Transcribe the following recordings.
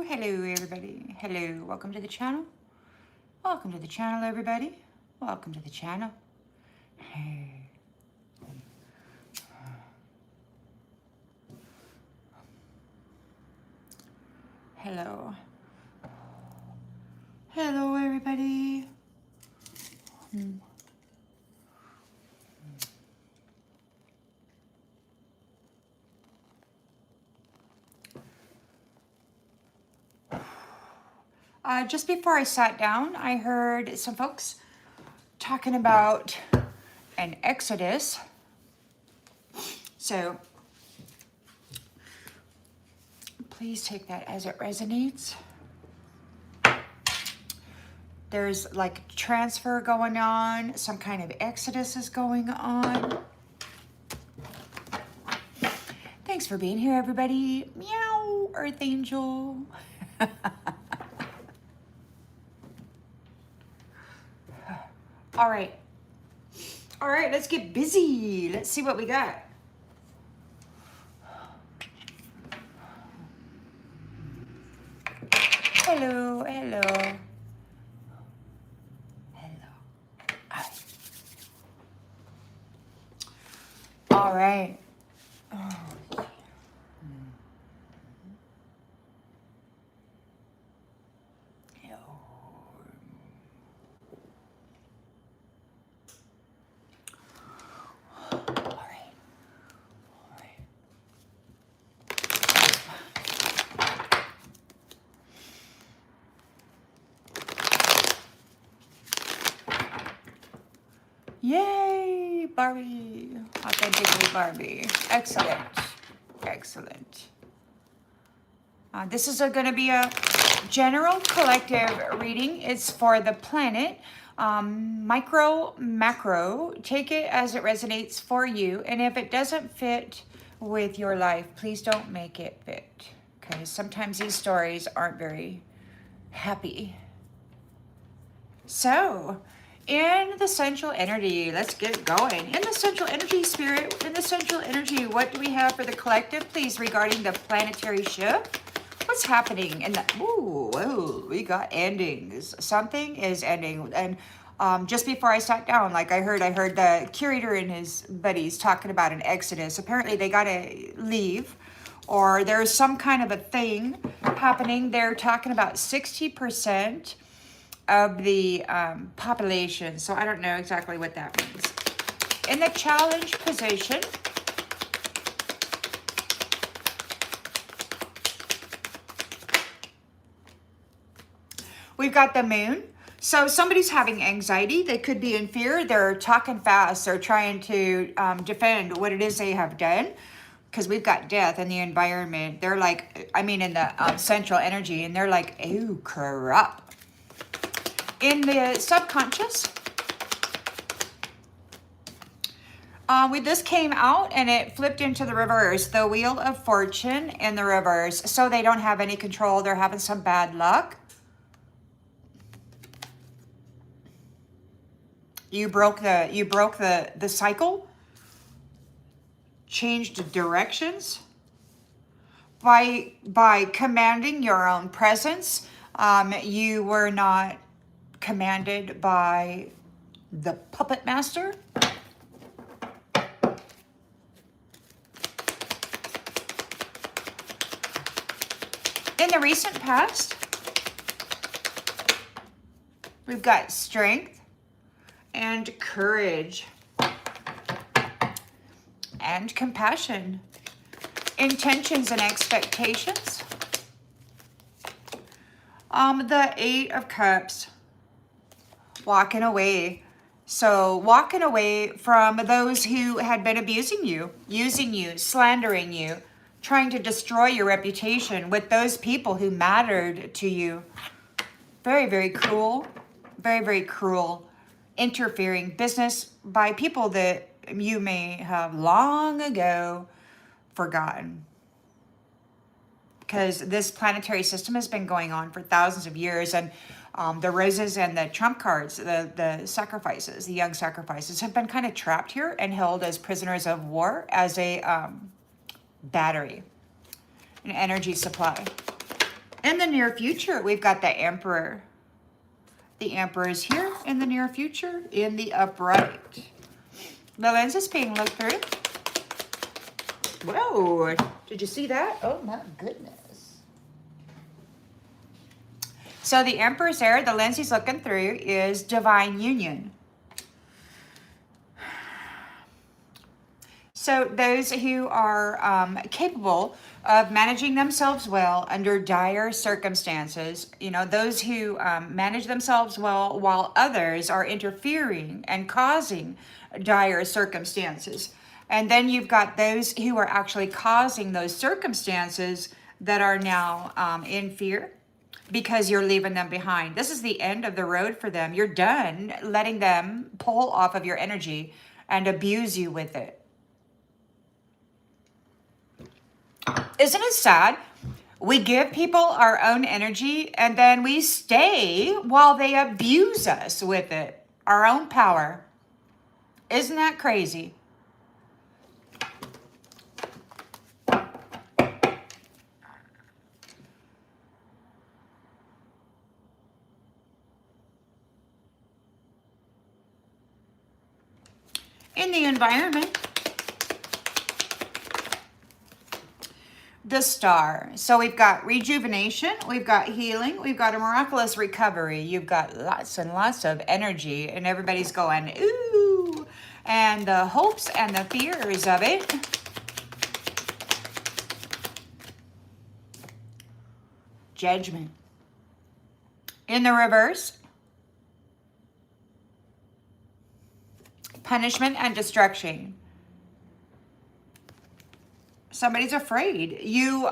Hello everybody. Hello, welcome to the channel. Welcome to the channel, everybody. Welcome to the channel. Hey. Hello. Hello everybody. Just before I sat down, I heard some folks talking about an exodus. So please take that as it resonates. There's like transfer going on, some kind of exodus is going on. Thanks for being here, everybody. Meow, Earth Angel. All right. All right, let's get busy. Let's see what we got. Hello, hello. Hello. All right. Oh. Yay, Barbie. Authentically Barbie. Excellent. Excellent. This is going to be a general collective reading. It's for the planet. Micro, macro. Take it as it resonates for you. And if it doesn't fit with your life, please don't make it fit. Okay, sometimes these stories aren't very happy. So, in the central energy, let's get it going. In the central energy, spirit, in the central energy, what do we have for the collective, please, regarding the planetary shift? What's happening in the, ooh, whoa, we got endings. Something is ending. And just before I sat down, like I heard the curator and his buddies talking about an exodus. Apparently they got to leave, or there's some kind of a thing happening. They're talking about 60% of the population. So I don't know exactly what that means. In the challenge position, we've got the moon. So somebody's having anxiety. They could be in fear. They're talking fast. They're trying to defend what it is they have done. Because we've got death in the environment. They're like, I mean, in the central energy. And they're like, ew, crap. In the subconscious, this came out and it flipped into the reverse. The Wheel of Fortune in the reverse. So they don't have any control. They're having some bad luck. You broke the cycle. Changed directions by commanding your own presence. You were not commanded by the puppet master. In the recent past, we've got strength and courage and compassion, intentions and expectations. The Eight of Cups, walking away, So walking away from those who had been abusing you, using you, slandering you, trying to destroy your reputation with those people who mattered to you. Very, very cruel, very, very cruel, interfering business by people that you may have long ago forgotten. Because this planetary system has been going on for thousands of years, and the roses and the trump cards, the sacrifices, the young sacrifices, have been kind of trapped here and held as prisoners of war, as a battery, an energy supply. In the near future, we've got the Emperor. The Emperor is here in the near future in the upright. The lens is being looked through. Whoa, did you see that? Oh my goodness. So the Emperor's there, the lens he's looking through is divine union. So those who are capable of managing themselves well under dire circumstances, you know, those who manage themselves well while others are interfering and causing dire circumstances. And then you've got those who are actually causing those circumstances that are now in fear because you're leaving them behind. This is the end of the road for them. You're done letting them pull off of your energy and abuse you with it. Isn't it sad? We give people our own energy and then we stay while they abuse us with it. Our own power. Isn't that crazy? In the environment, the Star. So we've got rejuvenation, we've got healing, we've got a miraculous recovery. You've got lots and lots of energy and everybody's going, ooh, and the hopes and the fears of it. Judgment. In the reverse, punishment and destruction. Somebody's afraid. You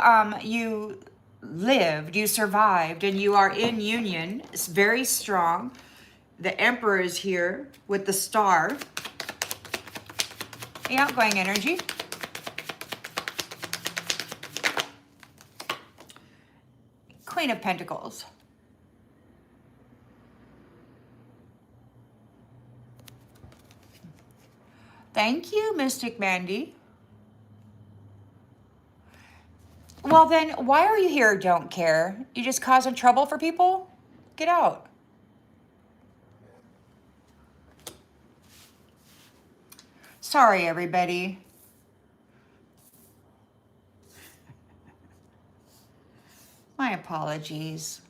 lived, you survived, and you are in union. It's very strong. The Emperor is here with the Star. The outgoing energy. Queen of Pentacles. Thank you, Mystic Mandy. Well then, why are you here, don't care? You just causing trouble for people? Get out. Sorry, everybody. My apologies.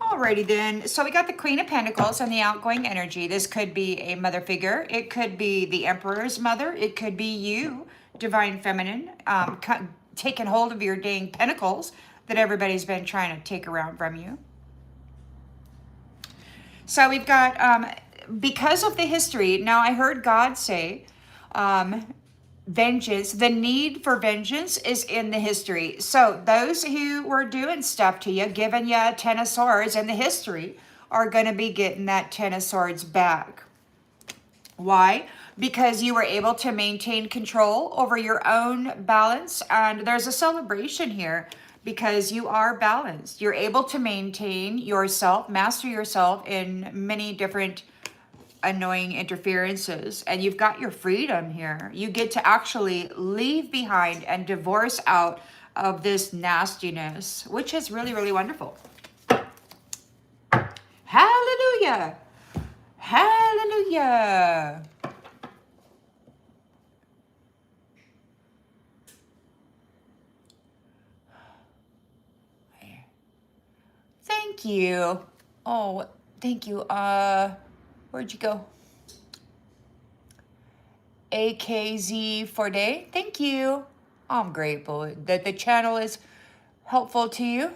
Alrighty then, so we got the Queen of Pentacles and the outgoing energy. This could be a mother figure. It could be the Emperor's mother. It could be you, Divine Feminine, taking hold of your dang pentacles that everybody's been trying to take around from you. So we've got, because of the history, now I heard God say, vengeance, the need for vengeance is in the history. So those who were doing stuff to you, giving you a 10 of swords in the history, are going to be getting that 10 of swords back. Why? Because you were able to maintain control over your own balance. And there's a celebration here because you are balanced. You're able to maintain yourself, master yourself in many different annoying interferences, and you've got your freedom here. You get to actually leave behind and divorce out of this nastiness, which is really, really wonderful. Hallelujah. Hallelujah. Thank you. Oh, thank you. Where'd you go? AKZ for day. Thank you. I'm grateful that the channel is helpful to you.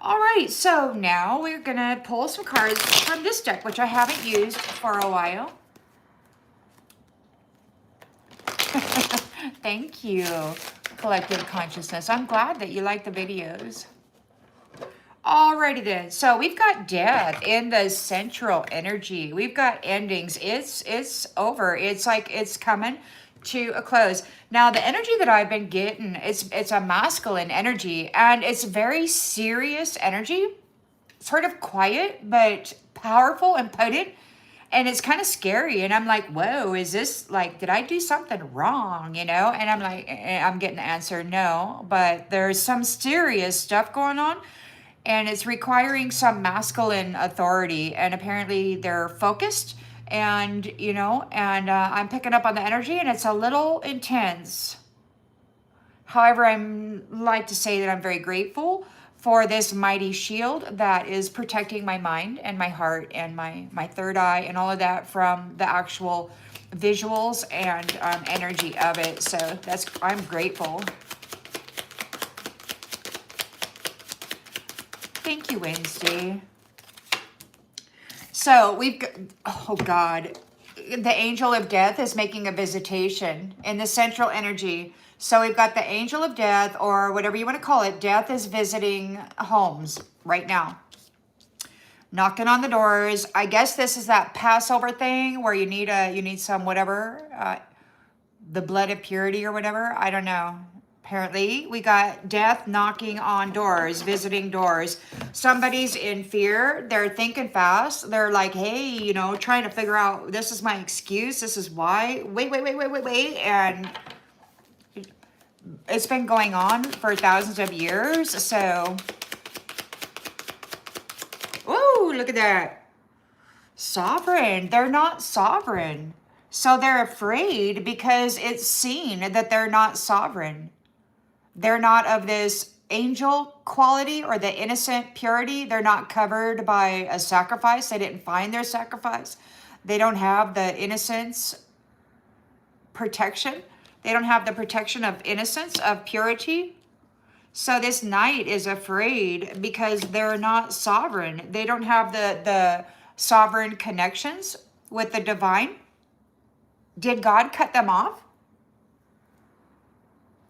All right, so now we're gonna pull some cards from this deck, which I haven't used for a while. Thank you, Collective Consciousness. I'm glad that you like the videos. Alrighty then, so we've got death in the central energy. We've got endings. It's over. It's like it's coming to a close. Now the energy that I've been getting, it's a masculine energy, and it's very serious energy, sort of quiet but powerful and potent. And it's kind of scary. And I'm like, whoa, is this like, did I do something wrong? You know? And I'm like, I'm getting the answer, no. But there's some serious stuff going on. And it's requiring some masculine authority. And apparently they're focused. And, you know, and I'm picking up on the energy. And it's a little intense. However, I'm like to say that I'm very grateful for this mighty shield that is protecting my mind and my heart and my third eye and all of that from the actual visuals and energy of it. So I'm grateful. Thank you, Wednesday. So we've got, oh God, the angel of death is making a visitation in the central energy. So we've got the angel of death, or whatever you want to call it. Death is visiting homes right now. Knocking on the doors. I guess this is that Passover thing where you need some whatever, the blood of purity or whatever. I don't know. Apparently, we got death knocking on doors, visiting doors. Somebody's in fear. They're thinking fast. They're like, hey, you know, trying to figure out, this is my excuse. This is why. Wait. And it's been going on for thousands of years. So, oh, look at that. Sovereign. They're not sovereign. So they're afraid because it's seen that they're not sovereign. They're not of this angel quality or the innocent purity. They're not covered by a sacrifice. They didn't find their sacrifice. They don't have the innocence protection. They don't have the protection of innocence, of purity. So this knight is afraid because they're not sovereign. They don't have the sovereign connections with the divine. Did God cut them off?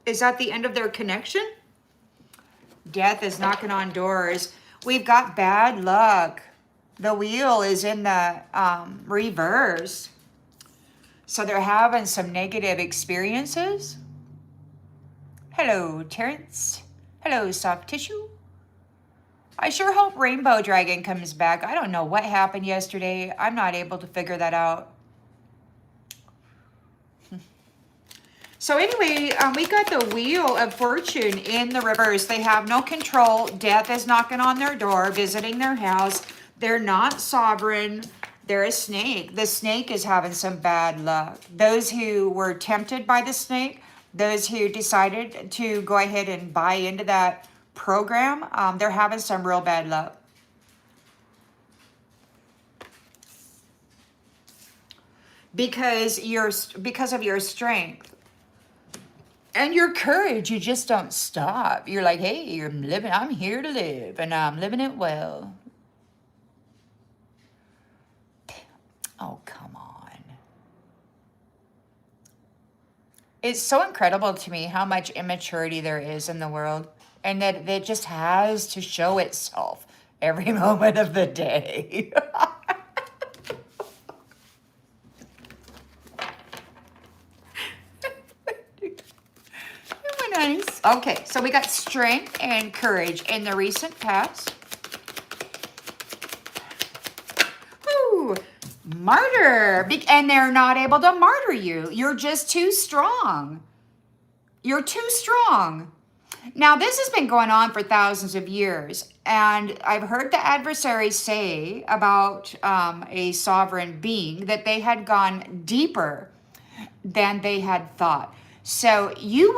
Is that the end of their connection? Death is knocking on doors. We've got bad luck. The wheel is in the reverse. So they're having some negative experiences. Hello, Terrence. Hello, soft tissue. I sure hope Rainbow Dragon comes back. I don't know what happened yesterday. I'm not able to figure that out. So anyway, we got the Wheel of Fortune in the reverse. They have no control. Death is knocking on their door, visiting their house. They're not sovereign. They're a snake. The snake is having some bad luck. Those who were tempted by the snake, those who decided to go ahead and buy into that program, they're having some real bad luck. Because of your strength and your courage, you just don't stop. You're like, hey, I'm here to live, and I'm living it well. Oh, come on. It's so incredible to me how much immaturity there is in the world, and that it just has to show itself every moment of the day. Nice. Okay, so we got strength and courage in the recent past. Ooh, martyr. And they're not able to martyr you. You're just too strong. You're too strong. Now, this has been going on for thousands of years. And I've heard the adversaries say about a sovereign being that they had gone deeper than they had thought. So you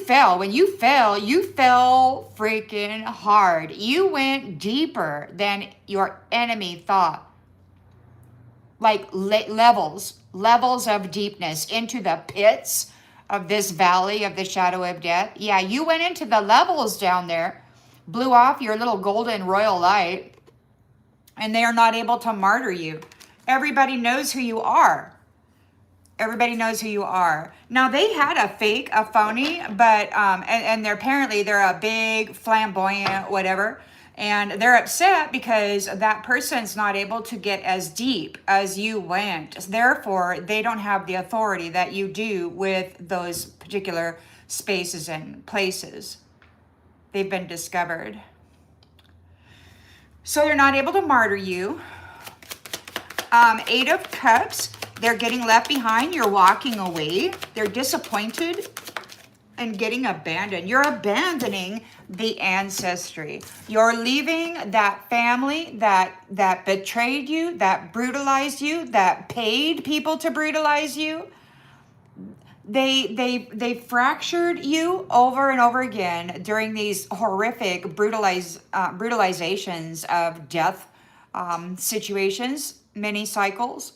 fell. When you fell freaking hard. You went deeper than your enemy thought. Like levels of deepness into the pits of this valley of the shadow of death. Yeah, you went into the levels down there blew off your little golden royal light, and they are not able to martyr you. Everybody knows who you are. Everybody knows who you are. Now, they had a fake, a phony, but, and they're apparently they're a big, flamboyant, whatever. And they're upset because that person's not able to get as deep as you went. Therefore, they don't have the authority that you do with those particular spaces and places. They've been discovered. So they're not able to martyr you. 8 of Cups. They're getting left behind. You're walking away. They're disappointed and getting abandoned. You're abandoning the ancestry. You're leaving that family that betrayed you, that brutalized you, that paid people to brutalize you. They fractured you over and over again during these horrific brutalizations of death situations, many cycles.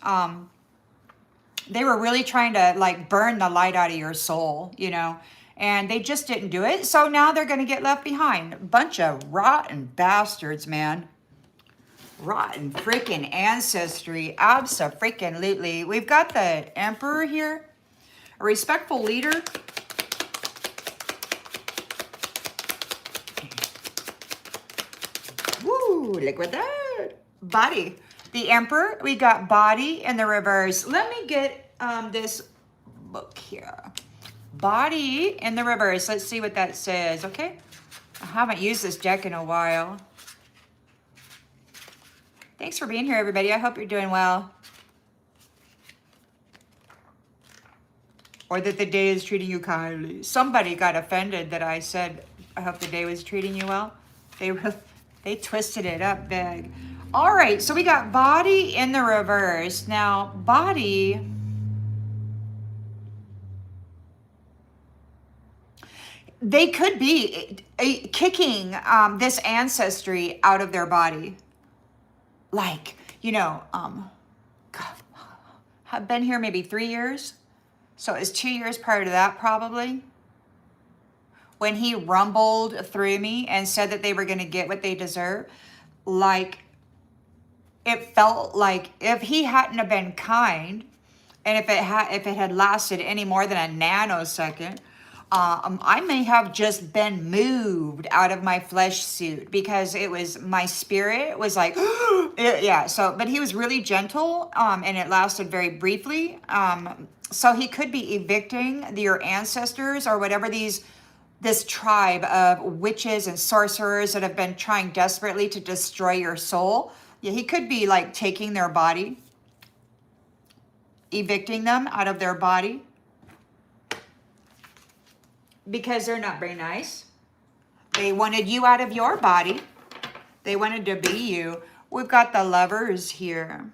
They were really trying to like burn the light out of your soul, you know, and they just didn't do it. So now they're going to get left behind. Bunch of rotten bastards, man. Rotten freaking ancestry. Abso-freaking-lutely. We've got the Emperor here. A respectful leader. Woo, look at that. Body. The Emperor, we got body in the reverse. Let me get this book here. Body in the reverse. Let's see what that says, okay? I haven't used this deck in a while. Thanks for being here, everybody. I hope you're doing well. Or that the day is treating you kindly. Somebody got offended that I said, I hope the day was treating you well. They twisted it up big. All right, so we got body in the reverse. Now, body, they could be kicking this ancestry out of their body. Like, you know, God, I've been here maybe 3 years. So it was 2 years prior to that, probably. When he rumbled through me and said that they were going to get what they deserve. Like, it felt like if he hadn't have been kind, and if it had lasted any more than a nanosecond, I may have just been moved out of my flesh suit because it was, my spirit was like, yeah. So, but he was really gentle, and it lasted very briefly. So he could be evicting your ancestors or whatever this tribe of witches and sorcerers that have been trying desperately to destroy your soul. Yeah, he could be like taking their body, evicting them out of their body because they're not very nice. They wanted you out of your body. They wanted to be you. We've got the Lovers here.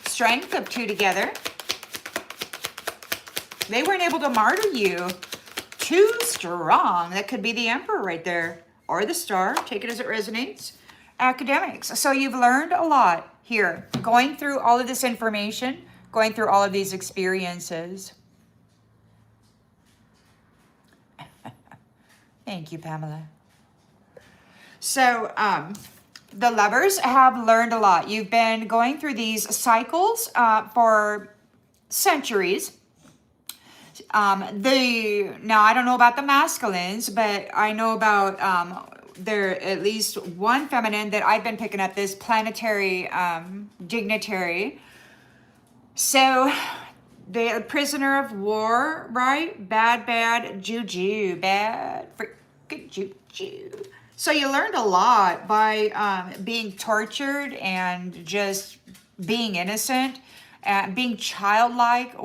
Strength of 2 together. They weren't able to martyr you. Too strong. That could be the Emperor right there. Or the Star. Take it as it resonates. Academics. So you've learned a lot here. Going through all of this information. Going through all of these experiences. Thank you, Pamela. So, the Lovers have learned a lot. You've been going through these cycles for centuries. Now, I don't know about the masculines, but I know about there at least one feminine that I've been picking up, this planetary dignitary. So, the prisoner of war, right? Bad juju, bad freaking juju. So you learned a lot by being tortured and just being innocent, and being childlike,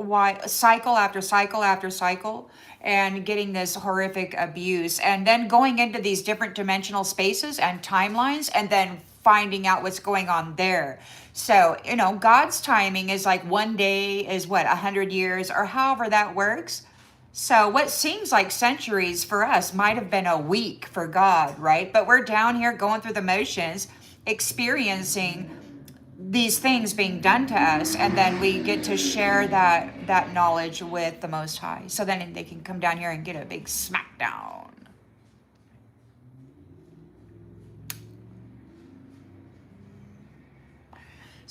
cycle after cycle after cycle, and getting this horrific abuse, and then going into these different dimensional spaces and timelines, and then finding out what's going on there. So, you know, God's timing is like 1 day is what, 100 years, or however that works. So what seems like centuries for us might have been a week for God, right? But we're down here going through the motions, experiencing these things being done to us, and then we get to share that knowledge with the Most High. So then they can come down here and get a big smackdown.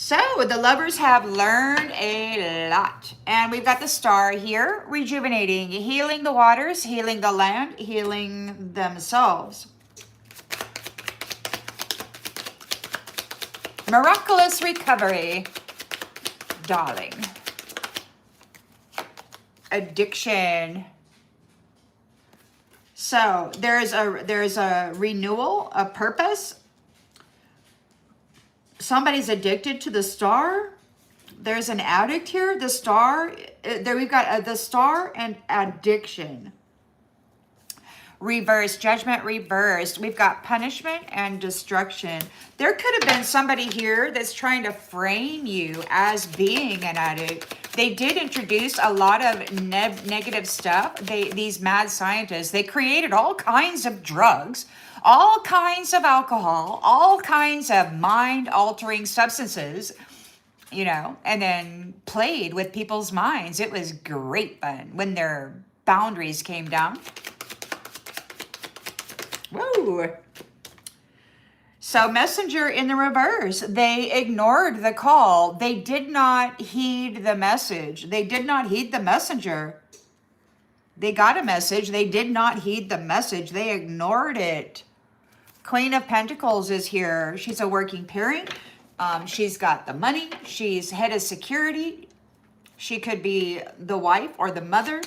So the lovers have learned a lot. And we've got the star here, rejuvenating, healing the waters, healing the land, healing themselves. Miraculous recovery, darling. Addiction. So there's a renewal, a purpose. Somebody's addicted to the star. There's an addict here. The star. There we've got the star and addiction. Reverse, judgment reversed. We've got punishment and destruction. There could have been somebody here that's trying to frame you as being an addict. They did introduce a lot of negative stuff. These mad scientists, they created all kinds of drugs, all kinds of alcohol, all kinds of mind-altering substances, you know, and then played with people's minds. It was great fun when their boundaries came down. Whoa. So messenger in the reverse, they ignored the call. They did not heed the message. They did not heed the messenger. They got a message. They did not heed the message. They ignored it. Queen of Pentacles is here. She's a working parent. She's got the money. She's head of security. She could be the wife or the mother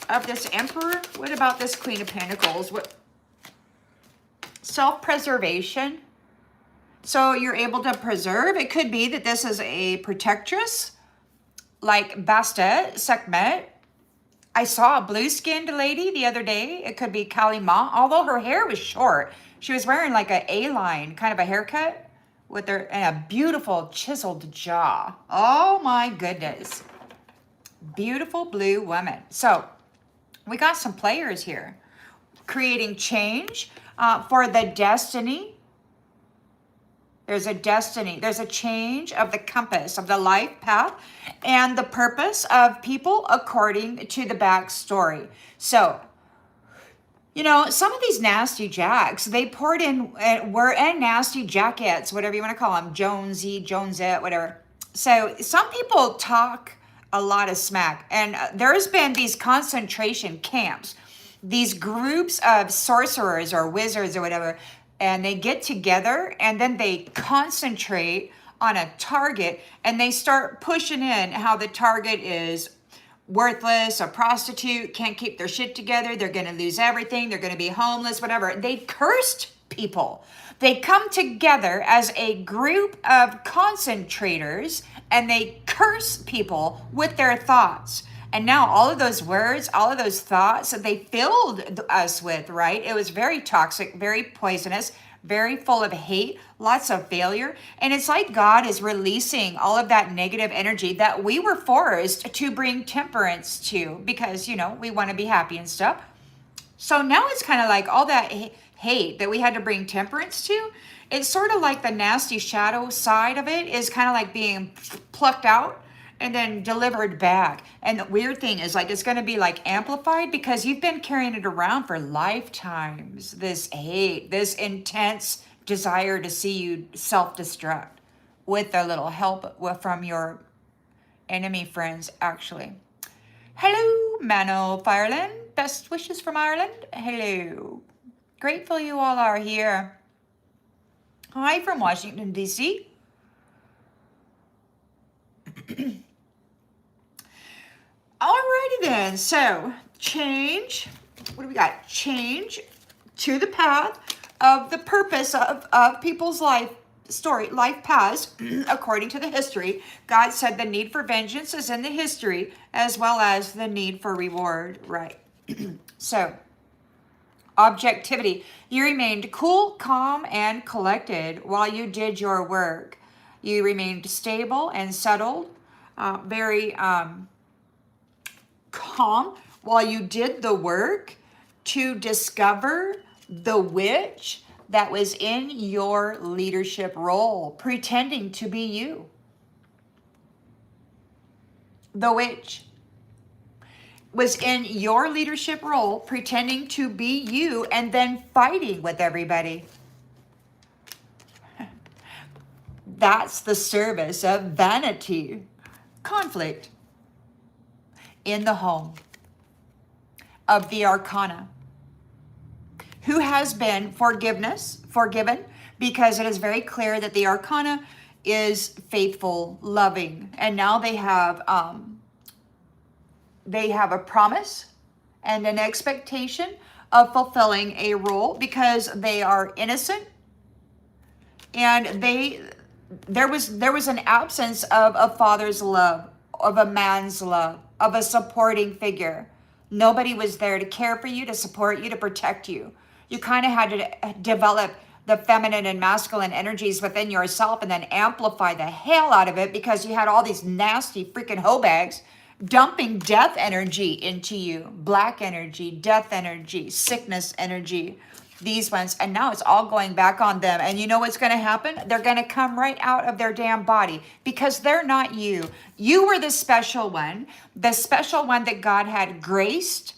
of this emperor. What about this Queen of Pentacles? What? Self-preservation. So you're able to preserve. It could be that this is a protectress, like Basta, Sekhmet. I saw a blue-skinned lady the other day. It could be Kali Ma, although her hair was short. She was wearing like an A-line kind of a haircut with her and a beautiful chiseled jaw. Oh my goodness. Beautiful blue woman. So we got some players here creating change. For the destiny, there's a destiny. There's a change of the compass of the life path and the purpose of people according to the backstory. So, you know, some of these nasty jacks, they poured in, were in nasty jackets, whatever you want to call them, Jonesy, Jonesette, whatever. So some people talk a lot of smack, and there's been these concentration camps, these groups of sorcerers or wizards or whatever, and they get together and then they concentrate on a target and they start pushing in how the target is worthless, a prostitute, can't keep their shit together, they're going to lose everything, they're going to be homeless, whatever. They cursed people. They come together as a group of concentrators and they curse people with their thoughts. And now all of those words, all of those thoughts that they filled us with, right? It was very toxic, very poisonous, very full of hate, lots of failure. And it's like God is releasing all of that negative energy that we were forced to bring temperance to because, you know, we want to be happy and stuff. So now it's kind of like all that hate that we had to bring temperance to. It's sort of like the nasty shadow side of it is kind of like being plucked out and then delivered back. And the weird thing is like, it's going to be like amplified because you've been carrying it around for lifetimes. This hate, this intense desire to see you self-destruct with a little help from your enemy friends, actually. Hello, Mano Fireland. Best wishes from Ireland. Hello. Grateful you all are here. Hi from Washington, D.C. Alrighty then, so change, what do we got? Change to the path of the purpose of people's life story, life paths, according to the history. God said the need for vengeance is in the history as well as the need for reward, right? So, objectivity. You remained cool, calm, and collected while you did your work. You remained stable and settled, very calm while you did the work to discover the witch that was in your leadership role, pretending to be you. The witch was in your leadership role, pretending to be you, and then fighting with everybody. That's the service of vanity. Conflict in the home of the arcana. Who has been forgiven, because it is very clear that the arcana is faithful, loving, and now they have a promise and an expectation of fulfilling a role because they are innocent, and there was an absence of a father's love, of a man's love, of a supporting figure. Nobody was there to care for you, to support you, to protect you. You kind of had to develop the feminine and masculine energies within yourself and then amplify the hell out of it, because you had all these nasty freaking hoe bags dumping death energy into you. Black energy, death energy, sickness energy, these ones. And now it's all going back on them. And you know what's going to happen? They're going to come right out of their damn body, because they're not you. You were the special one that God had graced.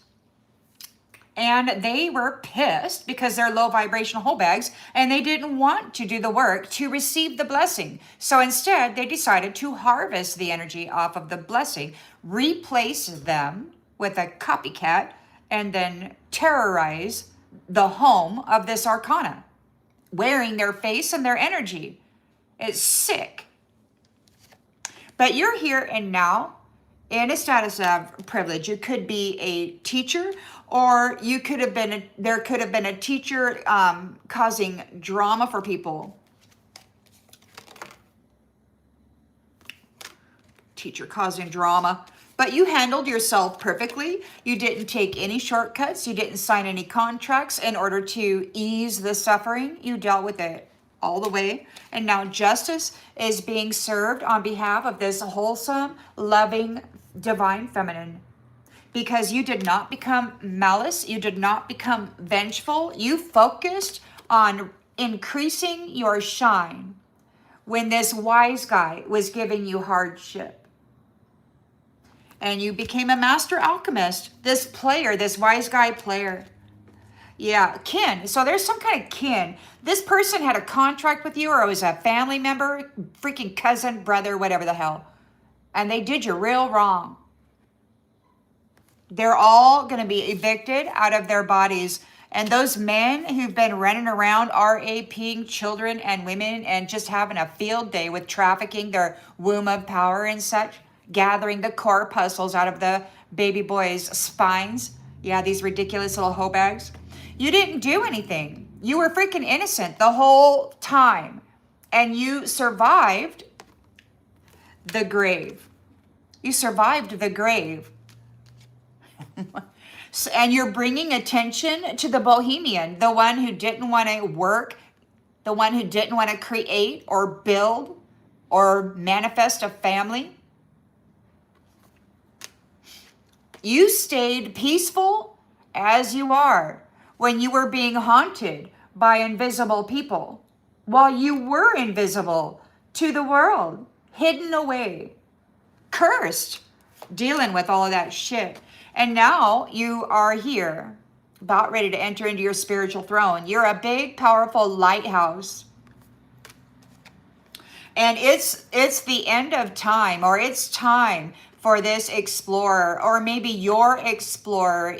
And they were pissed because they're low vibrational whole bags, and they didn't want to do the work to receive the blessing. So instead, they decided to harvest the energy off of the blessing, replace them with a copycat, and then terrorize the home of this arcana, wearing their face and their energy. It's sick. But you're here and now in a status of privilege. You could be a teacher, or you could have been, there could have been a teacher causing drama for people. Teacher causing drama. But you handled yourself perfectly. You didn't take any shortcuts. You didn't sign any contracts in order to ease the suffering. You dealt with it all the way. And now justice is being served on behalf of this wholesome, loving, divine feminine. Because you did not become malice. You did not become vengeful. You focused on increasing your shine when this wise guy was giving you hardship. And you became a master alchemist. This player, this wise guy player. Yeah, kin. So there's some kind of kin. This person had a contract with you, or it was a family member, freaking cousin, brother, whatever the hell. And they did you real wrong. They're all going to be evicted out of their bodies. And those men who've been running around RAPing children and women and just having a field day with trafficking their womb of power and such, gathering the corpuscles out of the baby boys' spines. Yeah, these ridiculous little hoe bags. You didn't do anything. You were freaking innocent the whole time. And you survived the grave. You survived the grave. And you're bringing attention to the bohemian, the one who didn't want to work, the one who didn't want to create or build or manifest a family. You stayed peaceful as you are when you were being haunted by invisible people, while you were invisible to the world, hidden away, cursed, dealing with all of that shit. And now you are here, about ready to enter into your spiritual throne. You're a big, powerful lighthouse. And it's the end of time, or it's time for this explorer, or maybe your explorer,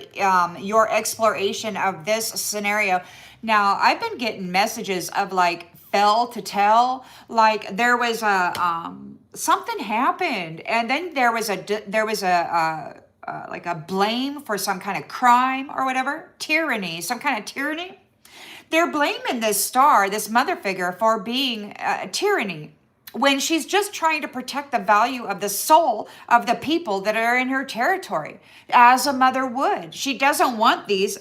your exploration of this scenario. Now, I've been getting messages of like fell to tell, like there was a something happened, and then there was a like a blame for some kind of crime or whatever, tyranny, some kind of tyranny. They're blaming this star, this mother figure, for being a tyranny, when she's just trying to protect the value of the soul of the people that are in her territory, as a mother would. She doesn't want this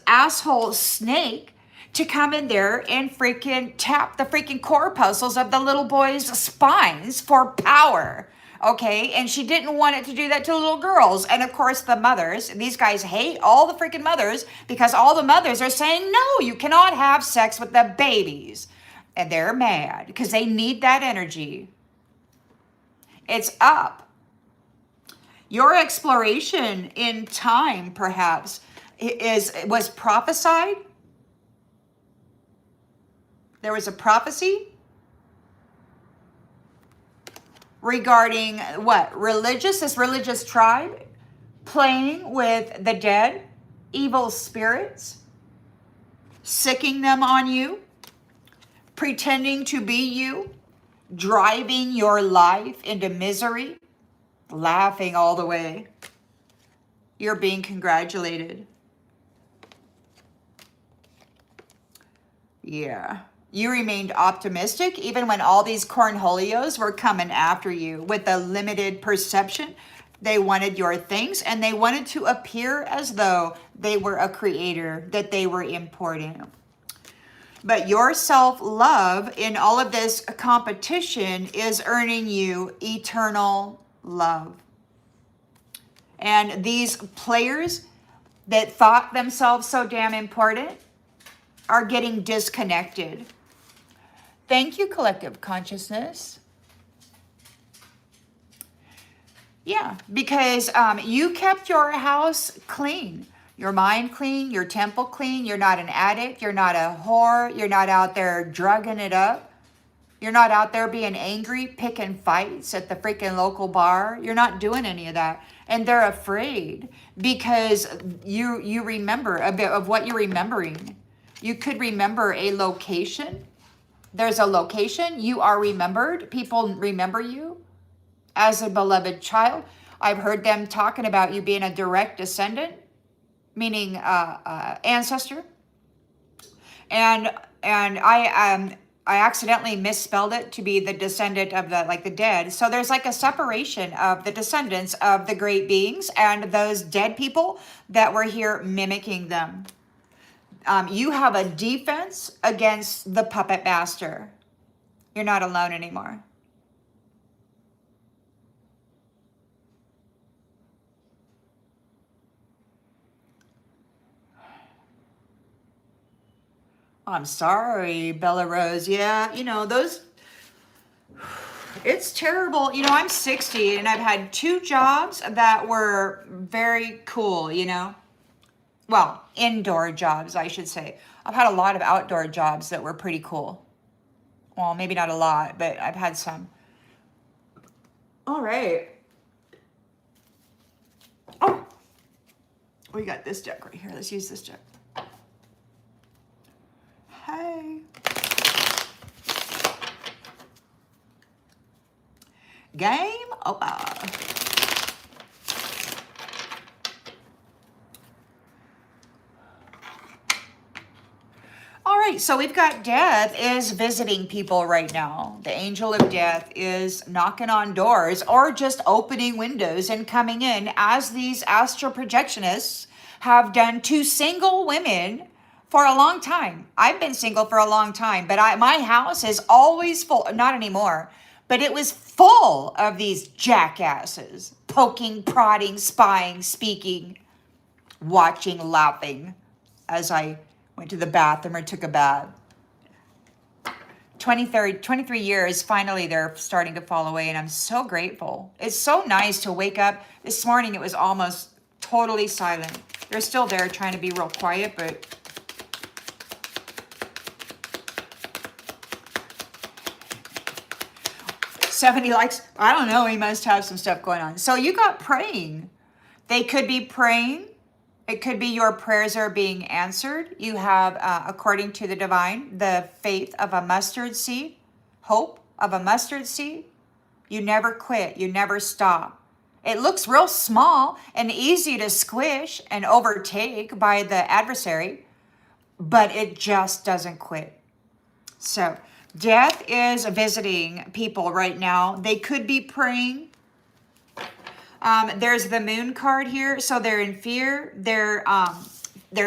asshole snake to come in there and freaking tap the freaking corpuscles of the little boys' spines for power. Okay, and she didn't want it to do that to little girls. And of course, the mothers, these guys hate all the freaking mothers, because all the mothers are saying, no, you cannot have sex with the babies. And they're mad because they need that energy. It's up. Your exploration in time, perhaps, was prophesied. There was a prophecy. regarding what? This religious tribe playing with the dead, evil spirits, sicking them on you, pretending to be you, driving your life into misery, laughing all the way. You're being congratulated. Yeah. You remained optimistic even when all these cornholios were coming after you with a limited perception. They wanted your things and they wanted to appear as though they were a creator, that they were important. But your self-love in all of this competition is earning you eternal love. And these players that thought themselves so damn important are getting disconnected. Thank you, collective consciousness. Yeah, because you kept your house clean. Your mind clean, your temple clean. You're not an addict. You're not a whore. You're not out there drugging it up. You're not out there being angry, picking fights at the freaking local bar. You're not doing any of that. And they're afraid because you remember a bit of what you're remembering. You could remember a location. There's a location. You are remembered. People remember you as a beloved child. I've heard them talking about you being a direct descendant, meaning ancestor. And I accidentally misspelled it to be the descendant of the dead. So there's like a separation of the descendants of the great beings and those dead people that were here mimicking them. You have a defense against the puppet master. You're not alone anymore. I'm sorry, Bella Rose. Yeah, you know, it's terrible. You know, I'm 60 and I've had 2 jobs that were very cool, you know. Well, indoor jobs, I should say. I've had a lot of outdoor jobs that were pretty cool. Well, maybe not a lot, but I've had some. All right. Oh, we got this deck right here. Let's use this deck. Hey. Game over. All right, so we've got death is visiting people right now. The angel of death is knocking on doors or just opening windows and coming in, as these astral projectionists have done to single women for a long time. I've been single for a long time, but my house is always full. Not anymore, but it was full of these jackasses, poking, prodding, spying, speaking, watching, laughing as I went to the bathroom or took a bath. 23 years, finally they're starting to fall away, and I'm so grateful. It's so nice to wake up. This morning it was almost totally silent. They're still there trying to be real quiet, but 70 likes. I don't know. He must have some stuff going on. So you got praying. They could be praying. It could be your prayers are being answered. You have, according to the divine, the faith of a mustard seed, hope of a mustard seed. You never quit. You never stop. It looks real small and easy to squish and overtake by the adversary, but it just doesn't quit. So death is visiting people right now. They could be praying. There's the moon card here. So they're in fear. They're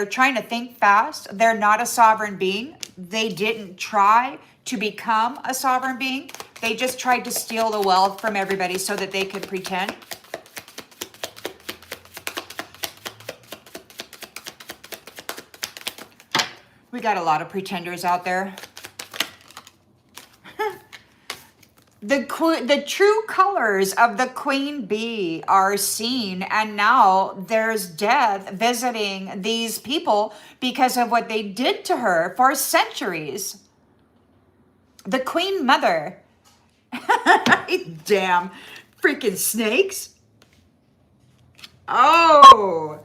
trying to think fast. They're not a sovereign being. They didn't try to become a sovereign being. They just tried to steal the wealth from everybody so that they could pretend. We got a lot of pretenders out there. The true colors of the queen bee are seen, and now there's death visiting these people because of what they did to her for centuries. The queen mother Damn freaking snakes. Oh,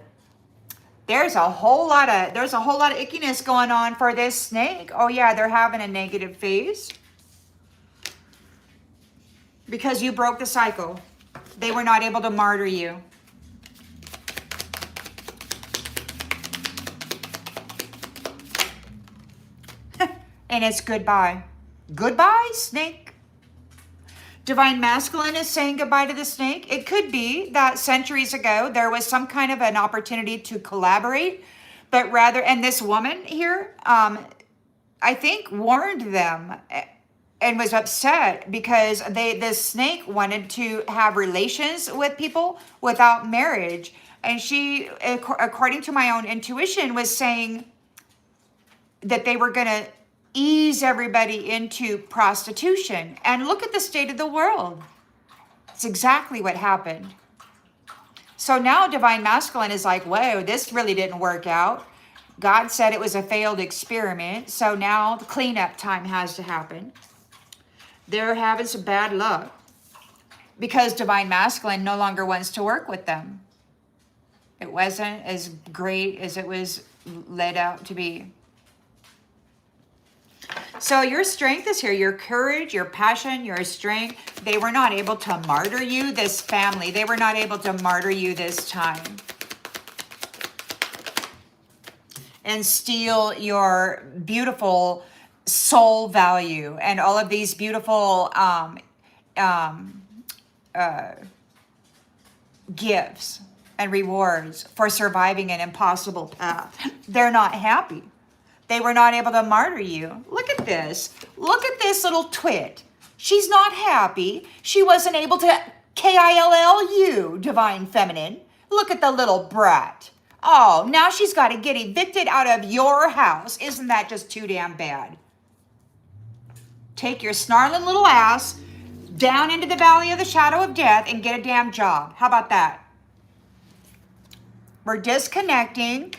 there's a whole lot of ickiness going on for this snake. Oh yeah, they're having a negative phase because you broke the cycle. They were not able to martyr you. And it's goodbye. Goodbye, snake. Divine Masculine is saying goodbye to the snake. It could be that centuries ago there was some kind of an opportunity to collaborate, but rather, and this woman here, I think warned them and was upset because this snake wanted to have relations with people without marriage. And she, according to my own intuition, was saying that they were going to ease everybody into prostitution. And look at the state of the world. It's exactly what happened. So now Divine Masculine is like, whoa, this really didn't work out. God said it was a failed experiment. So now the cleanup time has to happen. They're having some bad luck because Divine Masculine no longer wants to work with them. It wasn't as great as it was led out to be. So your strength is here, your courage, your passion, your strength. They were not able to martyr you, this family. They were not able to martyr you this time. And steal your beautiful soul value and all of these beautiful gifts and rewards for surviving an impossible path. They're not happy. They were not able to martyr you. Look at this. Look at this little twit. She's not happy. She wasn't able to kill you, Divine Feminine. Look at the little brat. Oh, now she's got to get evicted out of your house. Isn't that just too damn bad? Take your snarling little ass down into the valley of the shadow of death and get a damn job. How about that? We're disconnecting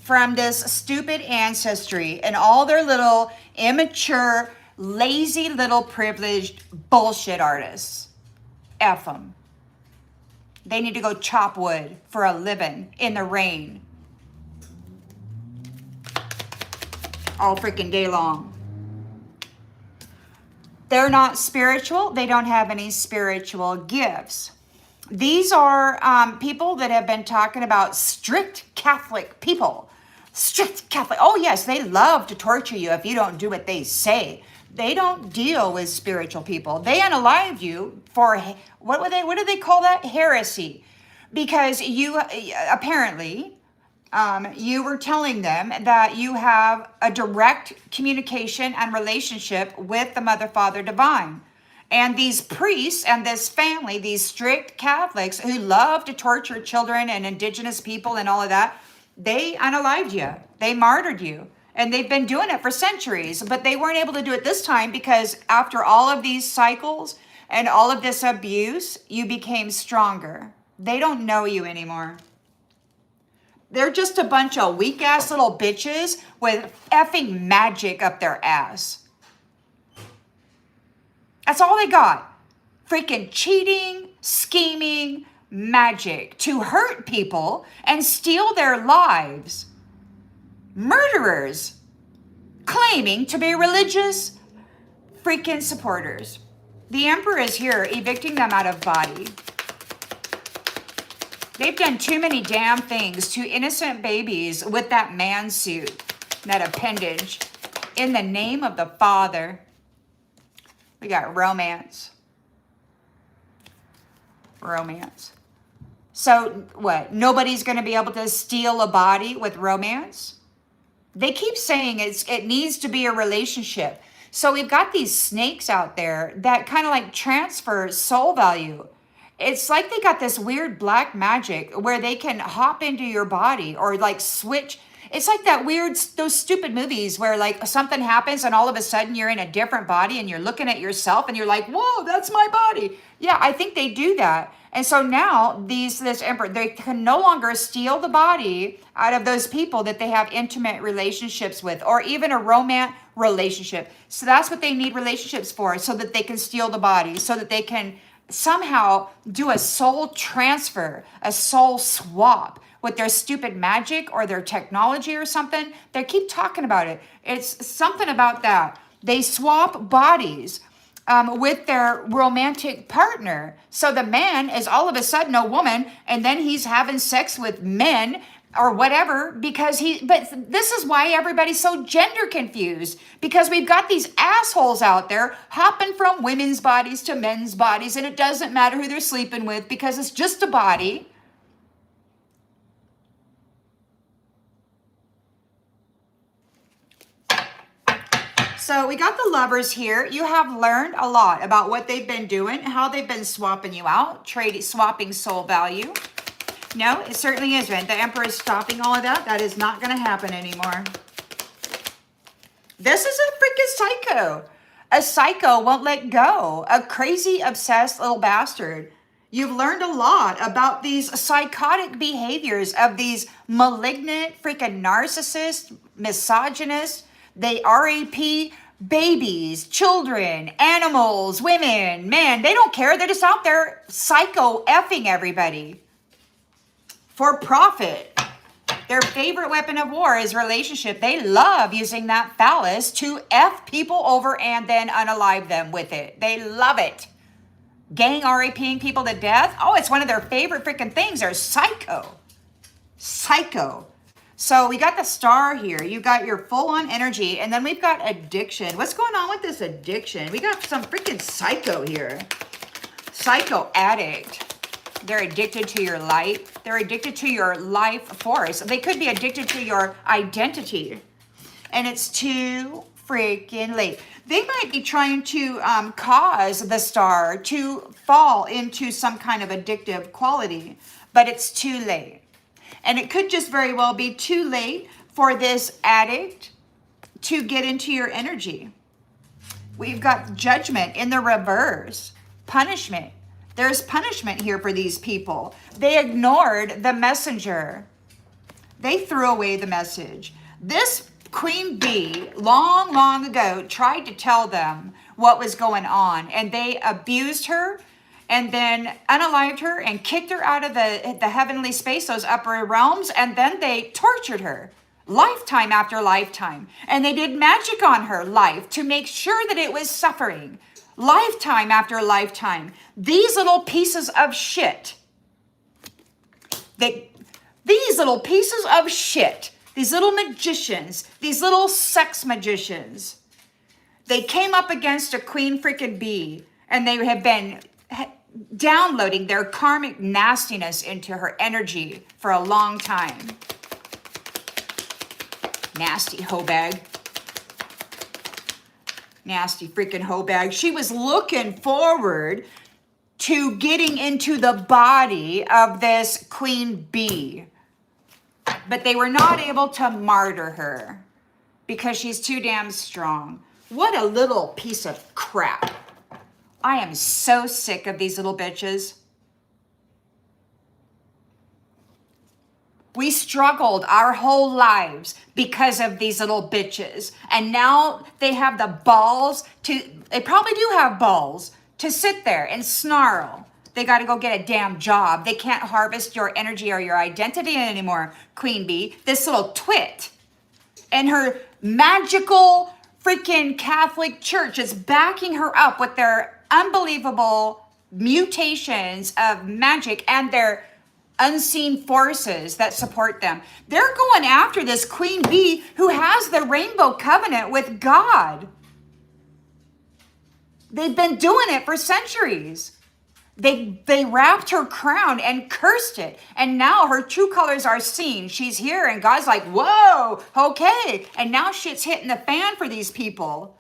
from this stupid ancestry and all their little immature, lazy, little privileged bullshit artists. F them. They need to go chop wood for a living in the rain all freaking day long. They're not spiritual. They don't have any spiritual gifts. These are people that have been talking about strict Catholic people. Strict Catholic. Oh, yes, they love to torture you if you don't do what they say. They don't deal with spiritual people. They unalived you for, what do they call that? Heresy. Because you, apparently, you were telling them that you have a direct communication and relationship with the Mother, Father, Divine. And these priests and this family, these strict Catholics who love to torture children and indigenous people and all of that, they unalived you. They martyred you. And they've been doing it for centuries. But they weren't able to do it this time because after all of these cycles and all of this abuse, you became stronger. They don't know you anymore. They're just a bunch of weak-ass little bitches with effing magic up their ass. That's all they got. Freaking cheating, scheming, magic to hurt people and steal their lives. Murderers claiming to be religious freaking supporters. The Emperor is here evicting them out of body. They've done too many damn things to innocent babies with that man suit, that appendage. In the name of the Father. We got romance. Romance. So what? Nobody's going to be able to steal a body with romance? They keep saying it needs to be a relationship. So we've got these snakes out there that kind of like transfer soul value. It's like they got this weird black magic where they can hop into your body or like switch. It's like that weird, those stupid movies where like something happens and all of a sudden you're in a different body and you're looking at yourself and you're like, whoa, that's my body. Yeah, I think they do that. And so now this emperor, they can no longer steal the body out of those people that they have intimate relationships with, or even a romance relationship. So that's what they need relationships for, so that they can steal the body, so that they can somehow do a soul transfer, a soul swap with their stupid magic or their technology or something. They keep talking about it. It's something about that. They swap bodies with their romantic partner. So the man is all of a sudden a woman, and then he's having sex with men or whatever, but this is why everybody's so gender confused, because we've got these assholes out there hopping from women's bodies to men's bodies, and it doesn't matter who they're sleeping with because it's just a body. So we got the Lovers here. You have learned a lot about what they've been doing, how they've been swapping you out, swapping soul value. No, it certainly isn't. The Emperor is stopping all of that. That is not going to happen anymore. This is a freaking psycho. A psycho won't let go. A crazy, obsessed little bastard. You've learned a lot about these psychotic behaviors of these malignant, freaking narcissists, misogynists. They RAP babies, children, animals, women, men. They don't care. They're just out there psycho effing everybody for profit. Their favorite weapon of war is relationship. They love using that phallus to F people over and then unalive them with it. They love it. Gang RAPing people to death. Oh, it's one of their favorite freaking things. They're psycho. Psycho. So we got the Star here. You got your full-on energy, and then we've got addiction. What's going on with this addiction? We got some freaking psycho here. Psycho addict. They're addicted to your life. They're addicted to your life force. They could be addicted to your identity. And it's too freaking late. They might be trying to cause the Star to fall into some kind of addictive quality, but it's too late. And it could just very well be too late for this addict to get into your energy. We've got judgment in the reverse. Punishment. There's punishment here for these people. They ignored the messenger. They threw away the message. This Queen Bee, long, long ago, tried to tell them what was going on, and they abused her and then unalived her and kicked her out of the heavenly space, those upper realms, and then they tortured her lifetime after lifetime. And they did magic on her life to make sure that it was suffering. Lifetime after lifetime. These little pieces of shit. These little pieces of shit. These little magicians. These little sex magicians. They came up against a Queen freaking Bee, and they have been downloading their karmic nastiness into her energy for a long time. Nasty hoe bag. Nasty freaking hoe bag. She was looking forward to getting into the body of this Queen Bee, but they were not able to martyr her because she's too damn strong. What a little piece of crap. I am so sick of these little bitches. We struggled our whole lives because of these little bitches. And now they have the balls they probably do have balls to sit there and snarl. They got to go get a damn job. They can't harvest your energy or your identity anymore, Queen Bee. This little twit and her magical freaking Catholic Church is backing her up with their unbelievable mutations of magic and their unseen forces that support them. They're going after this Queen Bee who has the rainbow covenant with God. They've been doing it for centuries. They wrapped her crown and cursed it. And now her true colors are seen. She's here and God's like, whoa, okay. And now shit's hitting the fan for these people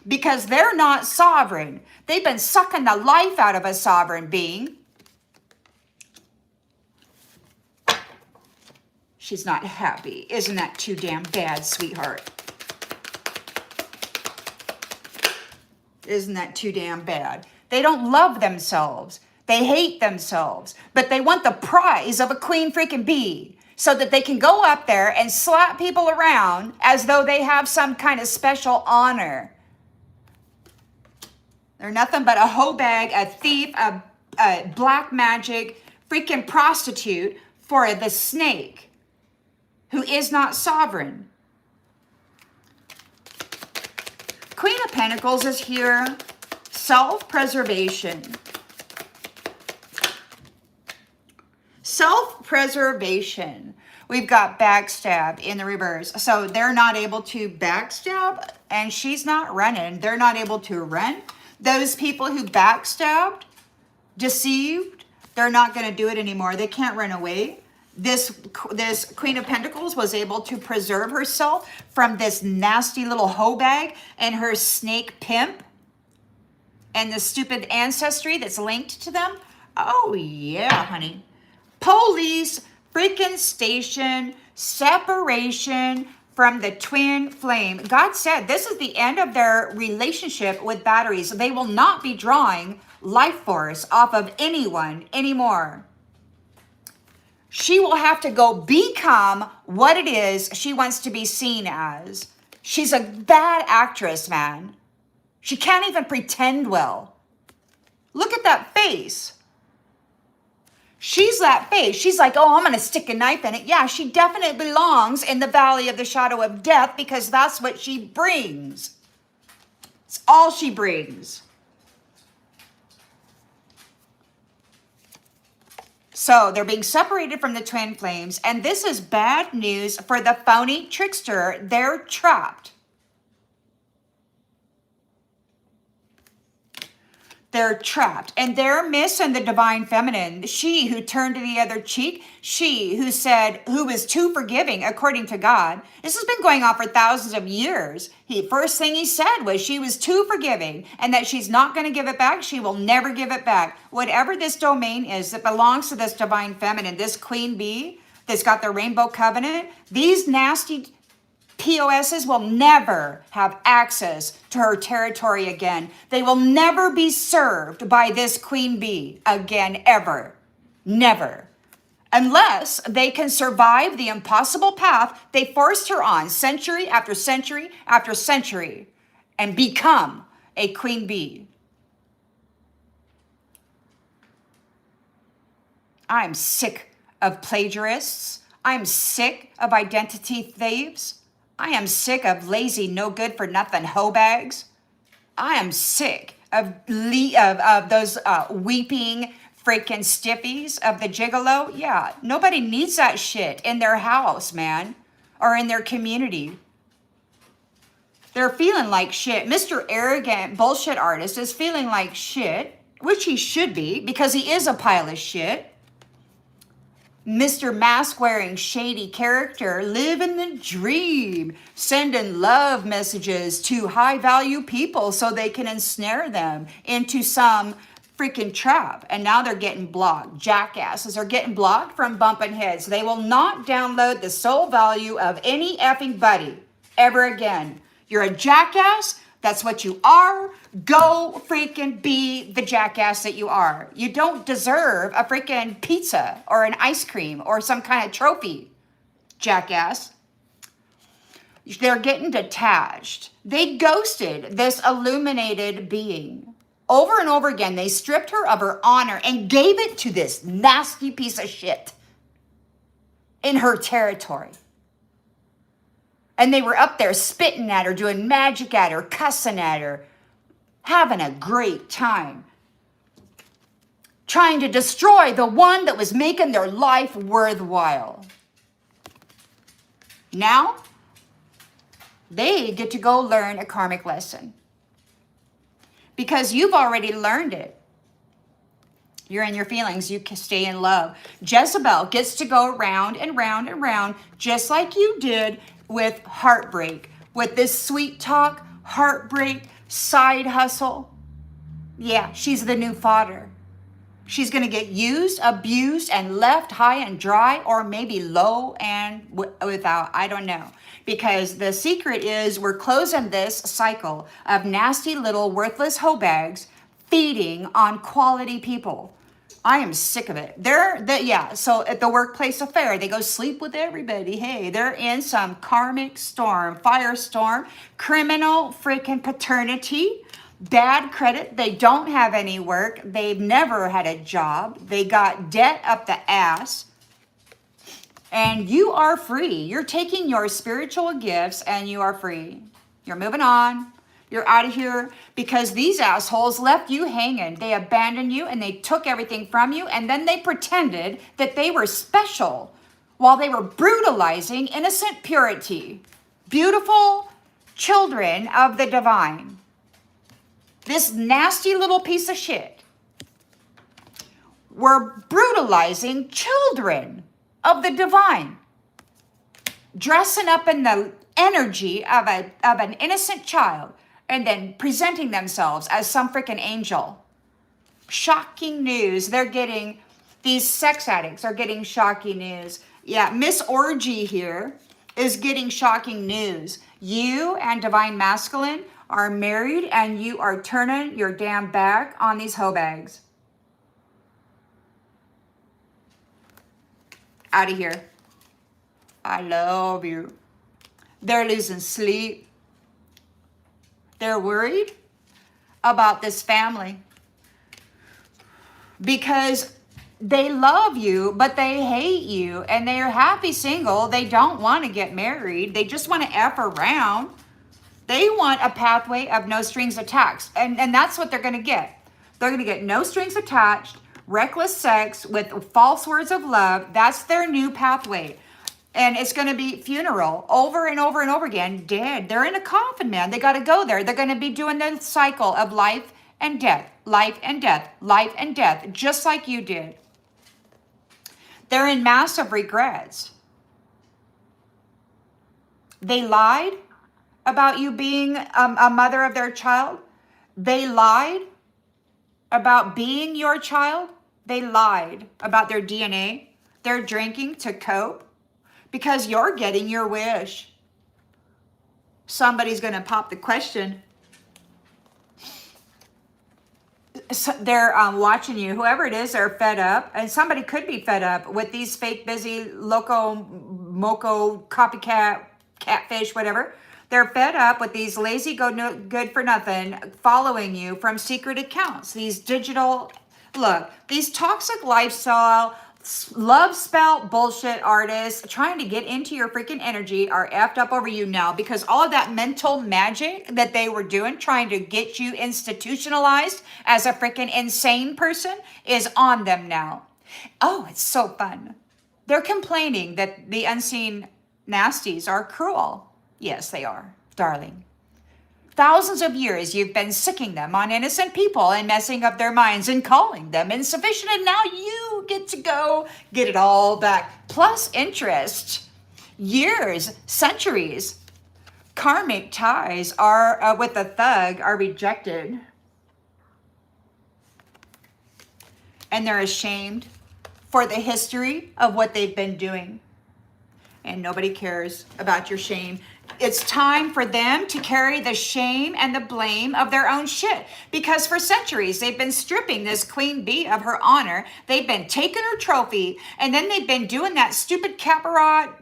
because they're not sovereign. They've been sucking the life out of a sovereign being. She's not happy. Isn't that too damn bad, sweetheart? Isn't that too damn bad? They don't love themselves. They hate themselves, but they want the prize of a queen freaking bee so that they can go up there and slap people around as though they have some kind of special honor. They're nothing but a hoe bag, a thief, a black magic, freaking prostitute for the snake who is not sovereign. Queen of Pentacles is here. Self-preservation. Self-preservation. We've got backstab in the reverse. So they're not able to backstab and she's not running. They're not able to run. Those people who backstabbed, deceived, they're not going to do it anymore. They can't run away. This Queen of Pentacles was able to preserve herself from this nasty little hoe bag and her snake pimp and the stupid ancestry that's linked to them. Oh, yeah, honey. Police, freaking station, separation from the twin flame. God said this is the end of their relationship with batteries. They will not be drawing life force off of anyone anymore. She will have to go become what it is she wants to be seen as. She's a bad actress, man. She can't even pretend well. Look at that face. She's that face. She's like, oh, I'm going to stick a knife in it. Yeah, she definitely belongs in the valley of the shadow of death because that's what she brings. It's all she brings. So they're being separated from the twin flames. And this is bad news for the phony trickster. They're trapped. They're trapped and they're missing the divine feminine. She who turned to the other cheek. She who said, who is too forgiving according to God. This has been going on for thousands of years. First thing he said was she was too forgiving and that she's not going to give it back. She will never give it back. Whatever this domain is that belongs to this divine feminine, this queen bee that's got the rainbow covenant, these nasty POSs will never have access to her territory again. They will never be served by this queen bee again, ever. Never. Unless they can survive the impossible path they forced her on century after century after century and become a queen bee. I'm sick of plagiarists. I'm sick of identity thieves. I am sick of lazy, no good for nothing hoe bags. I am sick of those weeping freaking stiffies of the gigolo. Yeah, nobody needs that shit in their house, man, or in their community. They're feeling like shit. Mr. Arrogant bullshit artist is feeling like shit, which he should be because he is a pile of shit. Mr. Mask-wearing shady character, living the dream, sending love messages to high-value people so they can ensnare them into some freaking trap. And now they're getting blocked. Jackasses are getting blocked from bumping heads. They will not download the soul value of any effing buddy ever again. You're a jackass. That's what you are. Go freaking be the jackass that you are. You don't deserve a freaking pizza or an ice cream or some kind of trophy, jackass. They're getting detached. They ghosted this illuminated being. Over and over again, they stripped her of her honor and gave it to this nasty piece of shit in her territory. And they were up there spitting at her, doing magic at her, cussing at her, having a great time. Trying to destroy the one that was making their life worthwhile. Now, they get to go learn a karmic lesson. Because you've already learned it. You're in your feelings. You can stay in love. Jezebel gets to go round and round and round, just like you did with heartbreak, with this sweet talk, heartbreak, side hustle. Yeah, she's the new fodder. She's going to get used, abused, and left high and dry, or maybe low and without. I don't know. Because the secret is we're closing this cycle of nasty little worthless hoe bags feeding on quality people. I am sick of it. Yeah, so at the workplace affair, they go sleep with everybody. Hey, they're in some karmic storm, firestorm, criminal freaking paternity, bad credit. They don't have any work. They've never had a job. They got debt up the ass. And you are free. You're taking your spiritual gifts and you are free. You're moving on. You're out of here because these assholes left you hanging. They abandoned you and they took everything from you. And then they pretended that they were special while they were brutalizing innocent purity. Beautiful children of the divine. This nasty little piece of shit. We're brutalizing children of the divine. Dressing up in the energy of an innocent child. And then presenting themselves as some freaking angel. Shocking news. They're getting, these sex addicts are getting shocking news. Yeah, Miss Orgy here is getting shocking news. You and Divine Masculine are married and you are turning your damn back on these hoe bags. Out of here. I love you. They're losing sleep. They're worried about this family because they love you, but they hate you and they are happy single. They don't want to get married. They just want to F around. They want a pathway of no strings attached. And that's what they're going to get. They're going to get no strings attached, reckless sex with false words of love. That's their new pathway. And it's going to be funeral over and over and over again. Dead. They're in a coffin, man. They got to go there. They're going to be doing the cycle of life and death, life and death, life and death, just like you did. They're in massive regrets. They lied about you being a mother of their child. They lied about being your child. They lied about their DNA. They're drinking to cope. Because you're getting your wish. Somebody's going to pop the question. So they're watching you. Whoever it is, they're fed up. And somebody could be fed up with these fake, busy, loco, moco, copycat, catfish, whatever. They're fed up with these lazy, good for nothing, following you from secret accounts. These digital, look, these toxic lifestyle, love spout bullshit artists trying to get into your freaking energy are effed up over you now because all of that mental magic that they were doing trying to get you institutionalized as a freaking insane person is on them now. Oh, it's so fun. They're complaining that the unseen nasties are cruel. Yes, they are, darling. Thousands of years you've been sicking them on innocent people and messing up their minds and calling them insufficient. And now you get to go get it all back. Plus interest. Years, centuries. Karmic ties are with a thug are rejected. And they're ashamed for the history of what they've been doing. And nobody cares about your shame. It's time for them to carry the shame and the blame of their own shit. Because for centuries, they've been stripping this queen bee of her honor. They've been taking her trophy. And then they've been doing that stupid Caparot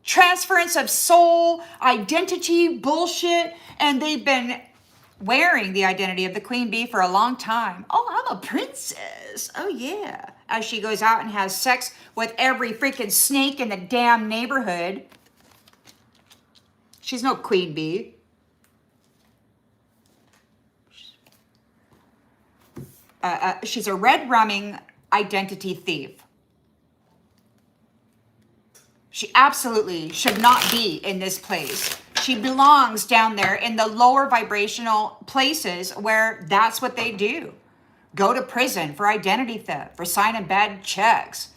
transference of soul, identity bullshit. And they've been wearing the identity of the queen bee for a long time. Oh, I'm a princess. Oh, yeah. As she goes out and has sex with every freaking snake in the damn neighborhood. She's no queen bee. She's a red rumming identity thief. She absolutely should not be in this place. She belongs down there in the lower vibrational places where that's what they do. Go to prison for identity theft, for signing bad checks.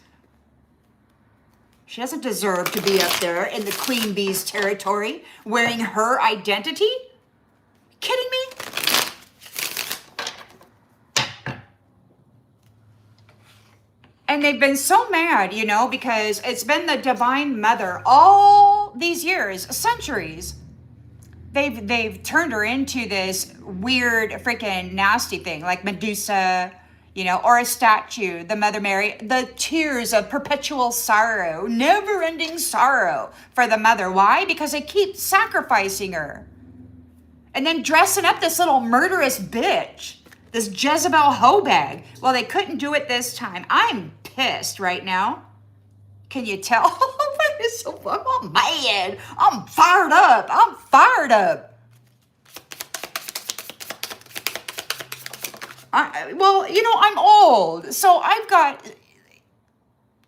She doesn't deserve to be up there in the queen bee's territory wearing her identity. Kidding me? And they've been so mad, you know, because it's been the divine mother all these years, centuries. They've turned her into this weird freaking nasty thing like Medusa, you know, or a statue, the Mother Mary, the tears of perpetual sorrow, never-ending sorrow for the mother. Why? Because they keep sacrificing her. And then dressing up this little murderous bitch, this Jezebel hoe bag. Well, they couldn't do it this time. I'm pissed right now. Can you tell? I'm mad. I'm fired up. I'm fired up. Well, you know, I'm old. So I've got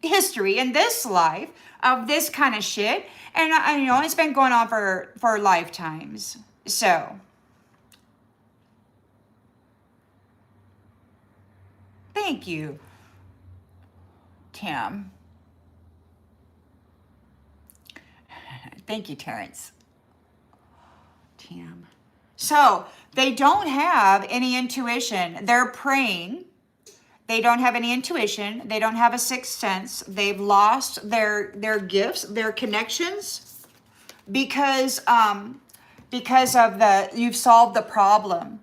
history in this life of this kind of shit. And, you know, it's been going on for lifetimes. So, thank you, Tim. Thank you, Terrence. Tim. So, they don't have any intuition. They're praying. They don't have any intuition. They don't have a sixth sense. They've lost their gifts, their connections, because of you've solved the problem.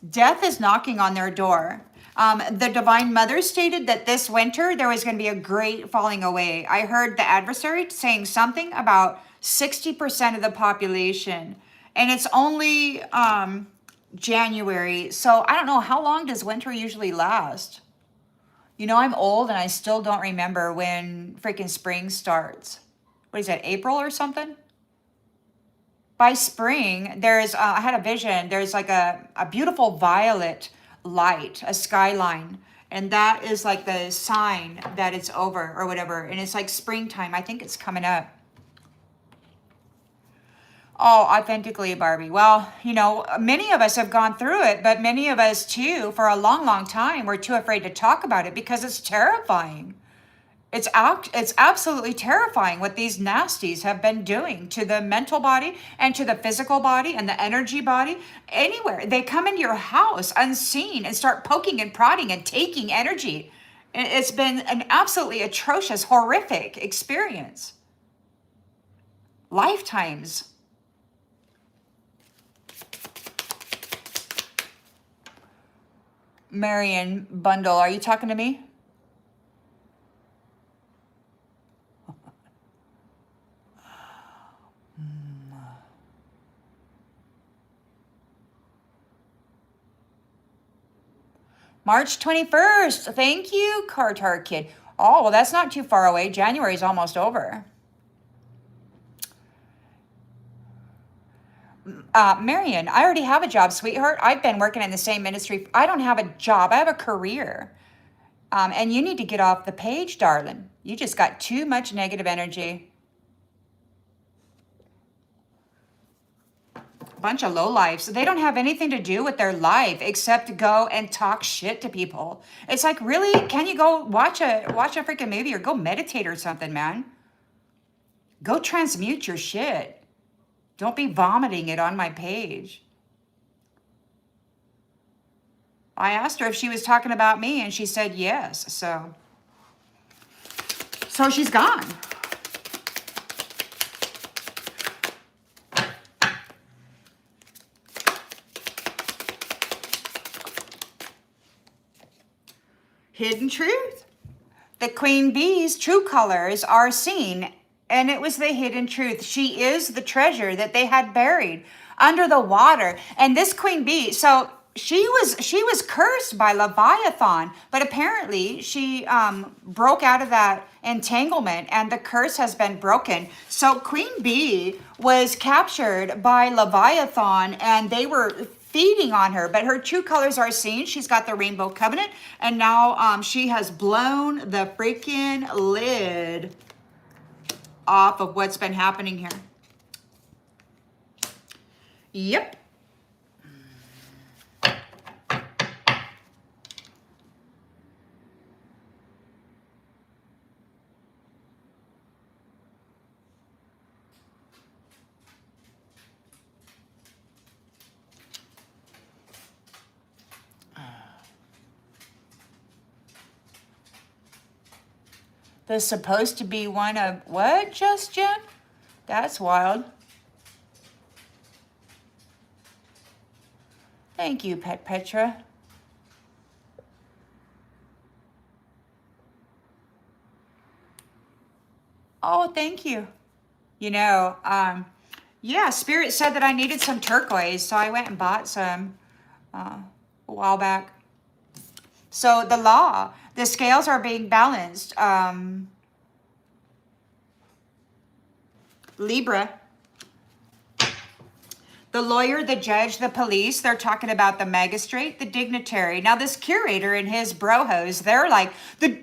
Death is knocking on their door. The Divine Mother stated that this winter there was going to be a great falling away. I heard the adversary saying something about 60% of the population, and it's only January. So I don't know, how long does winter usually last? You know, I'm old and I still don't remember when freaking spring starts. What is that, April or something? By spring, there's, I had a vision, there's like a beautiful violet light, a skyline. And that is like the sign that it's over or whatever. And it's like springtime. I think it's coming up. Oh, authentically, Barbie. Well, you know, many of us have gone through it, but many of us too, for a long, long time, we're too afraid to talk about it because it's terrifying. It's absolutely terrifying what these nasties have been doing to the mental body and to the physical body and the energy body. Anywhere. They come into your house unseen and start poking and prodding and taking energy. It's been an absolutely atrocious, horrific experience. Lifetimes. Marion Bundle, are you talking to me? March 21st. Thank you, Cartar Kid. Oh, well, that's not too far away. January is almost over. Marion, I already have a job, sweetheart. I've been working in the same ministry. I don't have a job. I have a career. And you need to get off the page, darling. You just got too much negative energy. Bunch of lowlifes. They don't have anything to do with their life except to go and talk shit to people. It's like, really? Can you go watch a freaking movie or go meditate or something, man? Go transmute your shit. Don't be vomiting it on my page. I asked her if she was talking about me, and she said yes. So she's gone. Hidden truth. The queen bee's true colors are seen, and it was the hidden truth. She is the treasure that they had buried under the water. And this queen bee, so she was cursed by Leviathan, but apparently she broke out of that entanglement, and the curse has been broken. So queen bee was captured by Leviathan, and they were feeding on her, but her true colors are seen. She's got the rainbow covenant, and now she has blown the freaking lid off of what's been happening here. Yep. There's supposed to be one of, what, Justin? That's wild. Thank you, Pet Petra. Oh, thank you. You know, yeah, Spirit said that I needed some turquoise, so I went and bought some a while back. So the law, the scales are being balanced. Libra, the lawyer, the judge, the police, they're talking about the magistrate, the dignitary. Now this curator and his brohos, they're like,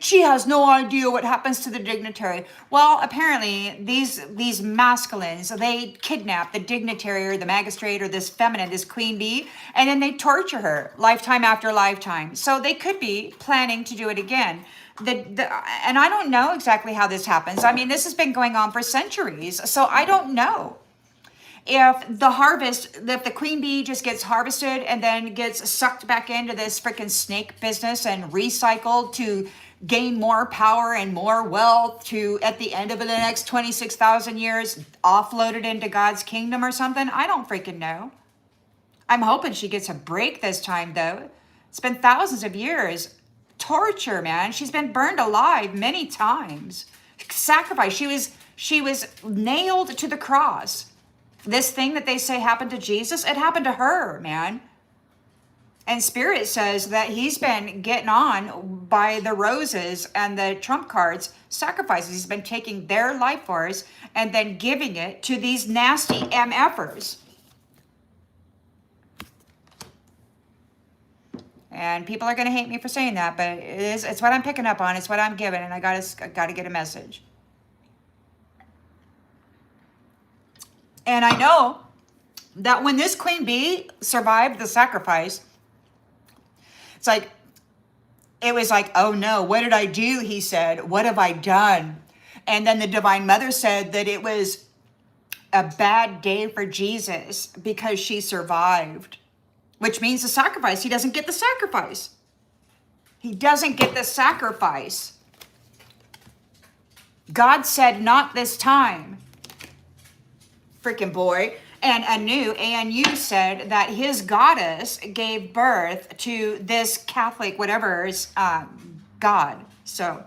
she has no idea what happens to the dignitary. Well, apparently these masculines, they kidnap the dignitary or the magistrate or this feminine, this queen bee, and then they torture her lifetime after lifetime. So they could be planning to do it again. And I don't know exactly how this happens. I mean, this has been going on for centuries, so I don't know. If the queen bee just gets harvested and then gets sucked back into this freaking snake business and recycled to gain more power and more wealth to, at the end of the next 26,000 years, offload it into God's kingdom or something, I don't freaking know. I'm hoping she gets a break this time, though. It's been thousands of years. Torture, man. She's been burned alive many times. Sacrifice. She was nailed to the cross. This thing that they say happened to Jesus, it happened to her, man. And Spirit says that he's been getting on by the roses and the trump cards, sacrifices. He's been taking their life force and then giving it to these nasty MFers. And people are going to hate me for saying that, but it's what I'm picking up on. It's what I'm giving, and I got to get a message. And I know that when this queen bee survived the sacrifice, it was like, oh no, what did I do? He said, what have I done? And then the Divine Mother said that it was a bad day for Jesus because she survived, which means the sacrifice. He doesn't get the sacrifice. He doesn't get the sacrifice. God said, not this time. Freaking boy. And Anu said that his goddess gave birth to this Catholic whatever's God. So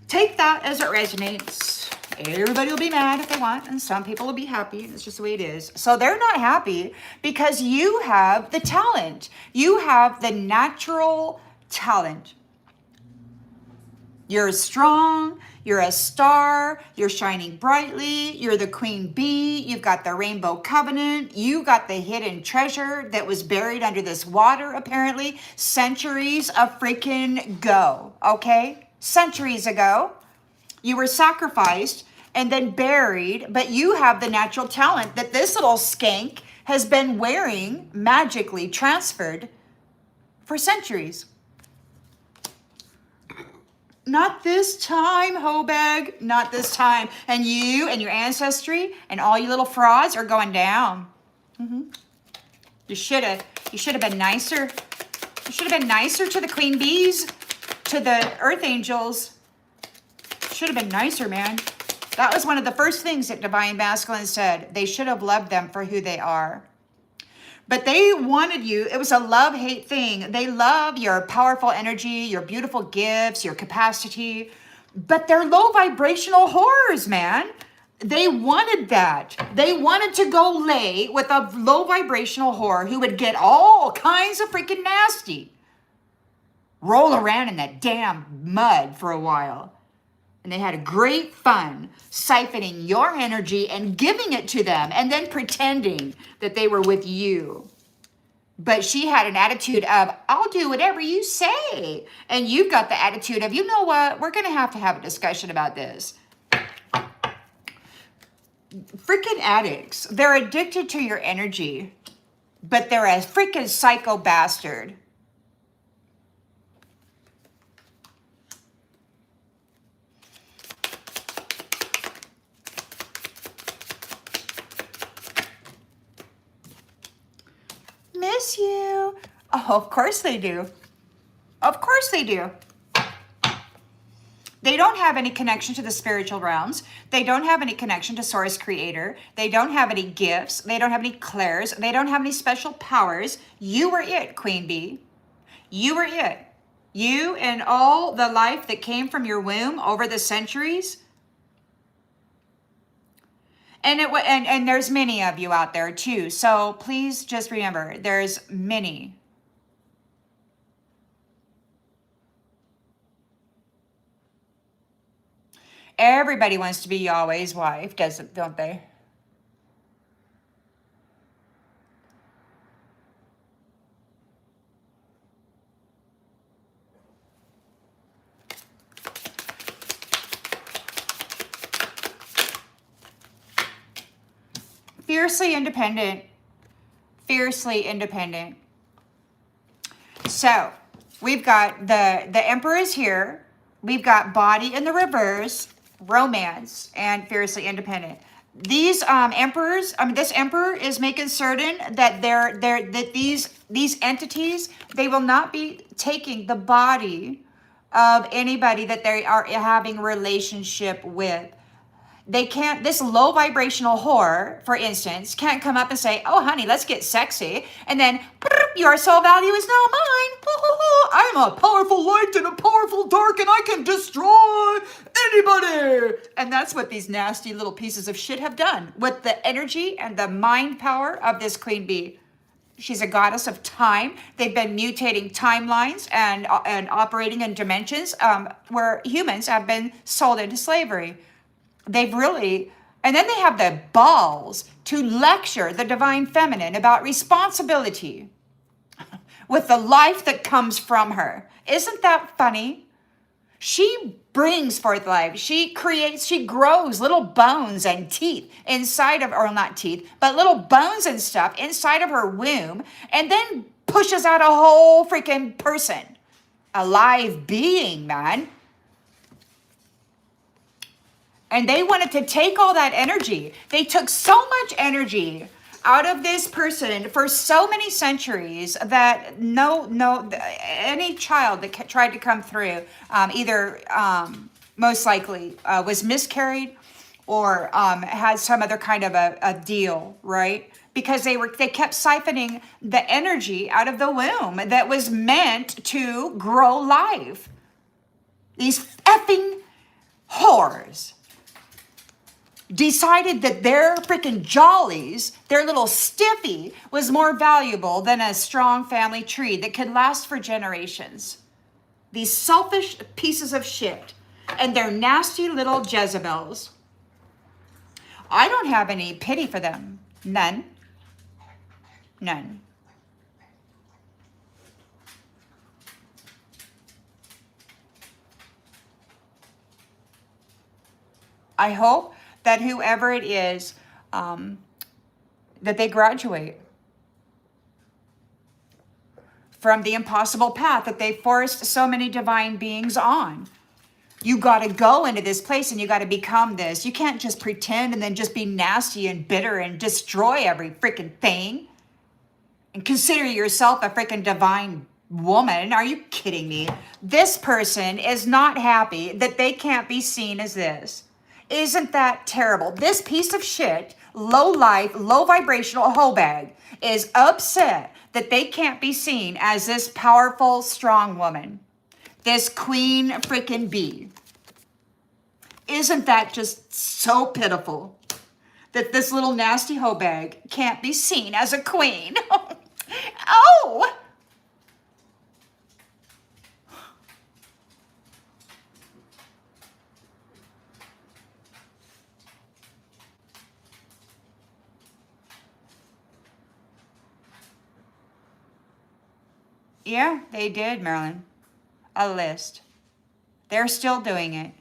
take that as it resonates. Everybody will be mad if they want, and some people will be happy. It's just the way it is. So they're not happy because you have the talent. You have the natural talent. You're strong, you're a star, you're shining brightly, you're the queen bee, you've got the rainbow covenant, you got the hidden treasure that was buried under this water, apparently, centuries of freaking go, okay? Centuries ago, you were sacrificed and then buried, but you have the natural talent that this little skank has been wearing, magically transferred for centuries. Not this time, Hobag. Not this time. And you and your ancestry and all you little frauds are going down. You should have been nicer. You should have been nicer to the queen bees, to the earth angels. Should have been nicer, man. That was one of the first things that Divine Masculine said. They should have loved them for who they are. But they wanted you. It was a love-hate thing. They love your powerful energy, your beautiful gifts, your capacity. But they're low vibrational horrors, man. They wanted that. They wanted to go lay with a low vibrational whore who would get all kinds of freaking nasty. Roll around in that damn mud for a while. And they had a great fun siphoning your energy and giving it to them and then pretending that they were with you. But she had an attitude of, I'll do whatever you say. And you've got the attitude of, you know what? We're going to have a discussion about this. Freaking addicts. They're addicted to your energy, but they're a freaking psycho bastard. Miss you. Oh, of course they do. Of course they do. They don't have any connection to the spiritual realms. They don't have any connection to Source Creator. They don't have any gifts. They don't have any clairs. They don't have any special powers. You were it, Queen Bee. You were it. You and all the life that came from your womb over the centuries, And there's many of you out there too. So please just remember, there's many. Everybody wants to be Yahweh's wife, don't they? Fiercely independent. Fiercely independent. So we've got the Emperor is here. We've got body in the reverse, romance, and fiercely independent. These emperors, this emperor is making certain that that these entities, they will not be taking the body of anybody that they are having a relationship with. They can't, this low vibrational whore, for instance, can't come up and say, oh, honey, let's get sexy. And then, your soul value is now mine. I'm a powerful light and a powerful dark, and I can destroy anybody. And that's what these nasty little pieces of shit have done with the energy and the mind power of this queen bee. She's a goddess of time. They've been mutating timelines and operating in dimensions where humans have been sold into slavery. They've really, and then they have the balls to lecture the divine feminine about responsibility with the life that comes from her. Isn't that funny? She brings forth life. She creates, she grows little bones and teeth inside of, or not teeth, but little bones and stuff inside of her womb, and then pushes out a whole freaking person. A live being, man. And they wanted to take all that energy. They took so much energy out of this person for so many centuries that any child that tried to come through either most likely was miscarried or had some other kind of a deal, right? Because they kept siphoning the energy out of the womb that was meant to grow life. These effing whores decided that their freaking jollies, their little stiffy, was more valuable than a strong family tree that could last for generations. These selfish pieces of shit and their nasty little Jezebels. I don't have any pity for them. None. None. I hope that whoever it is, that they graduate from the impossible path that they forced so many divine beings on. You got to go into this place and you got to become this. You can't just pretend and then just be nasty and bitter and destroy every freaking thing and consider yourself a freaking divine woman. Are you kidding me? This person is not happy that they can't be seen as this. Isn't that terrible? This piece of shit, low life, low vibrational hoe bag is upset that they can't be seen as this powerful, strong woman. This queen freaking bee. Isn't that just so pitiful that this little nasty hoe bag can't be seen as a queen? Oh! Yeah, they did, Marilyn. A list. They're still doing it.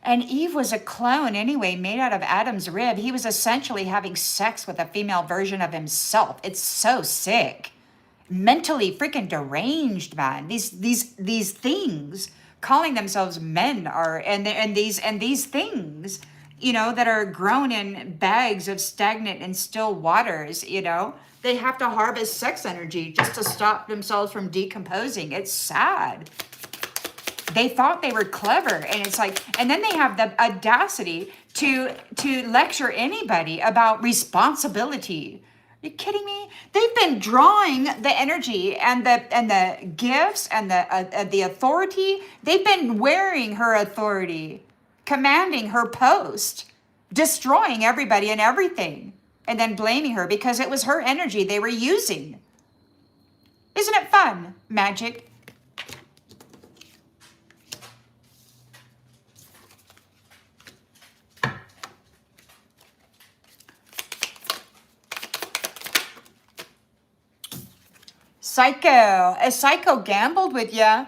And Eve was a clone anyway, made out of Adam's rib. He was essentially having sex with a female version of himself. It's so sick. Mentally freaking deranged, man. These things calling themselves men are, and these things, you know, that are grown in bags of stagnant and still waters, you know, they have to harvest sex energy just to stop themselves from decomposing. It's sad. They thought they were clever, and it's like, and then they have the audacity to lecture anybody about responsibility. Are you kidding me? They've been drawing the energy and the gifts and the authority. They've been wearing her authority, commanding her post, destroying everybody and everything, and then blaming her because it was her energy they were using. Isn't it fun, magic? Psycho. A psycho gambled with you.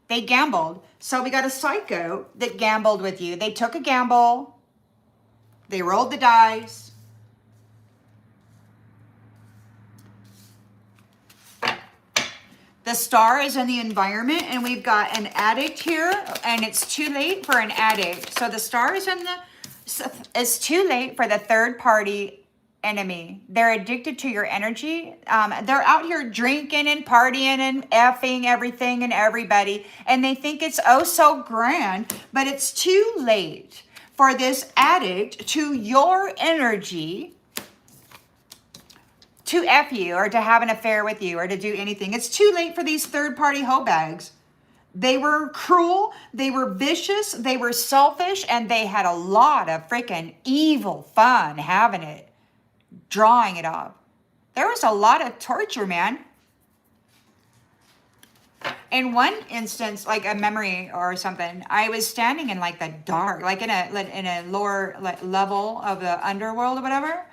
They gambled. So we got a psycho that gambled with you. They took a gamble. They rolled the dice. The star is in the environment, and we've got an addict here, and it's too late for an addict. So the star is in the, it's too late for the third party enemy. They're addicted to your energy. They're out here drinking and partying and effing everything and everybody, and they think it's oh so grand, but it's too late for this addict to your energy to F you or to have an affair with you or to do anything. It's too late for these third-party hoe bags. They were cruel, they were vicious, they were selfish, and they had a lot of freaking evil fun having it, drawing it off. There was a lot of torture, man. In one instance, like a memory or something, I was standing in like the dark, like in a lower level of the underworld or whatever.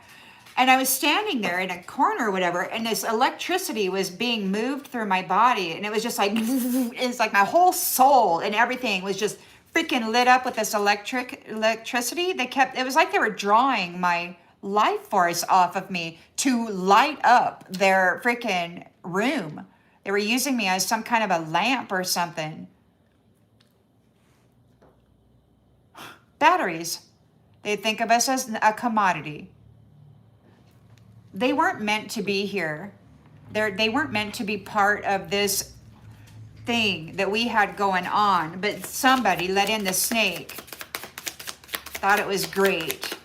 And I was standing there in a corner or whatever, and this electricity was being moved through my body. And it was just like, it's like my whole soul and everything was just freaking lit up with this electricity. It was like they were drawing my life force off of me to light up their freaking room. They were using me as some kind of a lamp or something. Batteries. They think of us as a commodity. They weren't meant to be here. They weren't meant to be part of this thing that we had going on, but somebody let in the snake. Thought it was great.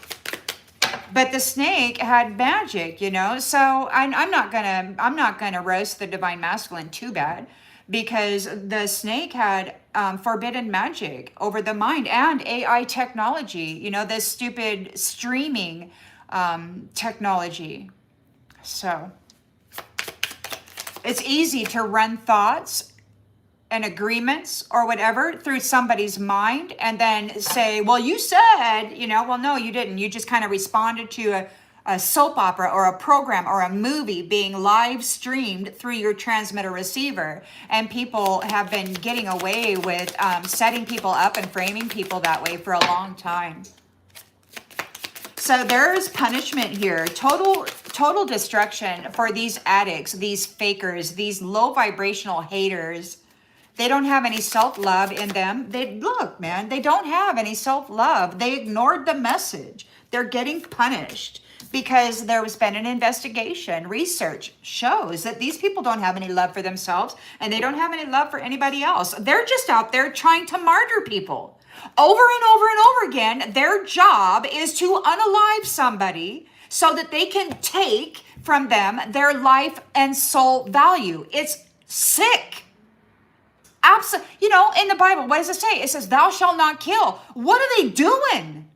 But the snake had magic, you know? So I'm not gonna roast the divine masculine too bad, because the snake had forbidden magic over the mind and AI technology, you know, this stupid streaming technology. So it's easy to run thoughts and agreements or whatever through somebody's mind and then say, well, you said, you know, well, no, you didn't. You just kind of responded to a soap opera or a program or a movie being live streamed through your transmitter receiver. And people have been getting away with setting people up and framing people that way for a long time. So there's punishment here, total destruction for these addicts, these fakers, these low vibrational haters. They don't have any self-love in them. Look, man, they don't have any self-love. They ignored the message. They're getting punished because there has been an investigation. Research shows that these people don't have any love for themselves and they don't have any love for anybody else. They're just out there trying to martyr people. Over and over and over again, their job is to unalive somebody so that they can take from them their life and soul value. It's sick. Absolutely. You know, in the Bible, what does it say? It says, thou shalt not kill. What are they doing?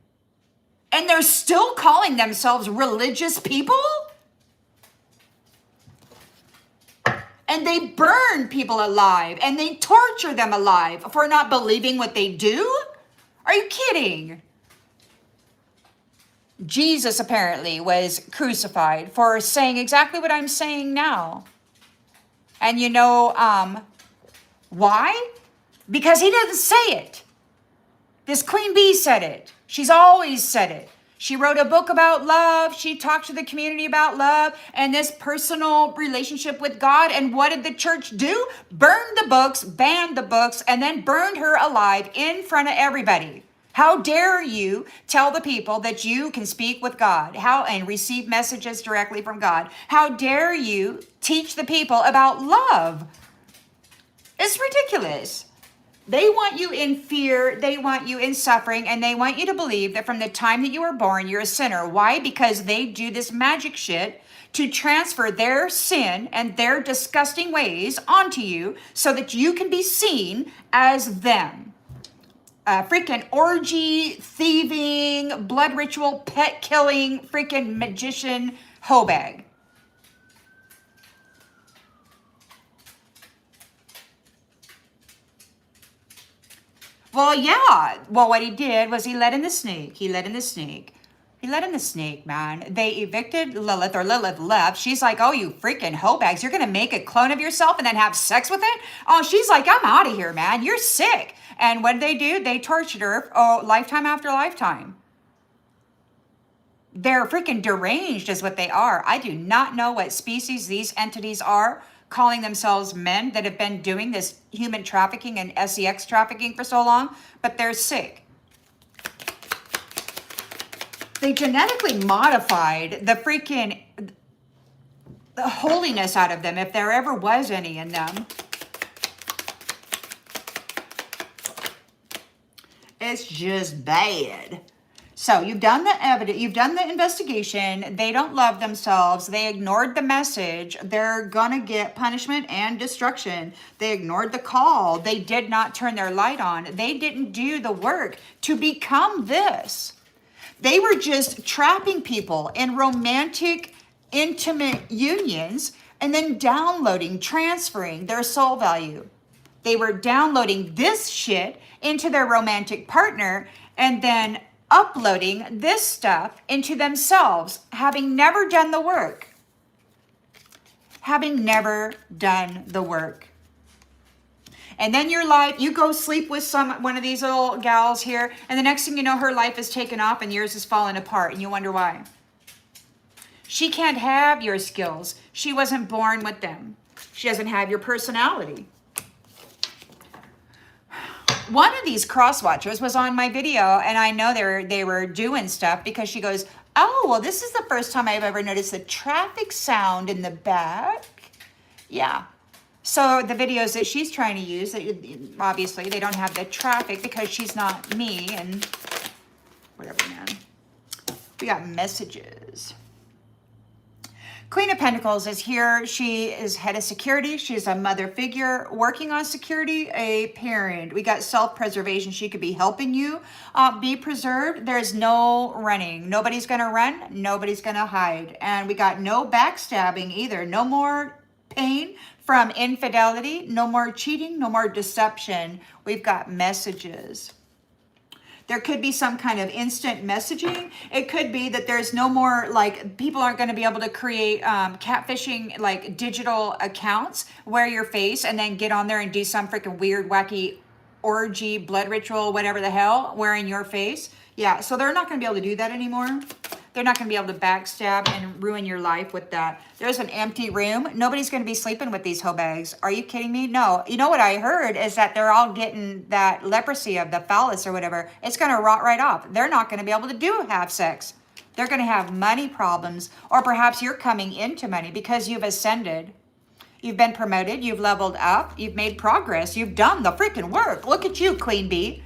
And they're still calling themselves religious people? And they burn people alive and they torture them alive for not believing what they do? Are you kidding? Jesus apparently was crucified for saying exactly what I'm saying now. And you know why? Because he didn't say it. This Queen Bee said it. She's always said it. She wrote a book about love. She talked to the community about love and this personal relationship with God. And what did the church do? Burned the books, banned the books, and then burned her alive in front of everybody. How dare you tell the people that you can speak with God and receive messages directly from God? How dare you teach the people about love? It's ridiculous. They want you in fear, they want you in suffering, and they want you to believe that from the time that you were born, you're a sinner. Why? Because they do this magic shit to transfer their sin and their disgusting ways onto you so that you can be seen as them. Freaking orgy, thieving, blood ritual, pet killing, freaking magician, hoe bag. Well, yeah. Well, what he did was he let in the snake. He let in the snake. He let in the snake, man. They evicted Lilith, or Lilith left. She's like, oh, you freaking hoe bags. You're going to make a clone of yourself and then have sex with it? Oh, she's like, I'm out of here, man. You're sick. And what did they do? They tortured her, lifetime after lifetime. They're freaking deranged is what they are. I do not know what species these entities are, calling themselves men that have been doing this human trafficking and sex trafficking for so long, but they're sick. They genetically modified the holiness out of them, if there ever was any in them. It's just bad. So you've done the evidence, you've done the investigation. They don't love themselves. They ignored the message. They're gonna get punishment and destruction. They ignored the call. They did not turn their light on. They didn't do the work to become this. They were just trapping people in romantic, intimate unions and then downloading, transferring their soul value. They were downloading this shit into their romantic partner and then uploading this stuff into themselves, having never done the work. Having never done the work. And then your life, you go sleep with one of these little gals here, and the next thing you know, her life is taken off and yours is falling apart, and you wonder why. She can't have your skills. She wasn't born with them. She doesn't have your personality. One of these cross watchers was on my video, and I know they were doing stuff because she goes, oh, well, this is the first time I've ever noticed the traffic sound in the back. Yeah. So the videos that she's trying to use, obviously they don't have the traffic because she's not me and whatever, man. We got messages. Queen of Pentacles is here. She is head of security. She's a mother figure working on security, a parent. We got self-preservation. She could be helping you be preserved. There's no running. Nobody's going to run. Nobody's going to hide. And we got no backstabbing either. No more pain from infidelity. No more cheating. No more deception. We've got messages. There could be some kind of instant messaging. It could be that there's no more, like, people aren't going to be able to create catfishing, like, digital accounts, wear your face, and then get on there and do some freaking weird, wacky orgy, blood ritual, whatever the hell, wearing your face. Yeah, so they're not going to be able to do that anymore. They're not going to be able to backstab and ruin your life with that. There's an empty room. Nobody's going to be sleeping with these hoe bags. Are you kidding me? No. You know what I heard is that they're all getting that leprosy of the phallus or whatever. It's going to rot right off. They're not going to be able to have sex. They're going to have money problems, or perhaps you're coming into money because you've ascended. You've been promoted. You've leveled up. You've made progress. You've done the freaking work. Look at you, Queen Bee.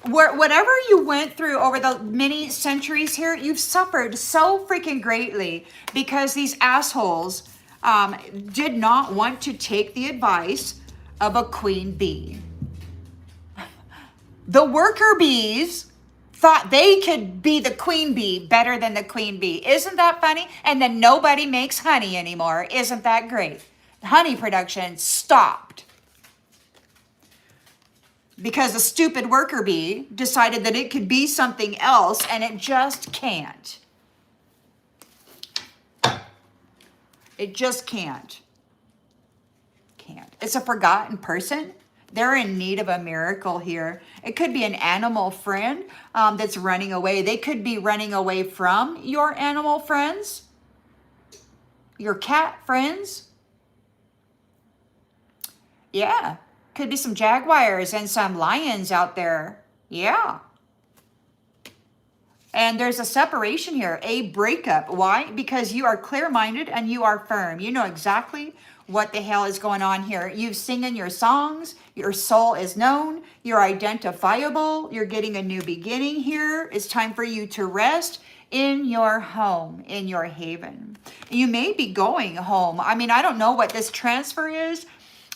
Whatever you went through over the many centuries here, you've suffered so freaking greatly because these assholes did not want to take the advice of a queen bee. The worker bees thought they could be the queen bee better than the queen bee. Isn't that funny? And then nobody makes honey anymore. Isn't that great? Honey production stopped. Because a stupid worker bee decided that it could be something else, and it just can't. It just can't. It's a forgotten person. They're in need of a miracle here. It could be an animal friend that's running away. They could be running away from your animal friends, your cat friends. Yeah. Could be some jaguars and some lions out there. Yeah. And there's a separation here, a breakup. Why? Because you are clear-minded and you are firm. You know exactly what the hell is going on here. You've singing your songs. Your soul is known. You're identifiable. You're getting a new beginning here. It's time for you to rest in your home, in your haven. You may be going home. I mean, I don't know what this transfer is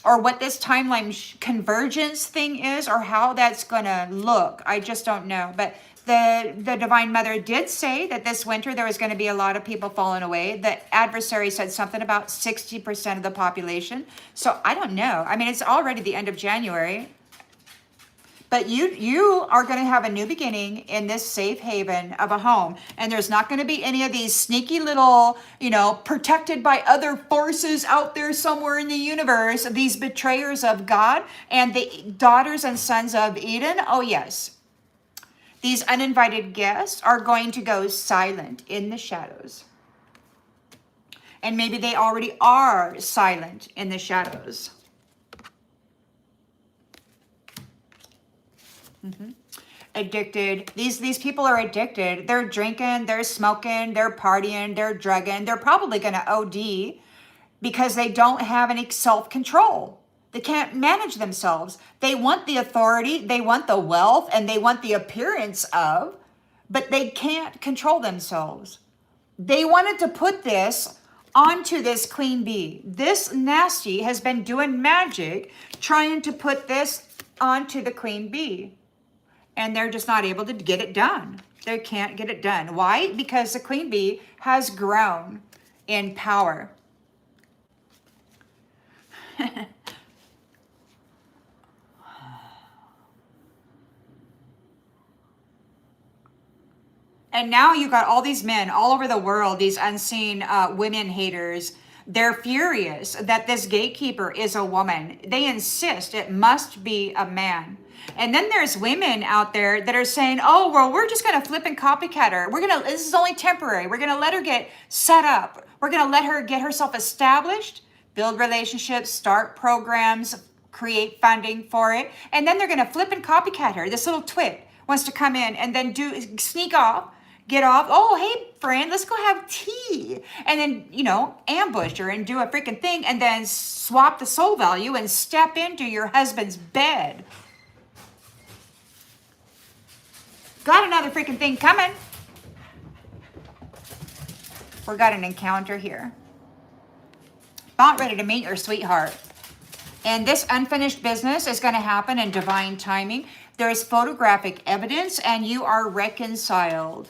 or what this timeline convergence thing is or how that's going to look. I just don't know. But the Divine Mother did say that this winter there was going to be a lot of people falling away. The adversary said something about 60% of the population. So I don't know. I mean, it's already the end of January. But you are going to have a new beginning in this safe haven of a home. And there's not going to be any of these sneaky little, you know, protected by other forces out there somewhere in the universe, these betrayers of God and the daughters and sons of Eden. Oh, yes. These uninvited guests are going to go silent in the shadows. And maybe they already are silent in the shadows. Addicted. These people are addicted. They're drinking, they're smoking, they're partying, they're drugging. They're probably going to OD because they don't have any self-control. They can't manage themselves. They want the authority, they want the wealth, and they want the appearance of, but they can't control themselves. They wanted to put this onto this queen bee. This nasty has been doing magic, trying to put this onto the queen bee. And they're just not able to get it done. They can't get it done. Why? Because the queen bee has grown in power. And now you've got all these men all over the world, these unseen women haters. They're furious that this gatekeeper is a woman. They insist it must be a man. And then there's women out there that are saying, oh, well, we're just going to flip and copycat her. This is only temporary. We're going to let her get set up. We're going to let her get herself established, build relationships, start programs, create funding for it. And then they're going to flip and copycat her. This little twit wants to come in and then sneak off, get off. Oh, hey, friend, let's go have tea. And then, you know, ambush her and do a freaking thing and then swap the soul value and step into your husband's bed. Got another freaking thing coming. We got an encounter here. About ready to meet your sweetheart. And this unfinished business is going to happen in divine timing. There's photographic evidence and you are reconciled.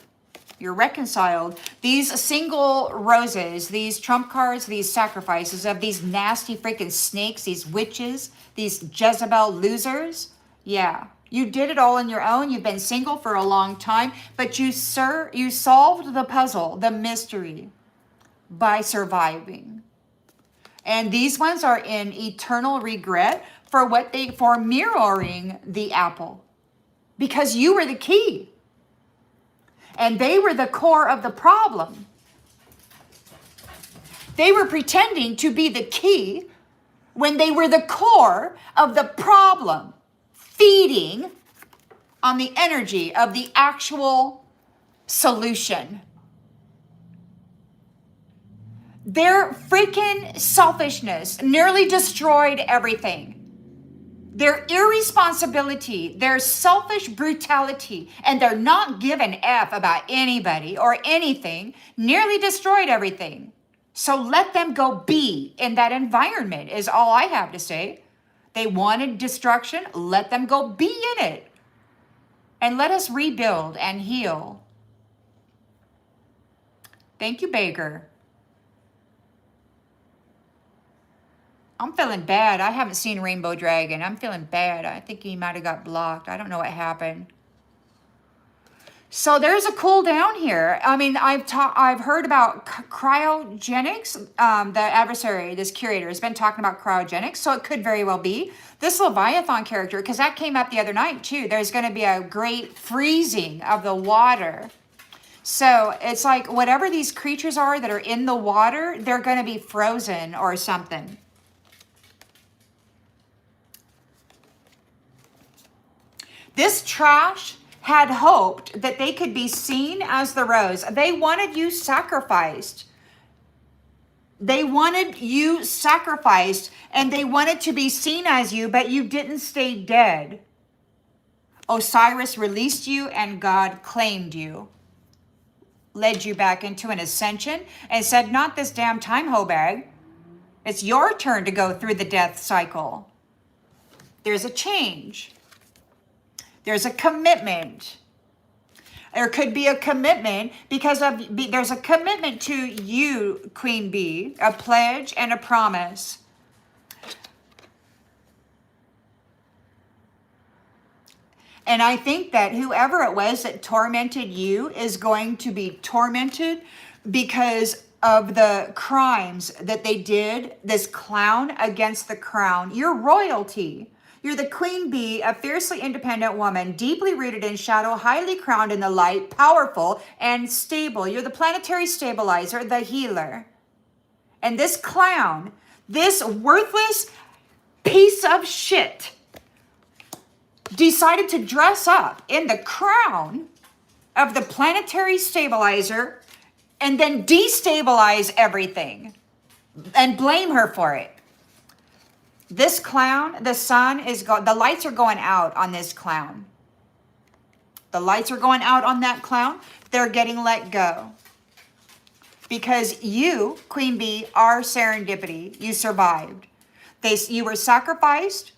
You're reconciled. These single roses, these trump cards, these sacrifices of these nasty freaking snakes, these witches, these Jezebel losers. Yeah. You did it all on your own. You've been single for a long time, but you solved the puzzle, the mystery, by surviving. And these ones are in eternal regret for mirroring the apple, because you were the key, and they were the core of the problem. They were pretending to be the key when they were the core of the problem. Feeding on the energy of the actual solution. Their freaking selfishness nearly destroyed everything. Their irresponsibility, their selfish brutality, and they're not giving F about anybody or anything, nearly destroyed everything. So let them go be in that environment is all I have to say. They wanted destruction. Let them go be in it. And let us rebuild and heal. Thank you, Baker. I'm feeling bad. I haven't seen Rainbow Dragon. I'm feeling bad. I think he might have got blocked. I don't know what happened. So there's a cool down here. I mean, I've heard about cryogenics. The adversary, this curator, has been talking about cryogenics, so it could very well be this Leviathan character, because that came up the other night too. There's going to be a great freezing of the water. So it's like whatever these creatures are that are in the water, they're going to be frozen or something. This trash had hoped that they could be seen as the rose. They wanted you sacrificed. They wanted you sacrificed, and they wanted to be seen as you, but you didn't stay dead. Osiris released you, and God claimed you. Led you back into an ascension and said, not this damn time, hoe bag. It's your turn to go through the death cycle. There's a change. There's a commitment. There could be a commitment because there's a commitment to you, Queen Bee, a pledge and a promise. And I think that whoever it was that tormented you is going to be tormented because of the crimes that they did, this clown against the crown. You're royalty. You're the queen bee, a fiercely independent woman, deeply rooted in shadow, highly crowned in the light, powerful and stable. You're the planetary stabilizer, the healer. And this clown, this worthless piece of shit, decided to dress up in the crown of the planetary stabilizer and then destabilize everything and blame her for it. This clown, the sun is the lights are going out on this clown. The lights are going out on that clown. They're getting let go. Because you, Queen Bee, are serendipity. You survived. You were sacrificed.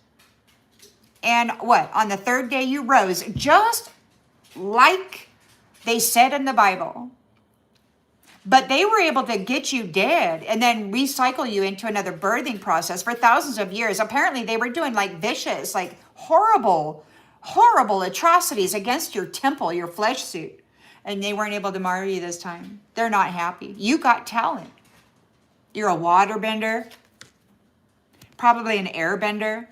And what? On the third day you rose, just like they said in the Bible. But they were able to get you dead and then recycle you into another birthing process for thousands of years. Apparently they were doing like vicious, like horrible, horrible atrocities against your temple, your flesh suit. And they weren't able to marry you this time. They're not happy. You got talent. You're a waterbender, probably an airbender.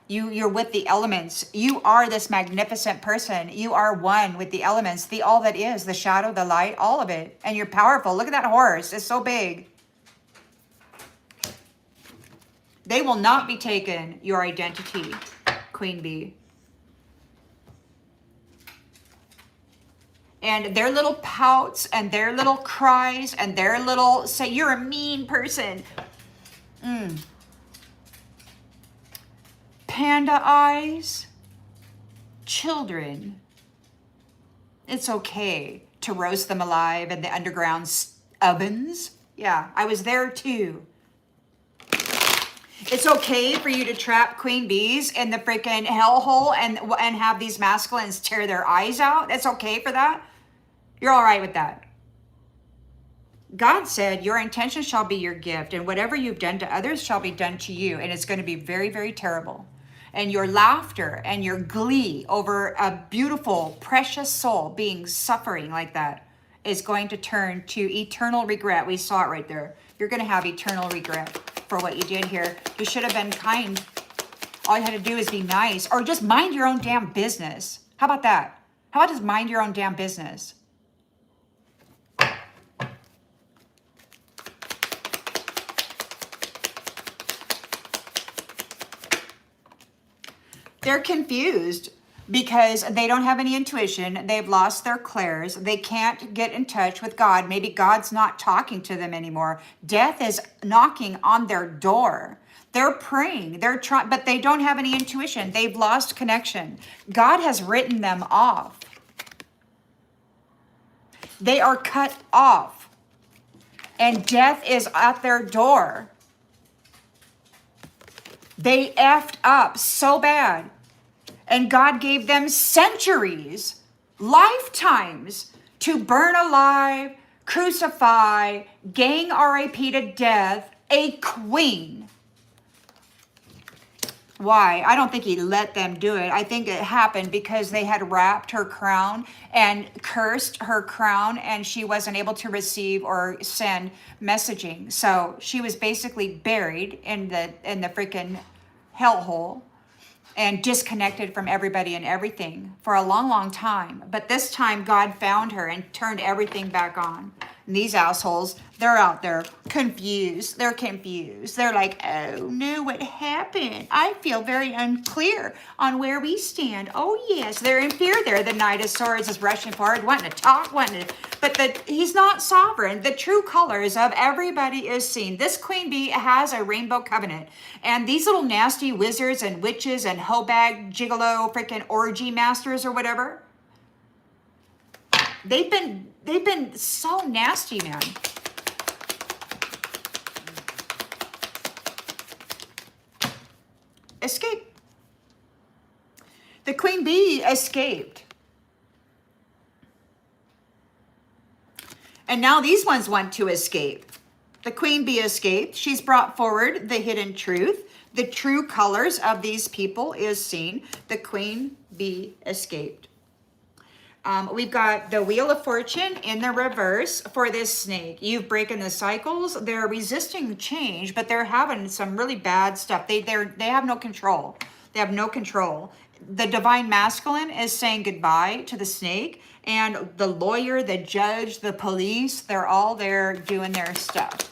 You're with the elements. You are this magnificent person. You are one with the elements, the all that is, the shadow, the light, all of it. And you're powerful. Look at that horse. It's so big. They will not be taken your identity, Queen Bee. And their little pouts and their little cries and their little say, you're a mean person. Panda eyes, children. It's okay to roast them alive in the underground ovens. Yeah, I was there too. It's okay for you to trap queen bees in the freaking hellhole and have these masculines tear their eyes out. That's okay for that. You're all right with that. God said, your intention shall be your gift, and whatever you've done to others shall be done to you. And it's going to be very, very terrible. And your laughter and your glee over a beautiful, precious soul being suffering like that is going to turn to eternal regret. We saw it right there. You're going to have eternal regret for what you did here. You should have been kind. All you had to do is be nice, or just mind your own damn business. How about that? How about just mind your own damn business? They're confused because they don't have any intuition. They've lost their clairs. They can't get in touch with God. Maybe God's not talking to them anymore. Death is knocking on their door. They're praying. They're trying, but they don't have any intuition. They've lost connection. God has written them off. They are cut off. And death is at their door. They effed up so bad. And God gave them centuries, lifetimes to burn alive, crucify, gang RIP to death, a queen. Why? I don't think he let them do it. I think it happened because they had wrapped her crown and cursed her crown, and she wasn't able to receive or send messaging. So she was basically buried in the freaking hellhole and disconnected from everybody and everything for a long, long time. But this time God found her and turned everything back on. And these assholes, they're out there confused. They're confused. They're like, oh no, what happened? I feel very unclear on where we stand. Oh yes, they're in fear there. The Knight of Swords is rushing forward, wanting to talk, but he's not sovereign. The true colors of everybody is seen. This Queen Bee has a rainbow covenant. And these little nasty wizards and witches and hoe-bag, gigolo, freaking orgy masters or whatever, they've been so nasty, man. Escape. The Queen Bee escaped. And now these ones want to escape. The Queen Bee escaped. She's brought forward the hidden truth. The true colors of these people is seen. The Queen Bee escaped. We've got the Wheel of Fortune in the reverse for this snake. You've broken the cycles. They're resisting change, but they're having some really bad stuff. They have no control. They have no control. The Divine Masculine is saying goodbye to the snake, and the lawyer, the judge, the police, they're all there doing their stuff.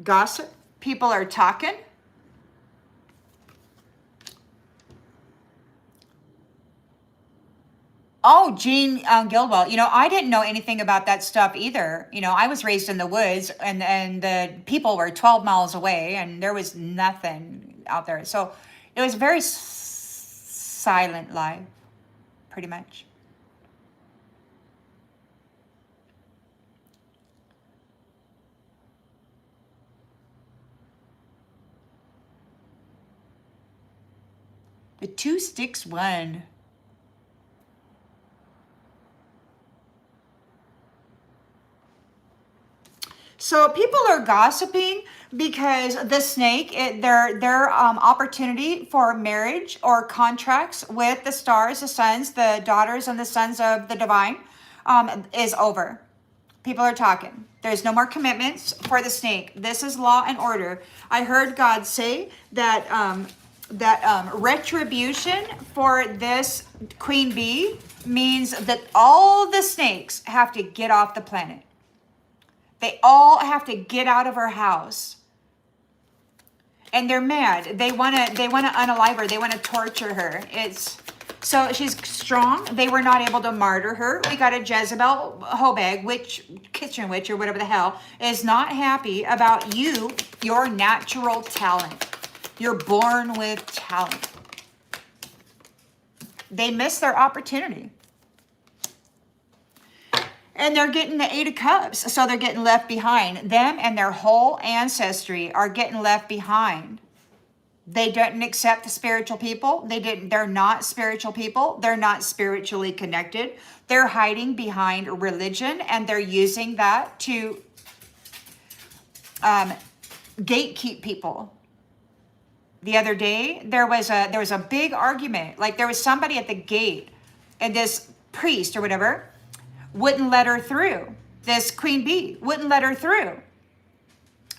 Gossip. People are talking. Oh, Jean Gilwell. You know, I didn't know anything about that stuff either. You know, I was raised in the woods, and the people were 12 miles away, and there was nothing out there. So it was a very silent life, pretty much. The two sticks won. So people are gossiping because the snake, their opportunity for marriage or contracts with the stars, the sons, the daughters, and the sons of the divine is over. People are talking. There's no more commitments for the snake. This is law and order. I heard God say that retribution for this Queen Bee means that all the snakes have to get off the planet. They all have to get out of her house. And they're mad. They want to unalive her. They want to torture her. So she's strong. They were not able to martyr her. We got a Jezebel, hoe-bag, kitchen witch, or whatever the hell, is not happy about your natural talent. You're born with talent. They missed their opportunity. And they're getting the Eight of Cups, so they're getting left behind. Them and their whole ancestry are getting left behind. They didn't accept the spiritual people. They're not spiritual people. They're not spiritually connected. They're hiding behind religion, and they're using that to gatekeep people. The other day, there was a big argument. Like, there was somebody at the gate, and this priest or whatever wouldn't let her through. This Queen Bee wouldn't let her through.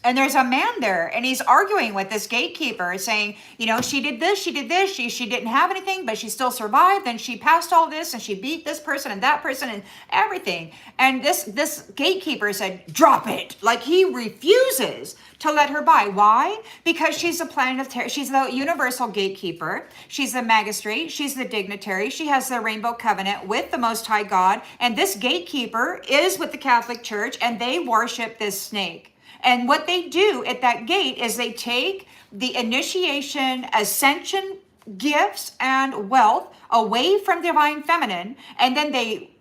And there's a man there, and he's arguing with this gatekeeper, saying, you know, she did this, she didn't have anything, but she still survived, and she passed all this, and she beat this person and that person and everything. And this gatekeeper said, drop it. Like, he refuses to let her by. Why? Because she's a planetary, she's the universal gatekeeper. She's the magistrate. She's the dignitary. She has the rainbow covenant with the Most High God. And this gatekeeper is with the Catholic Church, and they worship this snake. And what they do at that gate is they take the initiation, ascension, gifts, and wealth away from divine feminine, and then they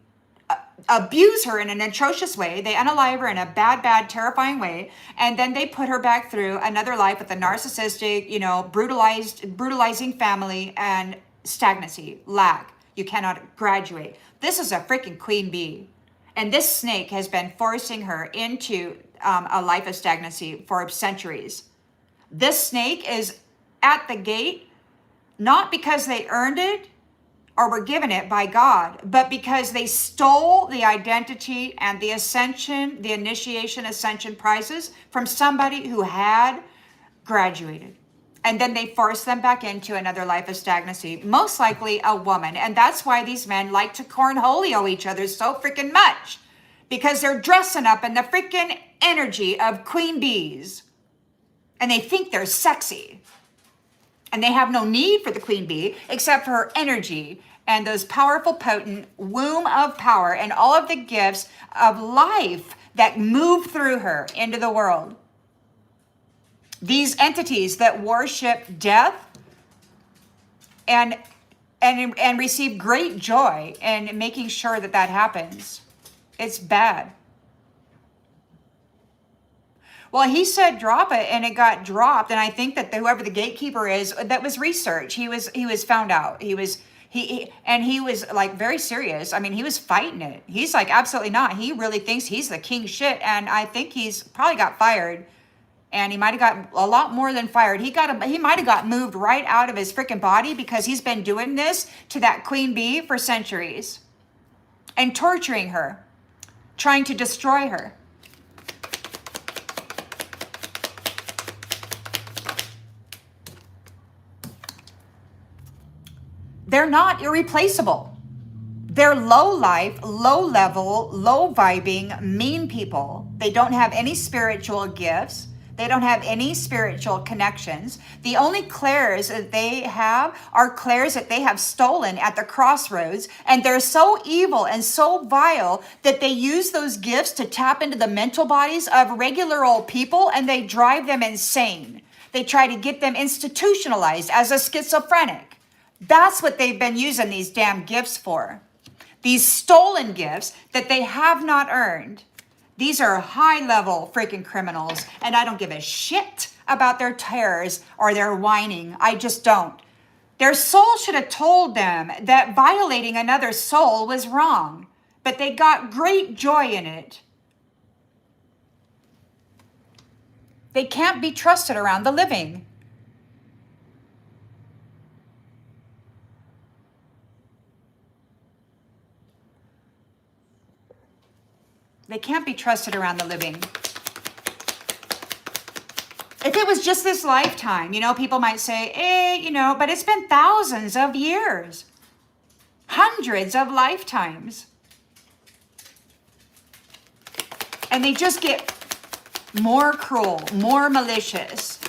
abuse her in an atrocious way. They unalive her in a bad, terrifying way, and then they put her back through another life with a narcissistic, brutalizing family and stagnancy, lack. You cannot graduate. This is a freaking Queen Bee. And this snake has been forcing her into a life of stagnancy for centuries. This snake is at the gate, not because they earned it or were given it by God, but because they stole the identity and the ascension, the initiation ascension prizes from somebody who had graduated. And then they force them back into another life of stagnancy, most likely a woman. And that's why these men like to cornholio each other so freaking much, because they're dressing up in the freaking energy of queen bees. And they think they're sexy. And they have no need for the queen bee except for her energy and those powerful, potent womb of power and all of the gifts of life that move through her into the world. These entities that worship death and receive great joy in making sure that that happens. It's bad. Well, he said drop it, and it got dropped. And I think that whoever the gatekeeper is, that was research. He was found out. He was like very serious. I mean, he was fighting it. He's like, absolutely not. He really thinks he's the king shit. And I think he's probably got fired. And he might have got a lot more than fired. He might have got moved right out of his freaking body, because he's been doing this to that queen bee for centuries and torturing her, trying to destroy her. They're not irreplaceable. They're low life, low level, low vibing, mean people. They don't have any spiritual gifts. They don't have any spiritual connections. The only clairs that they have are clairs that they have stolen at the crossroads. And they're so evil and so vile that they use those gifts to tap into the mental bodies of regular old people, and they drive them insane. They try to get them institutionalized as a schizophrenic. That's what they've been using these damn gifts for. These stolen gifts that they have not earned. These are high-level freaking criminals, and I don't give a shit about their tears or their whining. I just don't. Their soul should have told them that violating another soul was wrong, but they got great joy in it. They can't be trusted around the living. They can't be trusted around the living. If it was just this lifetime, people might say, but it's been thousands of years, hundreds of lifetimes. And they just get more cruel, more malicious.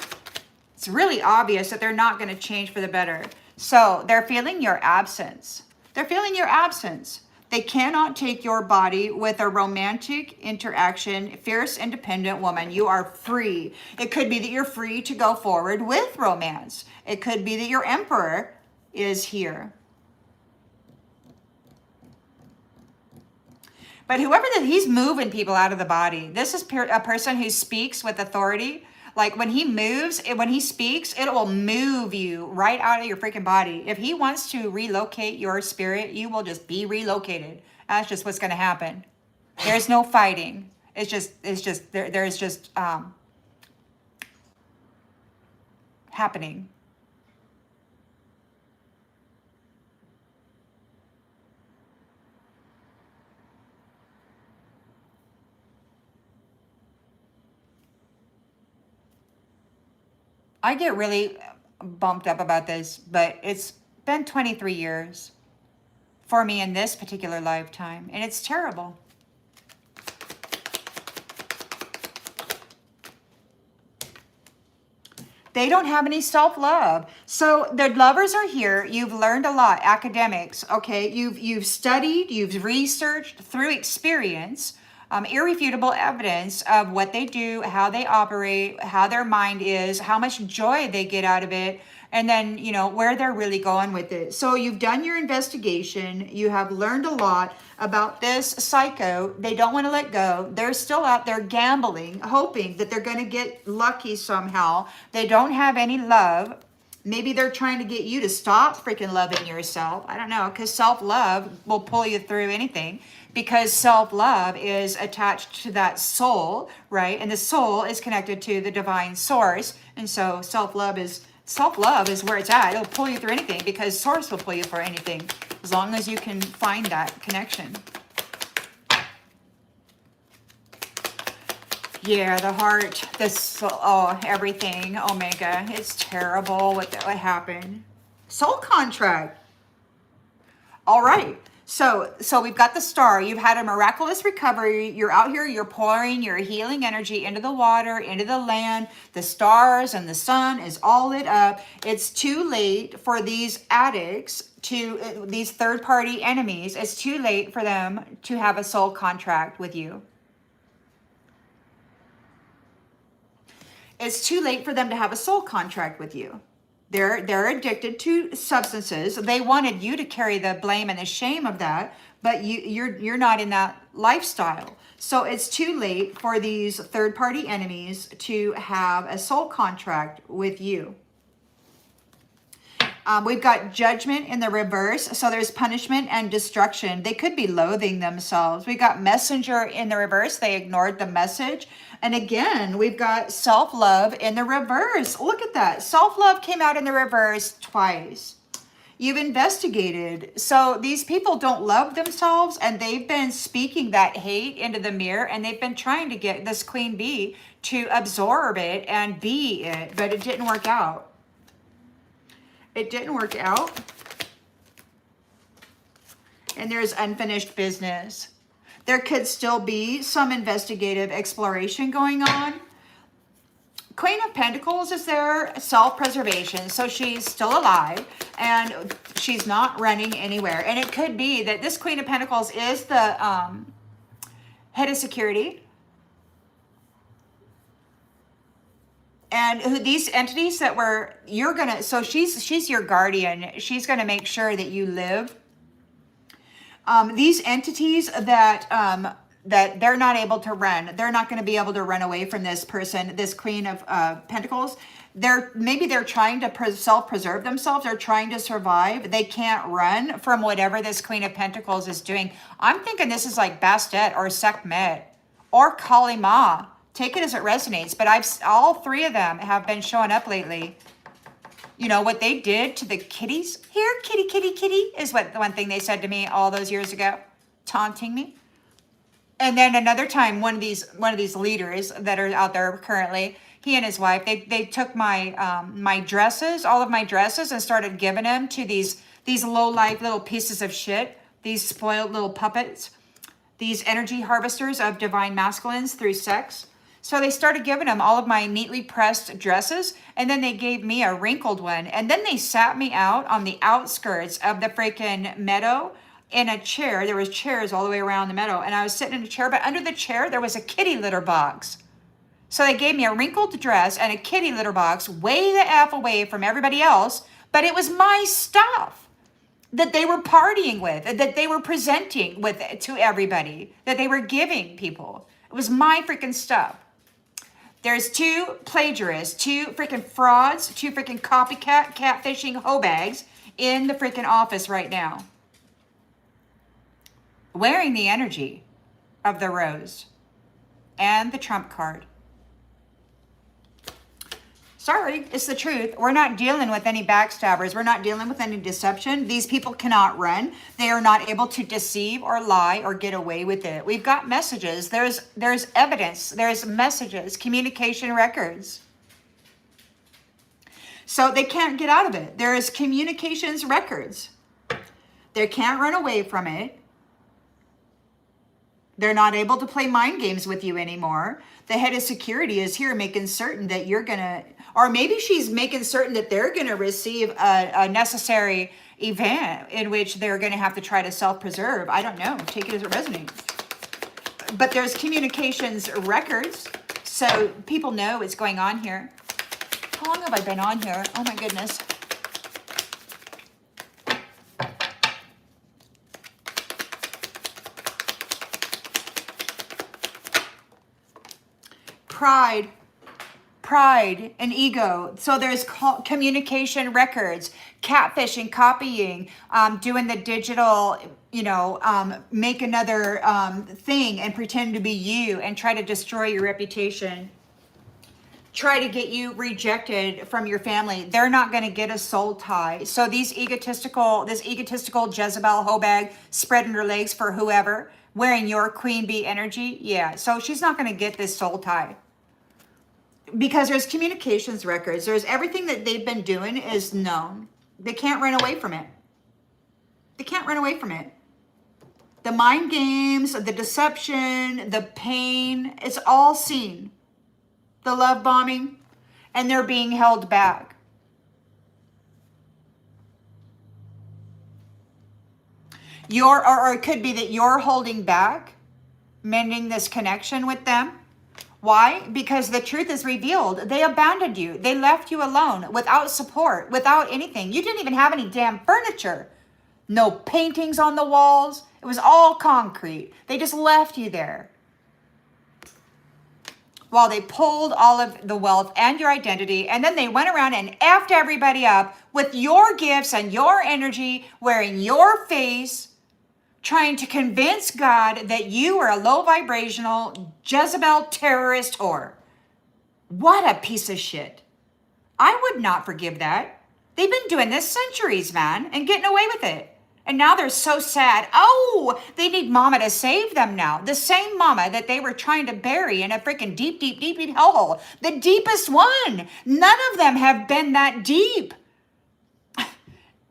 It's really obvious that they're not going to change for the better. So they're feeling your absence. They're feeling your absence. They cannot take your body with a romantic interaction, fierce, independent woman. You are free. It could be that you're free to go forward with romance. It could be that your emperor is here. But whoever that, he's moving people out of the body. This is a person who speaks with authority. Like when he moves, when he speaks, it will move you right out of your freaking body. If he wants to relocate your spirit, you will just be relocated. That's just what's going to happen. There's no fighting. There's just happening. I get really bumped up about this, but it's been 23 years for me in this particular lifetime, and it's terrible. They don't have any self-love. So the lovers are here. You've learned a lot. Academics, okay? You've studied, you've researched through experience. Irrefutable evidence of what they do, how they operate, how their mind is, how much joy they get out of it, and then, where they're really going with it. So you've done your investigation. You have learned a lot about this psycho. They don't want to let go. They're still out there gambling, hoping that they're going to get lucky somehow. They don't have any love. Maybe they're trying to get you to stop freaking loving yourself. I don't know, because self-love will pull you through anything. Because self-love is attached to that soul, right? And the soul is connected to the divine source. And so self-love is where it's at. It'll pull you through anything, because source will pull you for anything, as long as you can find that connection. Yeah, the heart, this, oh, everything, Omega. It's terrible what happened. Soul contract. All right. So we've got the star. You've had a miraculous recovery. You're out here, you're pouring your healing energy into the water, into the land. The stars and the sun is all lit up. It's too late for these addicts to, these third-party enemies, it's too late for them to have a soul contract with you. It's too late for them to have a soul contract with you. They're addicted to substances. They wanted you to carry the blame and the shame of that, but you're not in that lifestyle. So it's too late for these third-party enemies to have a soul contract with you. We've got judgment in the reverse. So there's punishment and destruction. They could be loathing themselves. We got messenger in the reverse. They ignored the message. And again, we've got self-love in the reverse. Look at that. Self-love came out in the reverse twice. You've investigated. So these people don't love themselves, and they've been speaking that hate into the mirror, and they've been trying to get this queen bee to absorb it and be it, but it didn't work out. It didn't work out. And there's unfinished business. There could still be some investigative exploration going on. Queen of Pentacles is there, self-preservation. So she's still alive and she's not running anywhere. And it could be that this Queen of Pentacles is the head of security. And these entities that were, you're gonna, so she's your guardian. She's gonna make sure that you live. These entities that that they're not able to run, they're not gonna be able to run away from this person, this Queen of Pentacles. Maybe they're trying to self-preserve themselves. They're trying to survive. They can't run from whatever this Queen of Pentacles is doing. I'm thinking this is like Bastet or Sekhmet or Kali Ma. Take it as it resonates, but all three of them have been showing up lately. You know, what they did to the kitties. Here, kitty, kitty, kitty, is what the one thing they said to me all those years ago, taunting me. And then another time, one of these leaders that are out there currently, he and his wife, they took my my dresses, all of my dresses, and started giving them to these low-life little pieces of shit, these spoiled little puppets, these energy harvesters of divine masculines through sex. So they started giving them all of my neatly pressed dresses, and then they gave me a wrinkled one. And then they sat me out on the outskirts of the freaking meadow in a chair. There was chairs all the way around the meadow, and I was sitting in a chair, but under the chair, there was a kitty litter box. So they gave me a wrinkled dress and a kitty litter box way the F away from everybody else, but it was my stuff that they were partying with, that they were presenting with to everybody, that they were giving people. It was my freaking stuff. There's two plagiarists, two freaking frauds, two freaking copycat, catfishing hoe bags in the freaking office right now. Wearing the energy of the rose and the trump card. Sorry, it's the truth. We're not dealing with any backstabbers. We're not dealing with any deception. These people cannot run. They are not able to deceive or lie or get away with it. We've got messages. There's evidence. There's messages, communication records. So they can't get out of it. There is communications records. They can't run away from it. They're not able to play mind games with you anymore. The head of security is here making certain that you're going to, or maybe she's making certain that they're going to receive a necessary event in which they're going to have to try to self-preserve. I don't know. Take it as it resonates. But there's communications records, so people know what's going on here. How long have I been on here? Oh my goodness. Pride and ego. So there's communication records, catfishing, copying, doing the digital, make another thing and pretend to be you and try to destroy your reputation. Try to get you rejected from your family. They're not going to get a soul tie. So this egotistical Jezebel hoe bag spreading her legs for whoever, wearing your queen bee energy. Yeah, so she's not going to get this soul tie. Because there's communications records. There's everything that they've been doing is known. They can't run away from it. They can't run away from it. The mind games, the deception, the pain, it's all seen. The love bombing, and they're being held back. Or it could be that you're holding back, mending this connection with them. Why? Because the truth is revealed. They abandoned you. They left you alone, without support, without anything. You didn't even have any damn furniture. No paintings on the walls. It was all concrete. They just left you there. While they pulled all of the wealth and your identity, and then they went around and effed everybody up with your gifts and your energy, wearing your face, trying to convince God that you are a low vibrational Jezebel terrorist whore. What a piece of shit. I would not forgive that. They've been doing this centuries, man, and getting away with it. And now they're so sad. Oh, they need mama to save them now. The same mama that they were trying to bury in a freaking deep, deep, deep, deep hellhole. The deepest one. None of them have been that deep.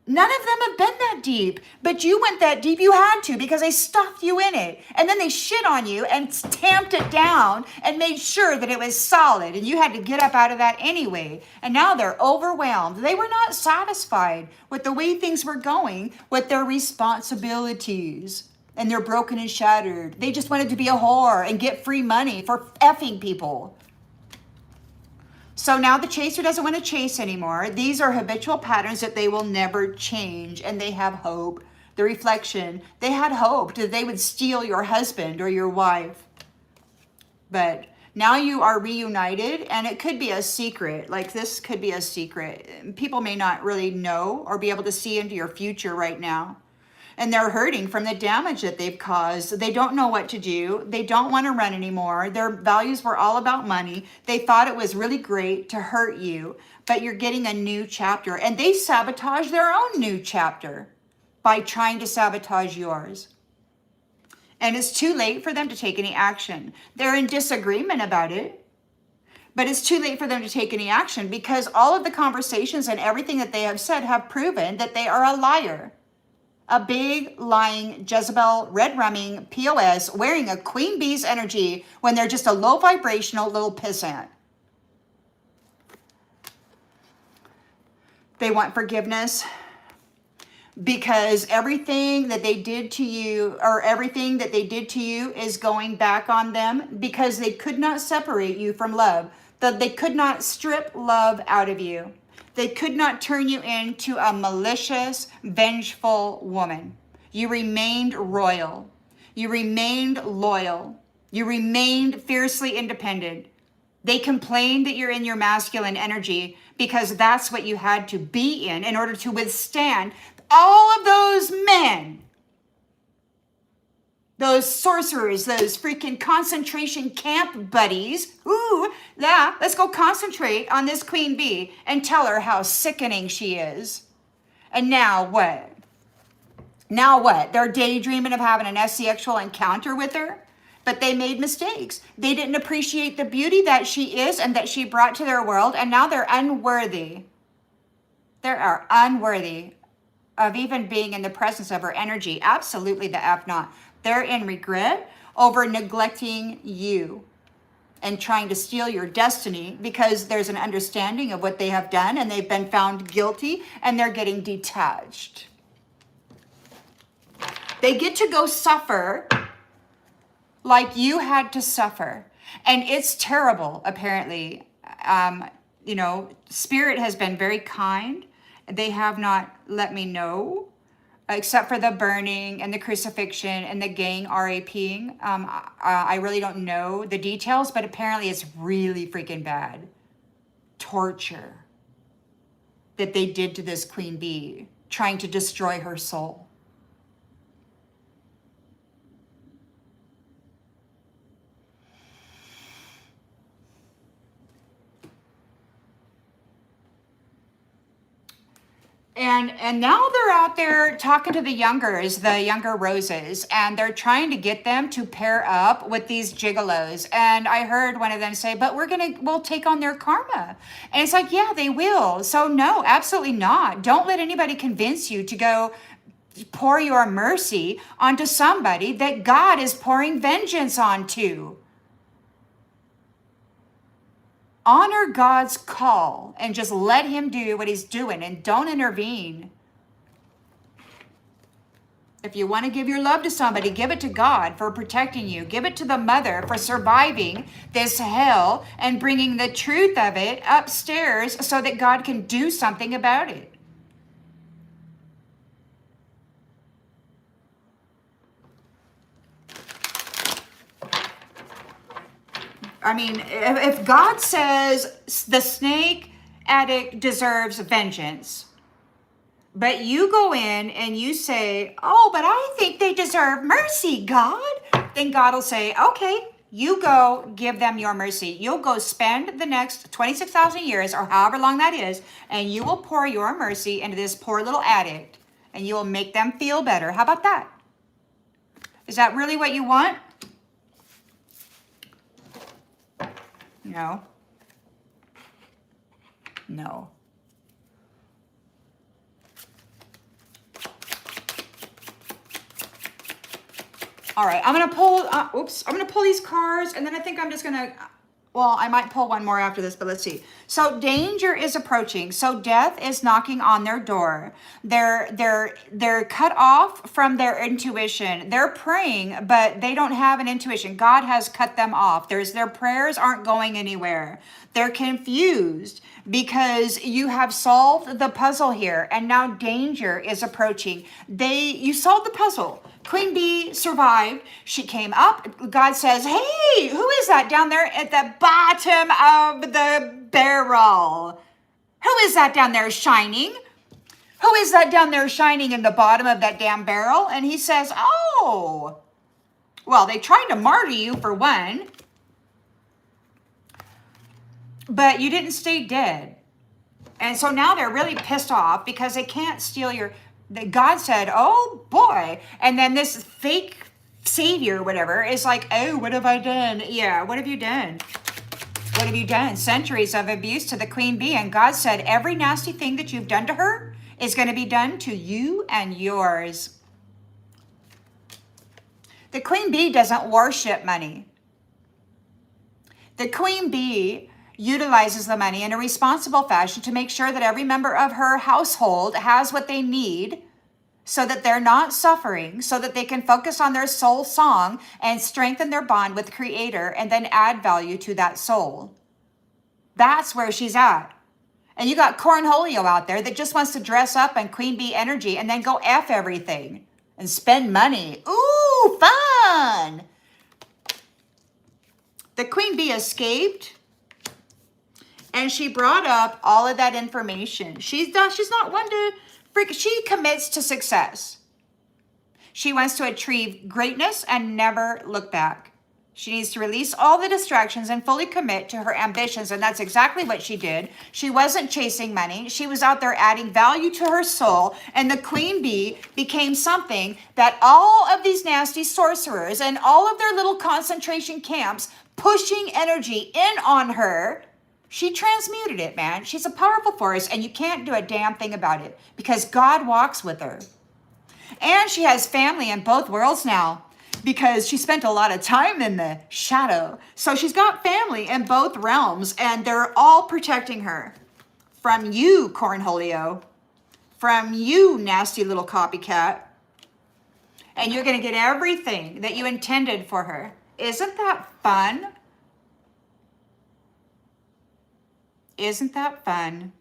None of them have been that deep, but you went that deep. You had to, because they stuffed you in it. And then they shit on you and tamped it down and made sure that it was solid. And you had to get up out of that anyway. And now they're overwhelmed. They were not satisfied with the way things were going with their responsibilities. And they're broken and shattered. They just wanted to be a whore and get free money for effing people. So now the chaser doesn't want to chase anymore. These are habitual patterns that they will never change, and they have hope. The reflection, they had hope that they would steal your husband or your wife. But now you are reunited, and it could be a secret. Like, this could be a secret. People may not really know or be able to see into your future right now. And they're hurting from the damage that they've caused. They don't know what to do. They don't want to run anymore. Their values were all about money. They thought it was really great to hurt you, but you're getting a new chapter. And they sabotage their own new chapter by trying to sabotage yours. And it's too late for them to take any action. They're in disagreement about it, but it's too late for them to take any action, because all of the conversations and everything that they have said have proven that they are a liar. A big lying Jezebel, red rumming POS, wearing a queen bee's energy when they're just a low vibrational little pissant. They want forgiveness because everything that they did to you, or everything that they did to you, is going back on them, because they could not separate you from love. That they could not strip love out of you. They could not turn you into a malicious, vengeful woman. You remained royal. You remained loyal. You remained fiercely independent. They complained that you're in your masculine energy because that's what you had to be in order to withstand all of those men. Those sorcerers, those freaking concentration camp buddies. Ooh, yeah, let's go concentrate on this queen bee and tell her how sickening she is. And now what? Now what? They're daydreaming of having an sexual encounter with her, but they made mistakes. They didn't appreciate the beauty that she is and that she brought to their world, and now they're unworthy. They are unworthy of even being in the presence of her energy. Absolutely the F not. They're in regret over neglecting you and trying to steal your destiny, because there's an understanding of what they have done and they've been found guilty, and they're getting detached. They get to go suffer like you had to suffer. And it's terrible, apparently. Spirit has been very kind. They have not let me know, except for the burning and the crucifixion and the gang RAPing. I really don't know the details, but apparently it's really freaking bad. Torture that they did to this queen bee, trying to destroy her soul. And now they're out there talking to the younger roses, and they're trying to get them to pair up with these gigolos. And I heard one of them say, but we'll take on their karma. And it's like, yeah, they will. So no, absolutely not. Don't let anybody convince you to go pour your mercy onto somebody that God is pouring vengeance onto. Honor God's call and just let him do what he's doing and don't intervene. If you want to give your love to somebody, give it to God for protecting you. Give it to the mother for surviving this hell and bringing the truth of it upstairs so that God can do something about it. I mean, if God says the snake addict deserves vengeance, but you go in and you say, oh, but I think they deserve mercy, God, then God will say, okay, you go give them your mercy. You'll go spend the next 26,000 years or however long that is, and you will pour your mercy into this poor little addict, and you will make them feel better. How about that? Is that really what you want? No. No. All right, I'm going to pull, I'm going to pull these cards, and then I think I'm just going to, well, I might pull one more after this, but let's see. So danger is approaching. So death is knocking on their door. They're cut off from their intuition. They're praying, but they don't have an intuition. God has cut them off. Their prayers aren't going anywhere. They're confused because you have solved the puzzle here, and now danger is approaching. You solved the puzzle. Queen Bee survived. She came up. God says, hey, who is that down there at the bottom of the barrel? Who is that down there shining? Who is that down there shining in the bottom of that damn barrel? And he says, oh, well, they tried to martyr you for one, but you didn't stay dead. And so now they're really pissed off because they can't steal God said, oh boy. And then this fake savior, whatever, is like, oh, what have I done? Yeah, what have you done? What have you done? Centuries of abuse to the queen bee. And God said, every nasty thing that you've done to her is going to be done to you and yours. The queen bee doesn't worship money. The queen bee utilizes the money in a responsible fashion to make sure that every member of her household has what they need so that they're not suffering, so that they can focus on their soul song and strengthen their bond with Creator and then add value to that soul. That's where she's at. And you got Cornholio out there that just wants to dress up in queen bee energy and then go F everything and spend money. Ooh, fun! The queen bee escaped. And she brought up all of that information. She's not one to freak. She commits to success. She wants to achieve greatness and never look back. She needs to release all the distractions and fully commit to her ambitions. And that's exactly what she did. She wasn't chasing money. She was out there adding value to her soul. And the queen bee became something that all of these nasty sorcerers and all of their little concentration camps pushing energy in on her, she transmuted it, man. She's a powerful force, and you can't do a damn thing about it because God walks with her. And she has family in both worlds now because she spent a lot of time in the shadow. So she's got family in both realms, and they're all protecting her from you, Cornholio, from you, nasty little copycat. And you're going to get everything that you intended for her. Isn't that fun? Isn't that fun?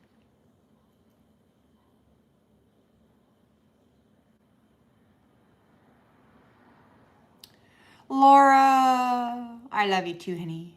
Laura, I love you too, honey.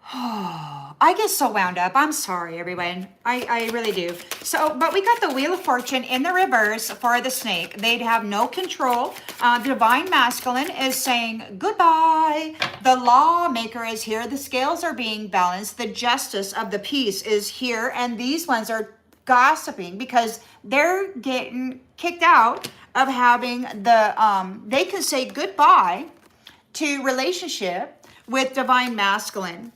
I get so wound up. I'm sorry, everyone. I really do. So, but we got the Wheel of Fortune in the reverse for the snake. They'd have no control. Divine Masculine is saying goodbye. The lawmaker is here. The scales are being balanced. The justice of the peace is here. And these ones are gossiping because they're getting kicked out of having the, they can say goodbye to relationship with divine masculine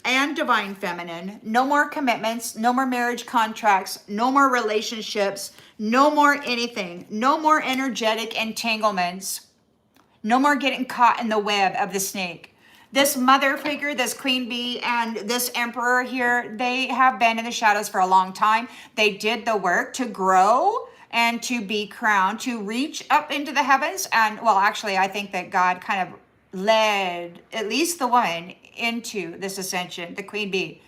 and divine feminine. No more commitments, no more marriage contracts, no more relationships, no more anything, no more energetic entanglements, no more getting caught in the web of the snake. This mother figure, this queen bee, and this emperor here, they have been in the shadows for a long time. They did the work to grow and to be crowned, to reach up into the heavens. And well, actually, I think that God kind of led at least the woman into this ascension, the queen bee.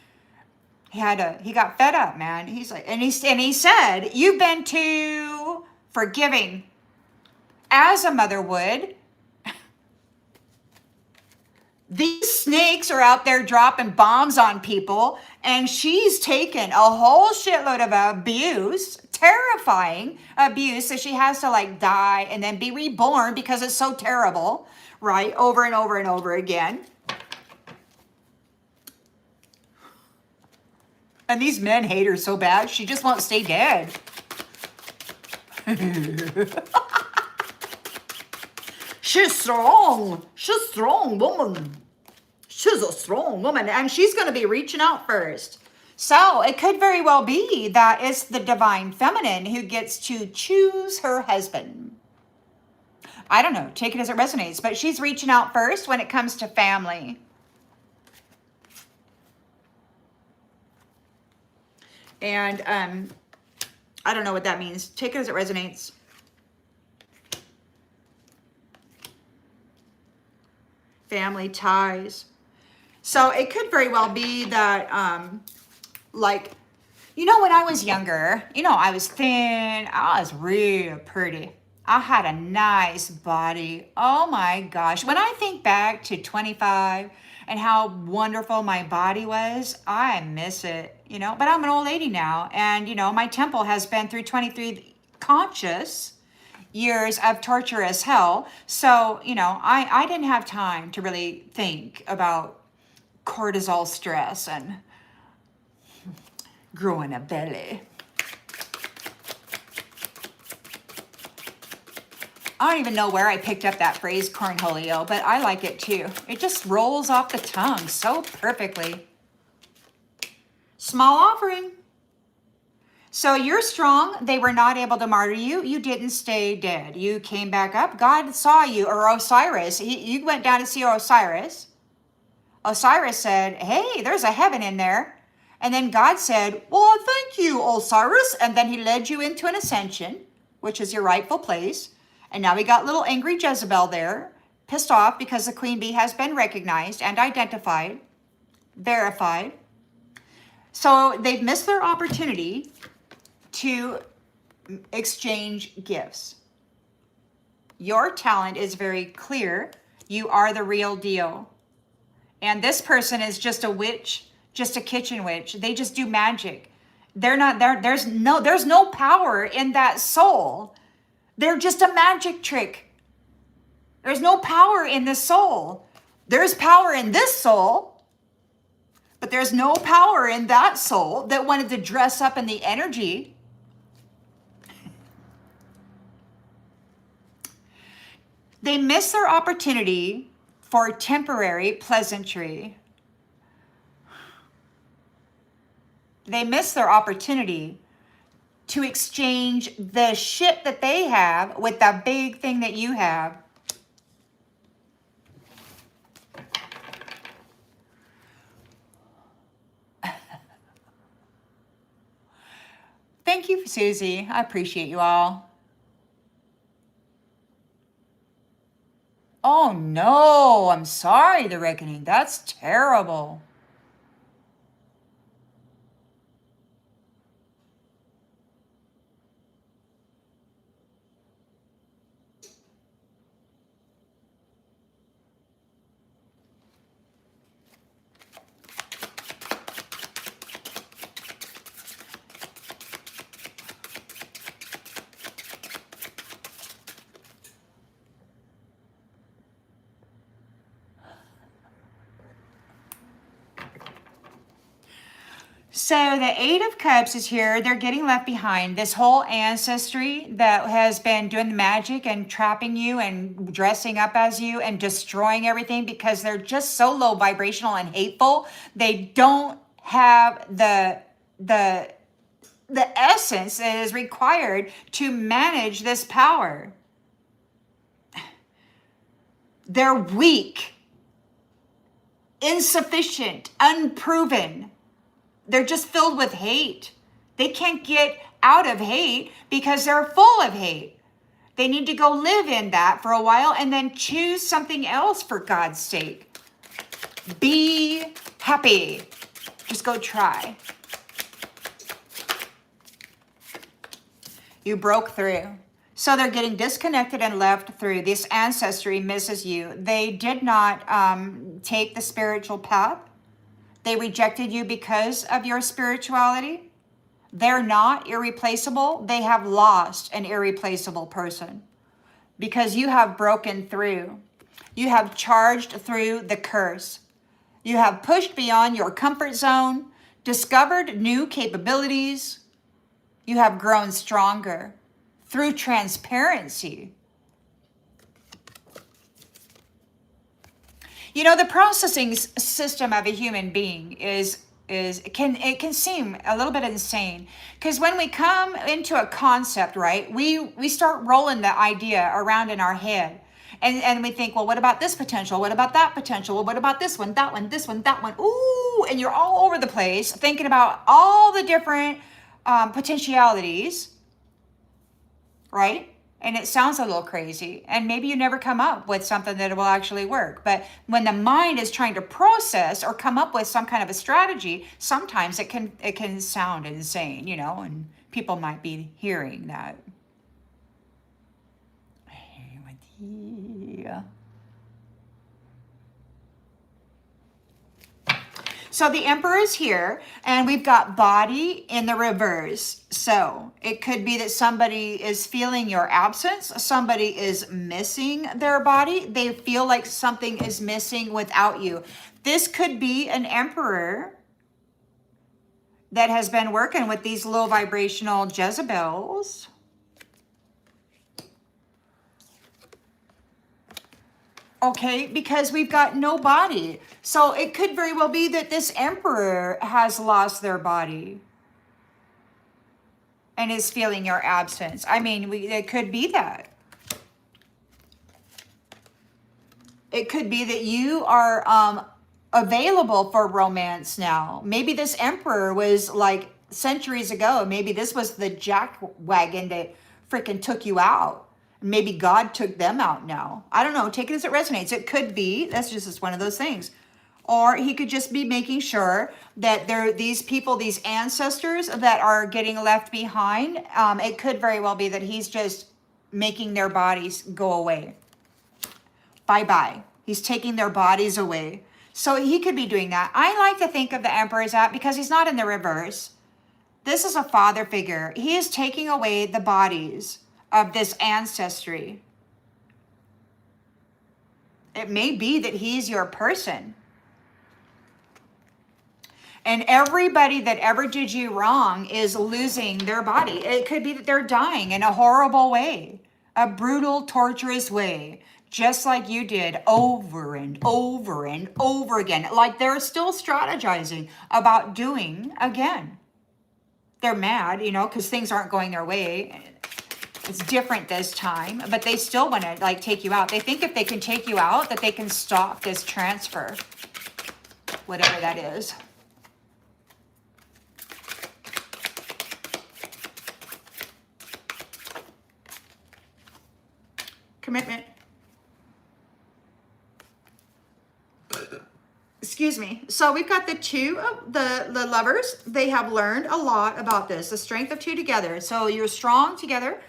He got fed up, man. He's like, and he said, you've been too forgiving, as a mother would. These snakes are out there dropping bombs on people, and she's taken a whole shitload of abuse, terrifying abuse, so she has to like die and then be reborn because it's so terrible, right? Over and over and over again. And these men hate her so bad, she just won't stay dead. She's strong. She's a strong woman. She's a strong woman. And she's going to be reaching out first. So it could very well be that it's the divine feminine who gets to choose her husband. I don't know. Take it as it resonates. But she's reaching out first when it comes to family. And I don't know what that means. Take it as it resonates. Family ties. So it could very well be that, like, you know, when I was younger, you know, I was thin. I was real pretty. I had a nice body. Oh my gosh. When I think back to 25 and how wonderful my body was, I miss it, you know. But I'm an old lady now. And, you know, my temple has been through 23 conscious years of torture as hell. So, you know, I didn't have time to really think about cortisol stress and growing a belly. I don't even know where I picked up that phrase, cornholio, but I like it too. It just rolls off the tongue so perfectly. Small offering. So you're strong. They were not able to martyr you. You didn't stay dead. You came back up. God saw you, or Osiris. You went down to see Osiris. Osiris said, hey, there's a heaven in there. And then God said, well, thank you, Osiris. And then he led you into an ascension, which is your rightful place. And now we got little angry Jezebel there, pissed off because the queen bee has been recognized and identified, verified. So they've missed their opportunity to exchange gifts. Your talent is very clear. You are the real deal. And this person is just a witch, just a kitchen witch. They just do magic. They're not there. There's no power in that soul. They're just a magic trick. There's no power in this soul. There's power in this soul, but there's no power in that soul that wanted to dress up in the energy. They miss their opportunity for temporary pleasantry. They miss their opportunity to exchange the shit that they have with the big thing that you have. Thank you, Susie. I appreciate you all. Oh no, I'm sorry, the reckoning. That's terrible. So the Eight of Cups is here. They're getting left behind. This whole ancestry that has been doing the magic and trapping you and dressing up as you and destroying everything because they're just so low vibrational and hateful. They don't have the essence that is required to manage this power. They're weak, insufficient, unproven. They're just filled with hate. They can't get out of hate because they're full of hate. They need to go live in that for a while and then choose something else, for God's sake. Be happy. Just go try. You broke through. So they're getting disconnected and left through. This ancestry misses you. They did not take the spiritual path. They rejected you because of your spirituality. They're not irreplaceable. They have lost an irreplaceable person because you have broken through. You have charged through the curse. You have pushed beyond your comfort zone, discovered new capabilities. You have grown stronger through transparency. You know, the processing system of a human being it can seem a little bit insane because when we come into a concept, right, we start rolling the idea around in our head and we think, well, what about this potential? What about that potential? Well, what about this one, that one, this one, that one? Ooh, and you're all over the place thinking about all the different potentialities, right? And it sounds a little crazy. And maybe you never come up with something that will actually work. But when the mind is trying to process or come up with some kind of a strategy, sometimes it can sound insane, you know, and people might be hearing that. So the Emperor is here, and we've got body in the reverse. So it could be that somebody is feeling your absence. Somebody is missing their body. They feel like something is missing without you. This could be an Emperor that has been working with these low vibrational Jezebels. Okay, because we've got no body. So it could very well be that this Emperor has lost their body and is feeling your absence. I mean, it could be that. It could be that you are available for romance now. Maybe this Emperor was like centuries ago. Maybe this was the jack wagon that freaking took you out. Maybe God took them out now. I don't know. Take it as it resonates. It could be. That's just one of those things. Or he could just be making sure that these people, these ancestors that are getting left behind. It could very well be that he's just making their bodies go away. Bye-bye. He's taking their bodies away. So he could be doing that. I like to think of the Emperor as that because he's not in the reverse. This is a father figure. He is taking away the bodies of this ancestry. It may be that he's your person. And everybody that ever did you wrong is losing their body. It could be that they're dying in a horrible way, a brutal, torturous way, just like you did over and over and over again. Like they're still strategizing about doing again. They're mad, you know, because things aren't going their way. It's different this time, but they still want to like take you out. They think if they can take you out, that they can stop this transfer, whatever that is. Commitment. Excuse me. So we've got the two of the lovers. They have learned a lot about this. The strength of two together. So you're strong together.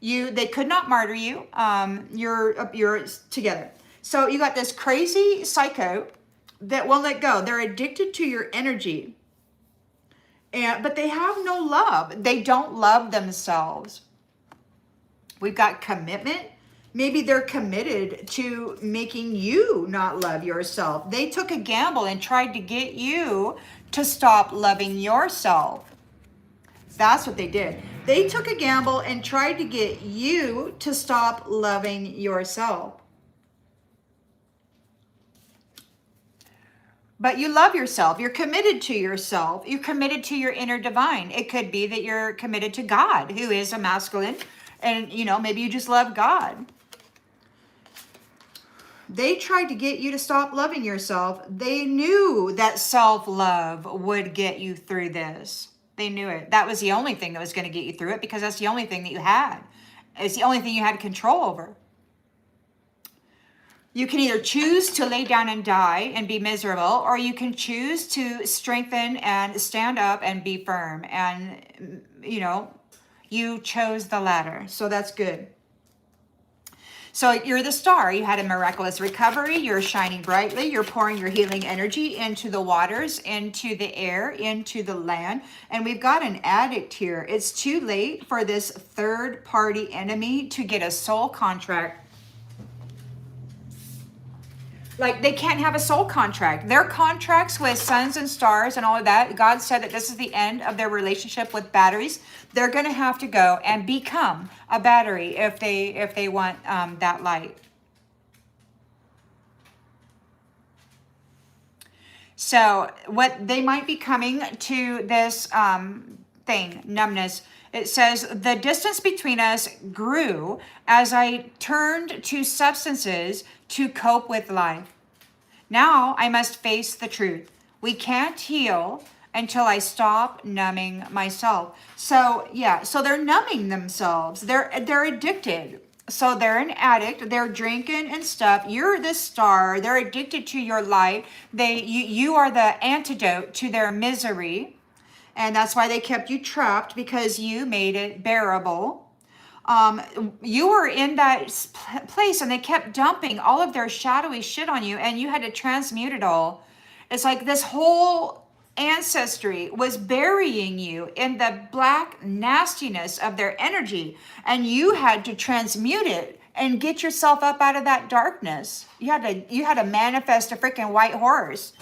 They could not martyr you. You're together. So you got this crazy psycho that won't let go. They're addicted to your energy. But they have no love. They don't love themselves. We've got commitment. Maybe they're committed to making you not love yourself. They took a gamble and tried to get you to stop loving yourself. That's what they did. They took a gamble and tried to get you to stop loving yourself. But you love yourself. You're committed to yourself. You're committed to your inner divine. It could be that you're committed to God, who is a masculine. And, you know, maybe you just love God. They tried to get you to stop loving yourself. They knew that self-love would get you through this. They knew it. That was the only thing that was going to get you through it, because that's the only thing that you had. It's the only thing you had control over. You can either choose to lay down and die and be miserable, or you can choose to strengthen and stand up and be firm. And, you know, you chose the latter. So that's good. So you're the star. You had a miraculous recovery. You're shining brightly. You're pouring your healing energy into the waters, into the air, into the land. And we've got an addict here. It's too late for this third-party enemy to get a soul contract. Like, they can't have a soul contract. Their contracts with suns and stars and all of that, God said that this is the end of their relationship with batteries. They're going to have to go and become a battery if they want that light. So what they might be coming to this thing, numbness. It says, the distance between us grew as I turned to substances to cope with life. Now I must face the truth. We can't heal until I stop numbing myself. So yeah, so they're numbing themselves. They're addicted. So they're an addict. They're drinking and stuff. You're the star. They're addicted to your light. You are the antidote to their misery. And that's why they kept you trapped, because you made it bearable. You were in that place and they kept dumping all of their shadowy shit on you, and you had to transmute it all. It's like this whole ancestry was burying you in the black nastiness of their energy, and you had to transmute it and get yourself up out of that darkness. You had to manifest a freaking white horse.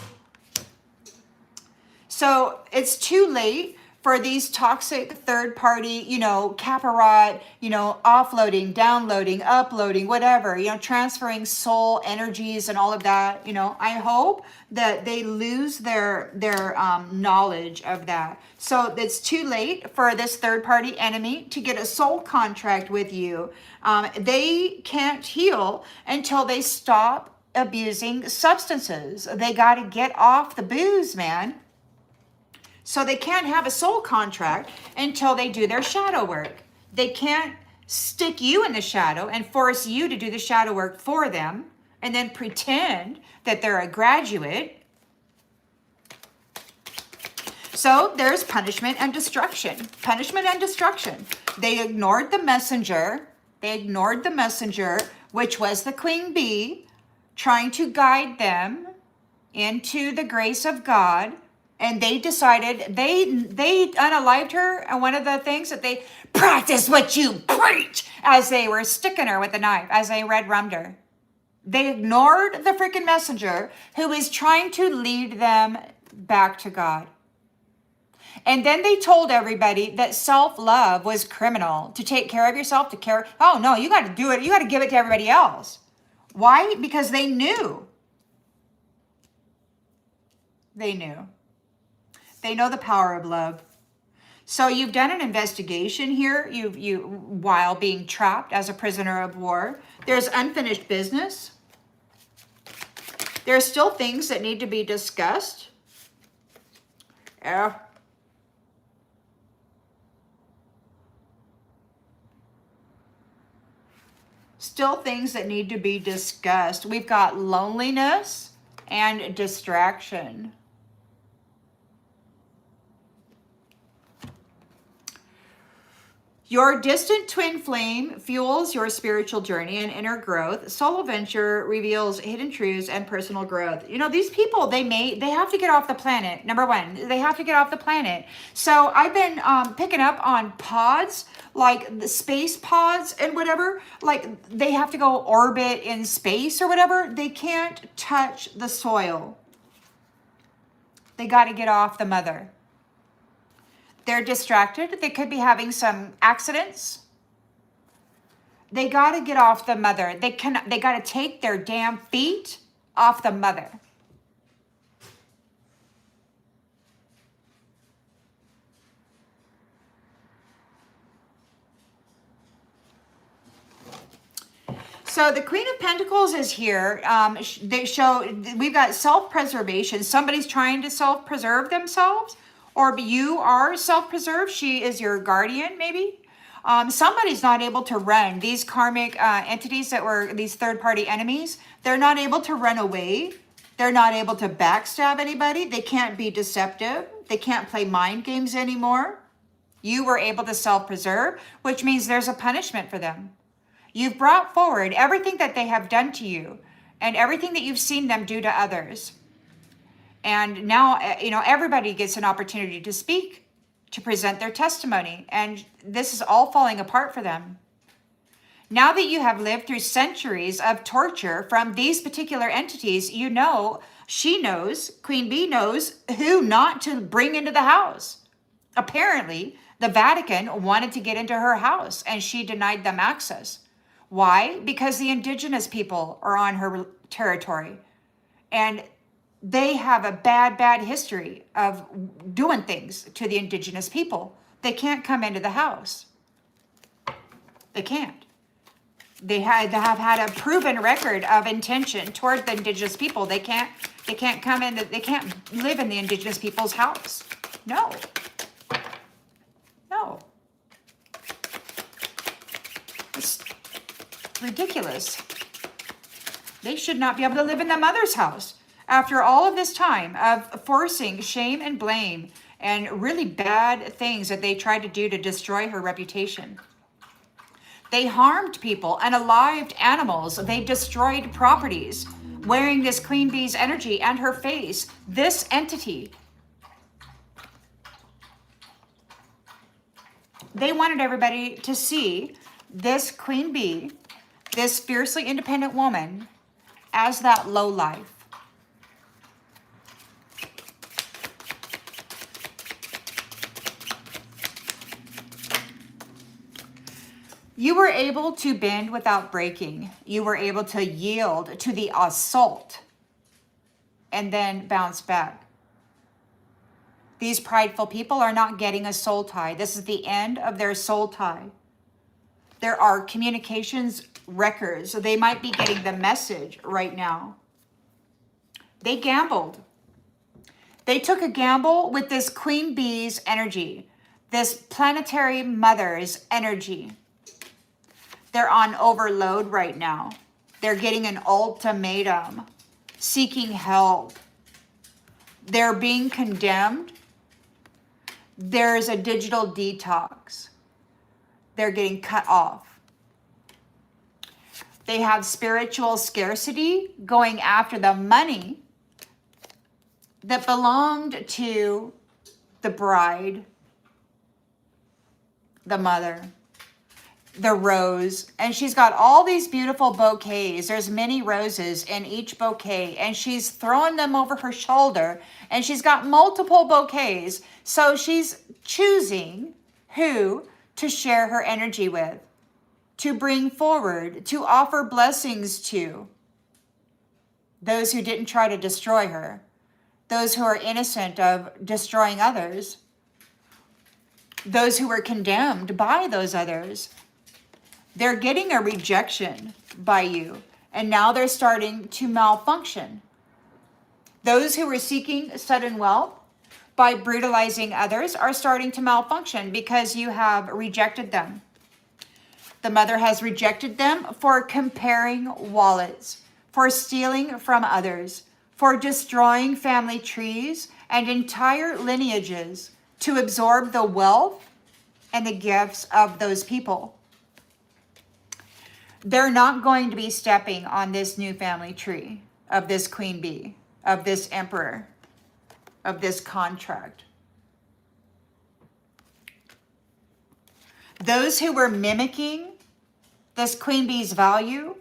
So it's too late for these toxic third party, caparot, offloading, downloading, uploading, whatever, transferring soul energies and all of that. I hope that they lose their knowledge of that. So it's too late for this third party enemy to get a soul contract with you. They can't heal until they stop abusing substances. They got to get off the booze, man. So they can't have a soul contract until they do their shadow work. They can't stick you in the shadow and force you to do the shadow work for them and then pretend that they're a graduate. So there's punishment and destruction. Punishment and destruction. They ignored the messenger. Which was the queen bee, trying to guide them into the grace of God. And they decided, they unalived her. And one of the things that they practice what you preach, as they were sticking her with a knife, as they red rummed her. They ignored the freaking messenger who is trying to lead them back to God. And then they told everybody that self-love was criminal. To take care of yourself, oh no, you got to do it. You got to give it to everybody else. Why? Because they knew. They knew. They know the power of love. So you've done an investigation here, while being trapped as a prisoner of war. There's unfinished business. There's still things that need to be discussed. Yeah. Still things that need to be discussed. We've got loneliness and distraction. Your distant twin flame fuels your spiritual journey and inner growth. Solo venture reveals hidden truths and personal growth. These people, they have to get off the planet. Number one, they have to get off the planet. So I've been picking up on pods, like the space pods and whatever. Like they have to go orbit in space or whatever. They can't touch the soil. They got to get off the mother. They're distracted. They could be having some accidents. They got to get off the mother. They got to take their damn feet off the mother. So the Queen of Pentacles is here. We've got self-preservation. Somebody's trying to self-preserve themselves, or you are self-preserved. She is your guardian, maybe. Somebody's not able to run. These karmic entities that were these third-party enemies, they're not able to run away. They're not able to backstab anybody. They can't be deceptive. They can't play mind games anymore. You were able to self-preserve, which means there's a punishment for them. You've brought forward everything that they have done to you and everything that you've seen them do to others. And now, everybody gets an opportunity to speak, to present their testimony. And this is all falling apart for them. Now that you have lived through centuries of torture from these particular entities, she knows, Queen Bee knows who not to bring into the house. Apparently, the Vatican wanted to get into her house and she denied them access. Why? Because the indigenous people are on her territory and they have a bad history of doing things to the indigenous people. They can't come into the house. They can't. They have had a proven record of intention toward the indigenous people. They can't come in, they can't live in the indigenous people's house. No. It's ridiculous. They should not be able to live in the mother's house. After all of this time of forcing shame and blame and really bad things that they tried to do to destroy her reputation. They harmed people, unalived animals. They destroyed properties, wearing this Queen Bee's energy and her face. This entity, they wanted everybody to see this Queen Bee, this fiercely independent woman, as that lowlife. You were able to bend without breaking. You were able to yield to the assault and then bounce back. These prideful people are not getting a soul tie. This is the end of their soul tie. There are communications records, so they might be getting the message right now. They gambled. They took a gamble with this Queen Bee's energy, this planetary mother's energy. They're on overload right now. They're getting an ultimatum, seeking help. They're being condemned. There's a digital detox. They're getting cut off. They have spiritual scarcity, going after the money that belonged to the bride, the mother, the rose. And she's got all these beautiful bouquets. There's many roses in each bouquet, and she's throwing them over her shoulder, and she's got multiple bouquets. So she's choosing who to share her energy with, to bring forward, to offer blessings to. Those who didn't try to destroy her, those who are innocent of destroying others, those who were condemned by those others. They're getting a rejection by you, and now they're starting to malfunction. Those who were seeking sudden wealth by brutalizing others are starting to malfunction because you have rejected them. The mother has rejected them for comparing wallets, for stealing from others, for destroying family trees and entire lineages to absorb the wealth and the gifts of those people. They're not going to be stepping on this new family tree of this Queen Bee, of this Emperor, of this contract. Those who were mimicking this Queen Bee's value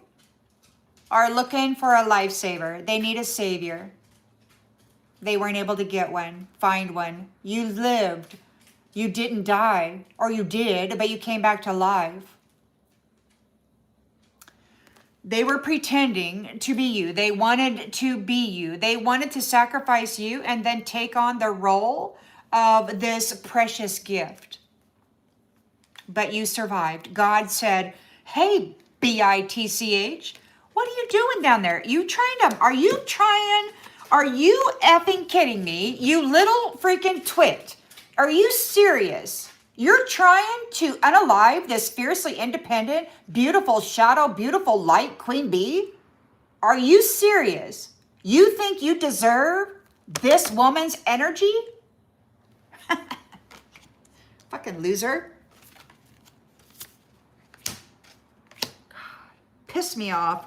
are looking for a lifesaver. They need a savior. They weren't able to get one, find one. You lived. You didn't die, or you did, but you came back to life. They were pretending to be you. They wanted to be you. They wanted to sacrifice you and then take on the role of this precious gift. But you survived. God said, hey, bitch, what are you doing down there? Are you effing kidding me? You little freaking twit. Are you serious? You're trying to unalive this fiercely independent, beautiful shadow, beautiful light queen bee? Are you serious? You think you deserve this woman's energy? Fucking loser. Piss me off.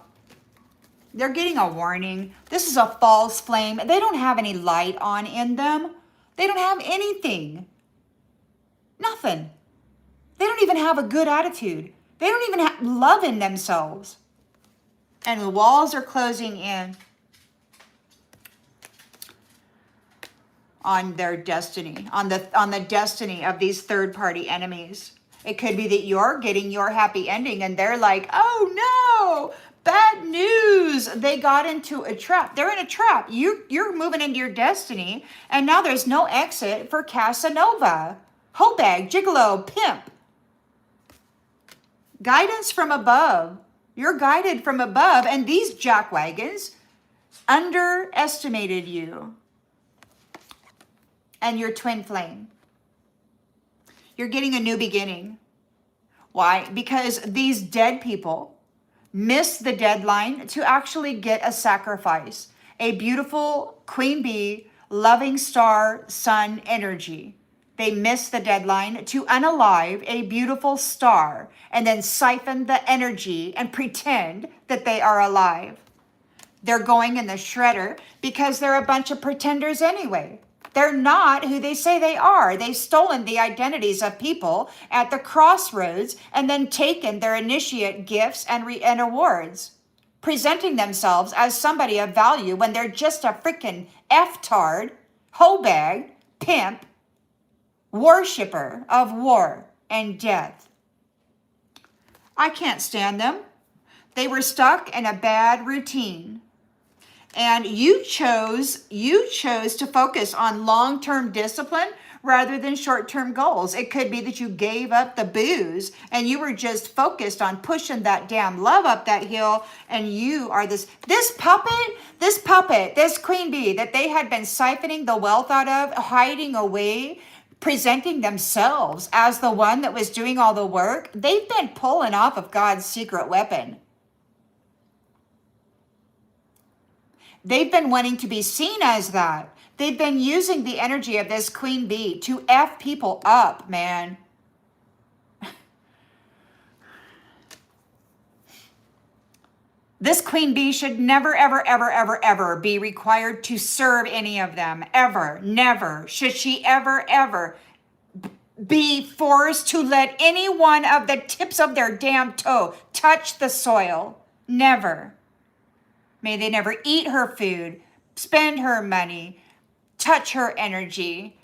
They're getting a warning. This is a false flame. They don't have any light on in them. They don't have anything. Nothing. They don't even have a good attitude. They don't even have love in themselves. And the walls are closing in on their destiny, on the destiny of these third-party enemies. It could be that you're getting your happy ending and they're like, oh no, bad news. They got into a trap. They're in a trap. You're moving into your destiny and now there's no exit for Casanova. Hoe bag, gigolo, pimp. Guidance from above. You're guided from above and these jackwagons underestimated you and your twin flame. You're getting a new beginning. Why? Because these dead people missed the deadline to actually get a sacrifice. A beautiful queen bee, loving star, sun energy. They missed the deadline to unalive a beautiful star and then siphon the energy and pretend that they are alive. They're going in the shredder because they're a bunch of pretenders anyway. They're not who they say they are. They've stolen the identities of people at the crossroads and then taken their initiate gifts and awards, presenting themselves as somebody of value when they're just a freaking F-tard, hoe bag, pimp, worshipper of war and death. I can't stand them. They were stuck in a bad routine. And you chose to focus on long-term discipline rather than short-term goals. It could be that you gave up the booze and you were just focused on pushing that damn love up that hill. And you are this puppet, this queen bee that they had been siphoning the wealth out of, hiding away, presenting themselves as the one that was doing all the work. They've been pulling off of God's secret weapon. They've been wanting to be seen as that. They've been using the energy of this queen bee to F people up, man. This queen bee should never, ever, ever, ever, ever be required to serve any of them. Ever. Never. Should she ever, ever be forced to let any one of the tips of their damn toe touch the soil. Never. May they never eat her food, spend her money, touch her energy,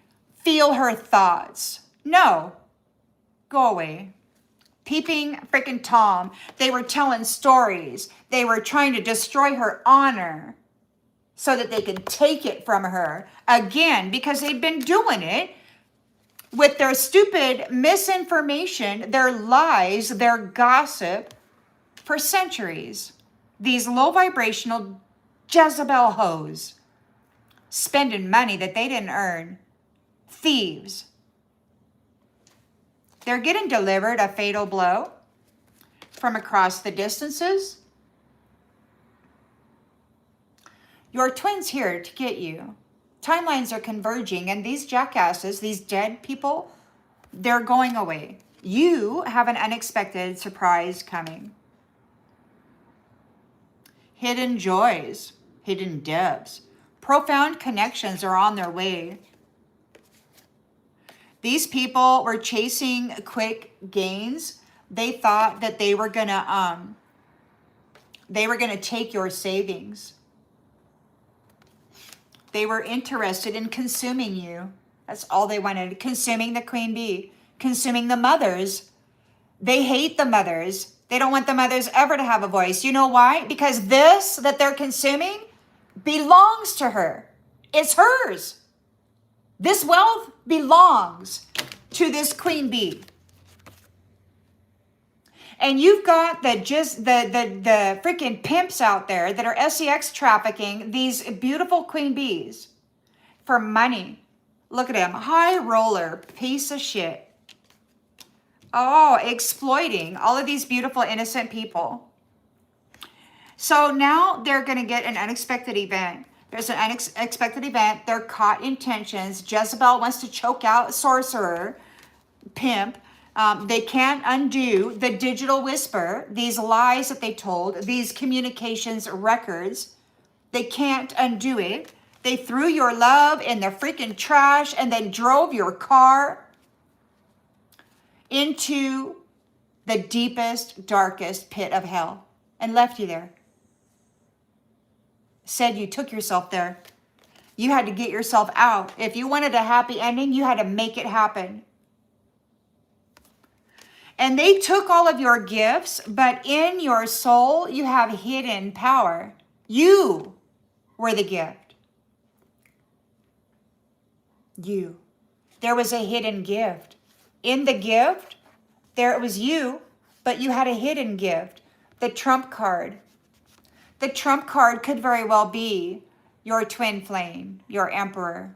feel her thoughts. No. Go away. Peeping freaking Tom. They were telling stories. They were trying to destroy her honor so that they could take it from her. Again, because they've been doing it with their stupid misinformation, their lies, their gossip for centuries. These low vibrational Jezebel hoes spending money that they didn't earn. Thieves. They're getting delivered a fatal blow from across the distances. Your twin's here to get you. Timelines are converging and these jackasses, these dead people, they're going away. You have an unexpected surprise coming. Hidden joys, hidden depths, profound connections are on their way. These people were chasing quick gains. They thought that they were gonna take your savings. They were interested in consuming you. That's all they wanted. Consuming the queen bee. Consuming the mothers. They hate the mothers. They don't want the mothers ever to have a voice. You know why? Because this that they're consuming belongs to her. It's hers. This wealth belongs to this queen bee. And you've got the freaking pimps out there that are sex trafficking these beautiful queen bees for money. Look at him, high roller, piece of shit. Oh, exploiting all of these beautiful, innocent people. So now they're going to get an unexpected event. There's an unexpected event. They're caught in tensions. Jezebel wants to choke out sorcerer, pimp. They can't undo the digital whisper, these lies that they told, these communications records. They can't undo it. They threw your love in the freaking trash and then drove your car into the deepest, darkest pit of hell and left you there. Said you took yourself there. You had to get yourself out. If you wanted a happy ending, you had to make it happen. And they took all of your gifts, but in your soul, you have hidden power. You were the gift. You. There was a hidden gift. In the gift, there it was you, but you had a hidden gift. The trump card. The trump card could very well be your twin flame, your emperor,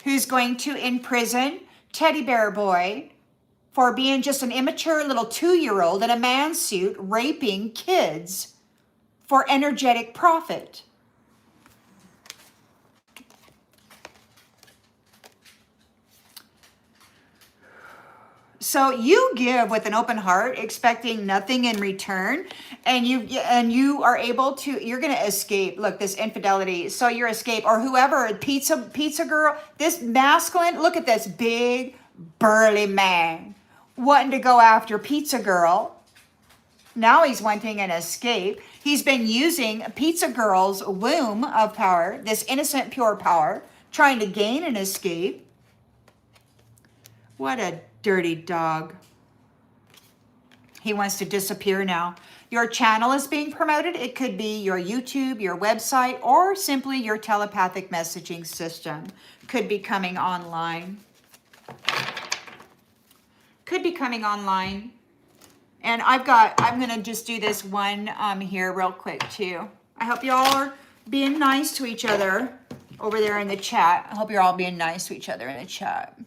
who's going to imprison Teddy Bear Boy for being just an immature little 2-year-old in a man suit raping kids for energetic profit. So you give with an open heart, expecting nothing in return, and you are able to. You're going to escape. Look, this infidelity. So you're escape, or whoever, pizza girl. This masculine. Look at this big burly man wanting to go after pizza girl. Now he's wanting an escape. He's been using pizza girl's womb of power, this innocent pure power, trying to gain an escape. What a dirty dog. He wants to disappear now. Your channel is being promoted. It could be your YouTube, your website, or simply your telepathic messaging system. Could be coming online. Could be coming online. And I'm going to just do this one here real quick too. I hope you all are being nice to each other over there in the chat. I hope you're all being nice to each other in the chat.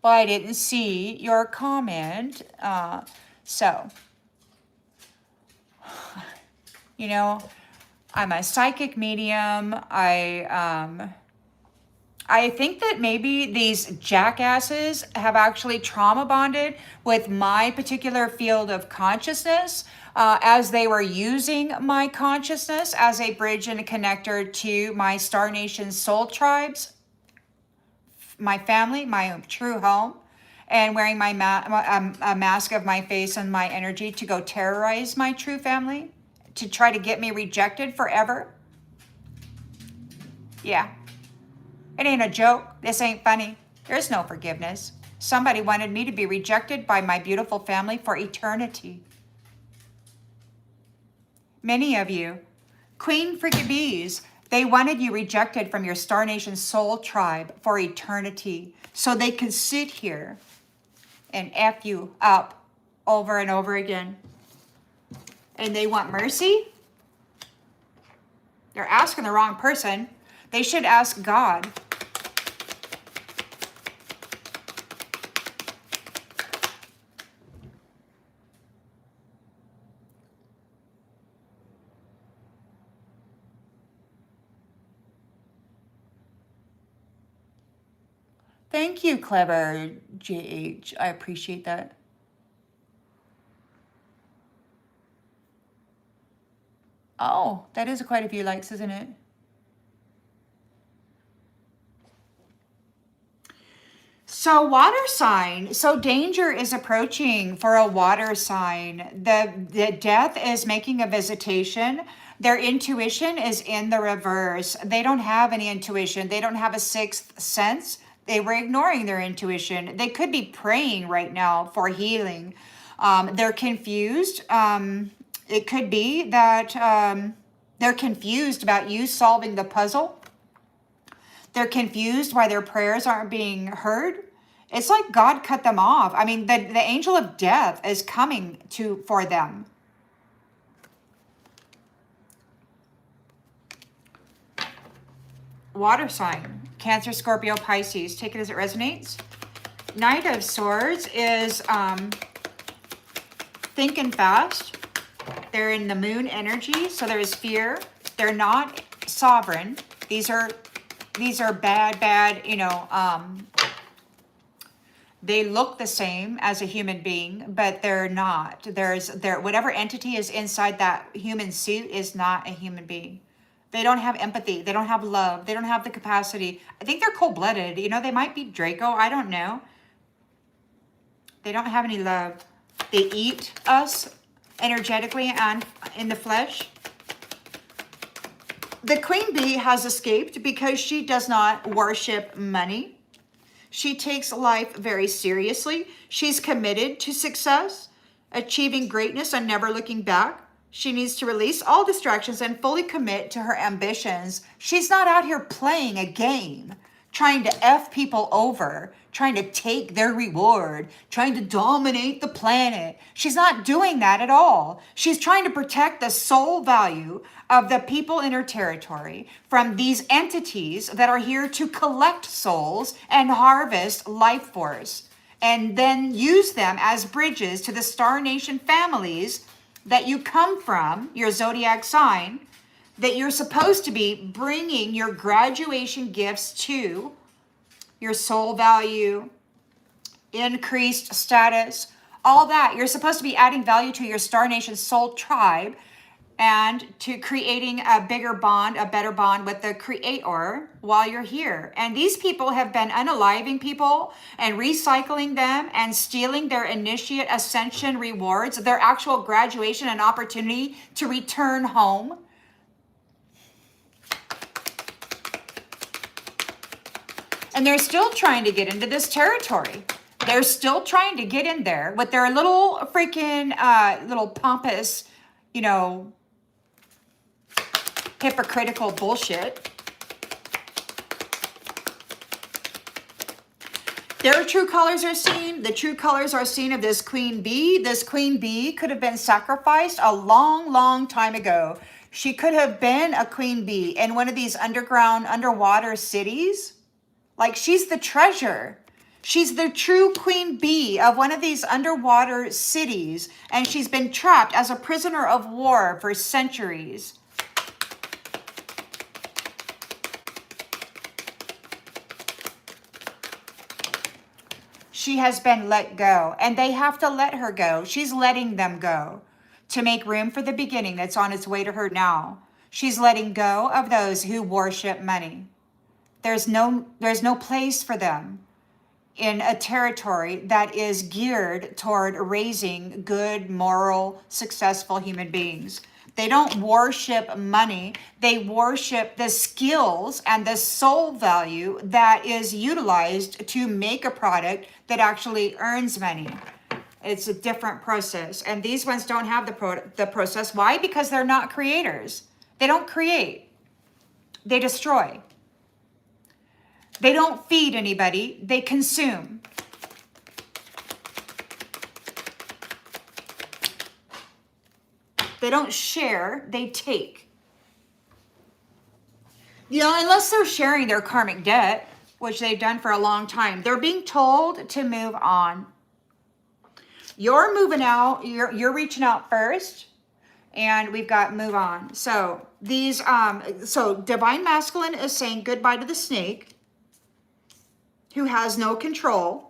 Well, I didn't see your comment. You know, I'm a psychic medium. I think that maybe these jackasses have actually trauma bonded with my particular field of consciousness as they were using my consciousness as a bridge and a connector to my Star Nation soul tribes, my family, my true home, and wearing my a mask of my face and my energy to go terrorize my true family, to try to get me rejected forever. Yeah. It ain't a joke. This ain't funny. There's no forgiveness. Somebody wanted me to be rejected by my beautiful family for eternity. Many of you, Queen freaking bees, they wanted you rejected from your Star Nation soul tribe for eternity so they could sit here and F you up over and over again. And they want mercy? They're asking the wrong person. They should ask God. Thank you, Clever JH. I appreciate that. Oh, that is quite a few likes, isn't it? So water sign, so danger is approaching for a water sign. The death is making a visitation. Their intuition is in the reverse. They don't have any intuition. They don't have a sixth sense. They were ignoring their intuition. They could be praying right now for healing. They're confused. It could be that they're confused about you solving the puzzle. They're confused why their prayers aren't being heard. It's like God cut them off. I mean, the angel of death is coming for them. Water sign, Cancer, Scorpio, Pisces. Take it as it resonates. Knight of Swords is thinking fast. They're in the moon energy, so there is fear. They're not sovereign. These are bad, you know, they look the same as a human being, but they're not. Whatever entity is inside that human suit is not a human being. They don't have empathy. They don't have love. They don't have the capacity. I think they're cold-blooded. You know, they might be Draco. I don't know. They don't have any love. They eat us energetically and in the flesh. The queen bee has escaped because she does not worship money. She takes life very seriously. She's committed to success, achieving greatness and never looking back. She needs to release all distractions and fully commit to her ambitions. She's not out here playing a game, trying to F people over, trying to take their reward, trying to dominate the planet. She's not doing that at all. She's trying to protect the soul value of the people in her territory from these entities that are here to collect souls and harvest life force, and then use them as bridges to the Star Nation families that you come from, your zodiac sign, that you're supposed to be bringing your graduation gifts to, your soul value, increased status, all that. You're supposed to be adding value to your Star Nation soul tribe and to creating a bigger bond, a better bond with the creator while you're here. And these people have been unaliving people and recycling them and stealing their initiate ascension rewards, their actual graduation and opportunity to return home. And they're still trying to get into this territory. They're still trying to get in there with their little freaking, little pompous, you know, hypocritical bullshit. Their true colors are seen. The true colors are seen of this queen bee. This queen bee could have been sacrificed a long, long time ago. She could have been a queen bee in one of these underground, underwater cities. Like, she's the treasure. She's the true queen bee of one of these underwater cities. And she's been trapped as a prisoner of war for centuries. She has been let go, and they have to let her go. She's letting them go to make room for the beginning that's on its way to her now. She's letting go of those who worship money. There's no place for them in a territory that is geared toward raising good, moral, successful human beings. They don't worship money. They worship the skills and the soul value that is utilized to make a product that actually earns money. It's a different process. And these ones don't have the process. Why? Because they're not creators. They don't create. They destroy. They don't feed anybody. They consume. They don't share, they take. You know, unless they're sharing their karmic debt, which they've done for a long time, they're being told to move on. You're moving out, you're reaching out first, and we've got move on. So these, so Divine Masculine is saying goodbye to the snake, who has no control.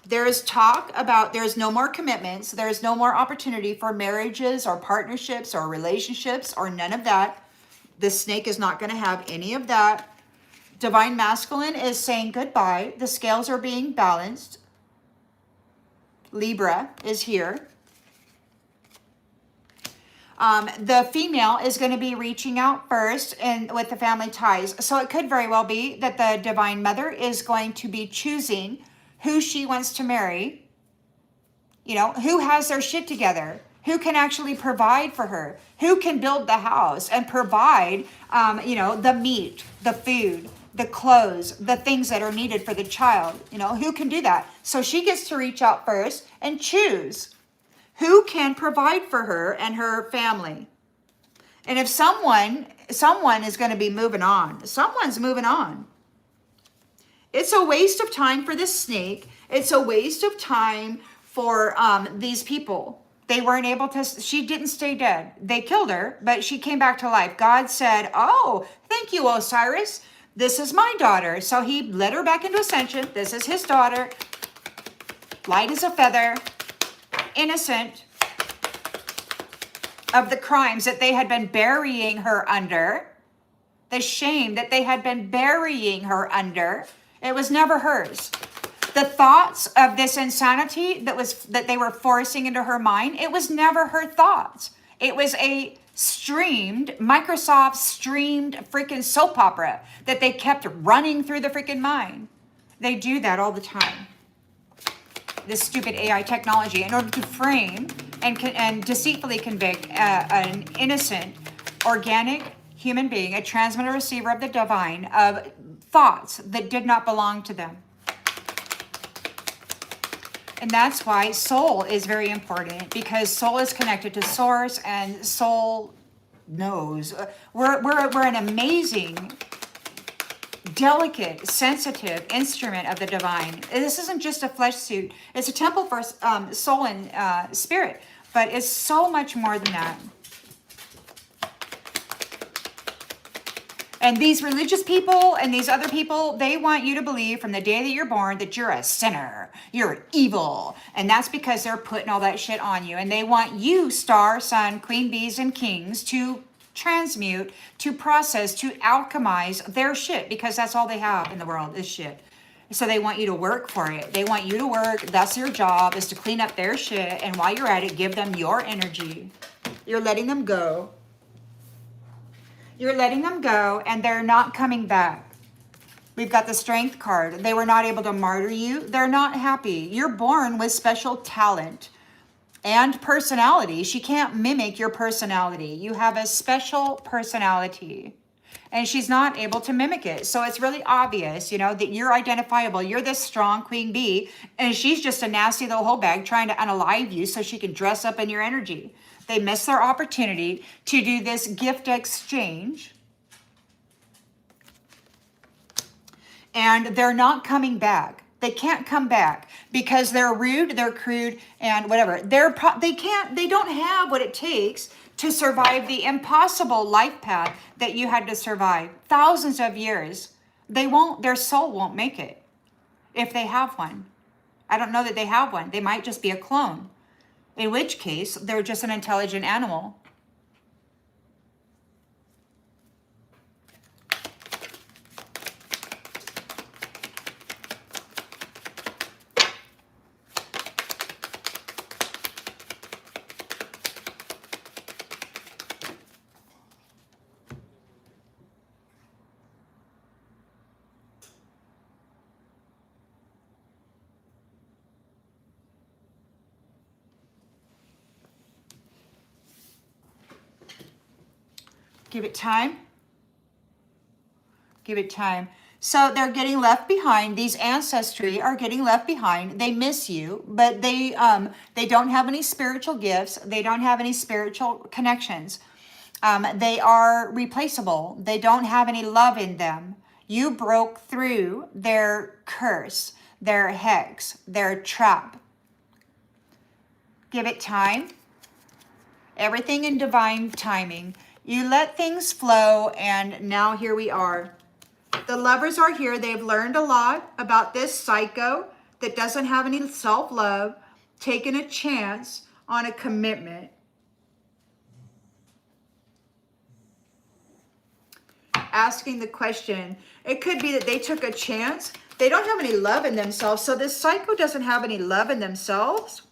There is talk about there's no more commitments. There's no more opportunity for marriages or partnerships or relationships or none of that. The snake is not going to have any of that. Divine masculine is saying goodbye. The scales are being balanced. Libra is here. The female is going to be reaching out first and with the family ties. So it could very well be that the divine mother is going to be choosing who she wants to marry. You know, who has their shit together, who can actually provide for her, who can build the house and provide, you know, the meat, the food, the clothes, the things that are needed for the child. You know, who can do that? So she gets to reach out first and choose who can provide for her and her family. And if someone is going to be moving on, someone's moving on. It's a waste of time for this snake. It's a waste of time for these people. They weren't able to, she didn't stay dead. They killed her, but she came back to life. God said, oh, thank you, Osiris. This is my daughter. So he led her back into ascension. This is his daughter. Light as a feather. Innocent of the crimes that they had been burying her under. The shame that they had been burying her under. It was never hers. The thoughts of this insanity that they were forcing into her mind, it was never her thoughts. It was a Microsoft streamed freaking soap opera that they kept running through the freaking mind. They do that all the time. This stupid AI technology, in order to frame and deceitfully convict an innocent, organic human being, a transmitter receiver of the divine, of thoughts that did not belong to them. And that's why soul is very important, because soul is connected to source, and soul knows. We're an amazing, delicate, sensitive instrument of the divine. This isn't just a flesh suit. It's a temple for soul and spirit, but it's so much more than that. And these religious people and these other people, they want you to believe from the day that you're born that you're a sinner, you're evil. And that's because they're putting all that shit on you. And they want you, star, sun, queen bees, and kings, to transmute, to process, to alchemize their shit, because that's all they have in the world is shit. So they want you to work for it. They want you to work. That's your job, is to clean up their shit. And while you're at it, give them your energy. You're letting them go. You're letting them go, and they're not coming back. We've got the Strength card. They were not able to martyr you. They're not happy. You're born with special talent and personality. She can't mimic your personality. You have a special personality, and she's not able to mimic it. So it's really obvious, you know, that you're identifiable. You're this strong queen bee, and she's just a nasty little hoe bag trying to unalive you so she can dress up in your energy. They missed their opportunity to do this gift exchange. And they're not coming back. They can't come back because they're rude, they're crude, and whatever. They don't have what it takes to survive the impossible life path that you had to survive. Thousands of years. Their soul won't make it if they have one. I don't know that they have one. They might just be a clone. In which case, they're just an intelligent animal. Give it time. Give it time. So they're getting left behind. These ancestry are getting left behind. They miss you, but they don't have any spiritual gifts. They don't have any spiritual connections. They are replaceable. They don't have any love in them. You broke through their curse, their hex, their trap. Give it time. Everything in divine timing. You let things flow, and now here we are. The lovers are here. They've learned a lot about this psycho that doesn't have any self-love, taking a chance on a commitment. Asking the question, It could be that they took a chance. They don't have any love in themselves. So this psycho doesn't have any love in themselves.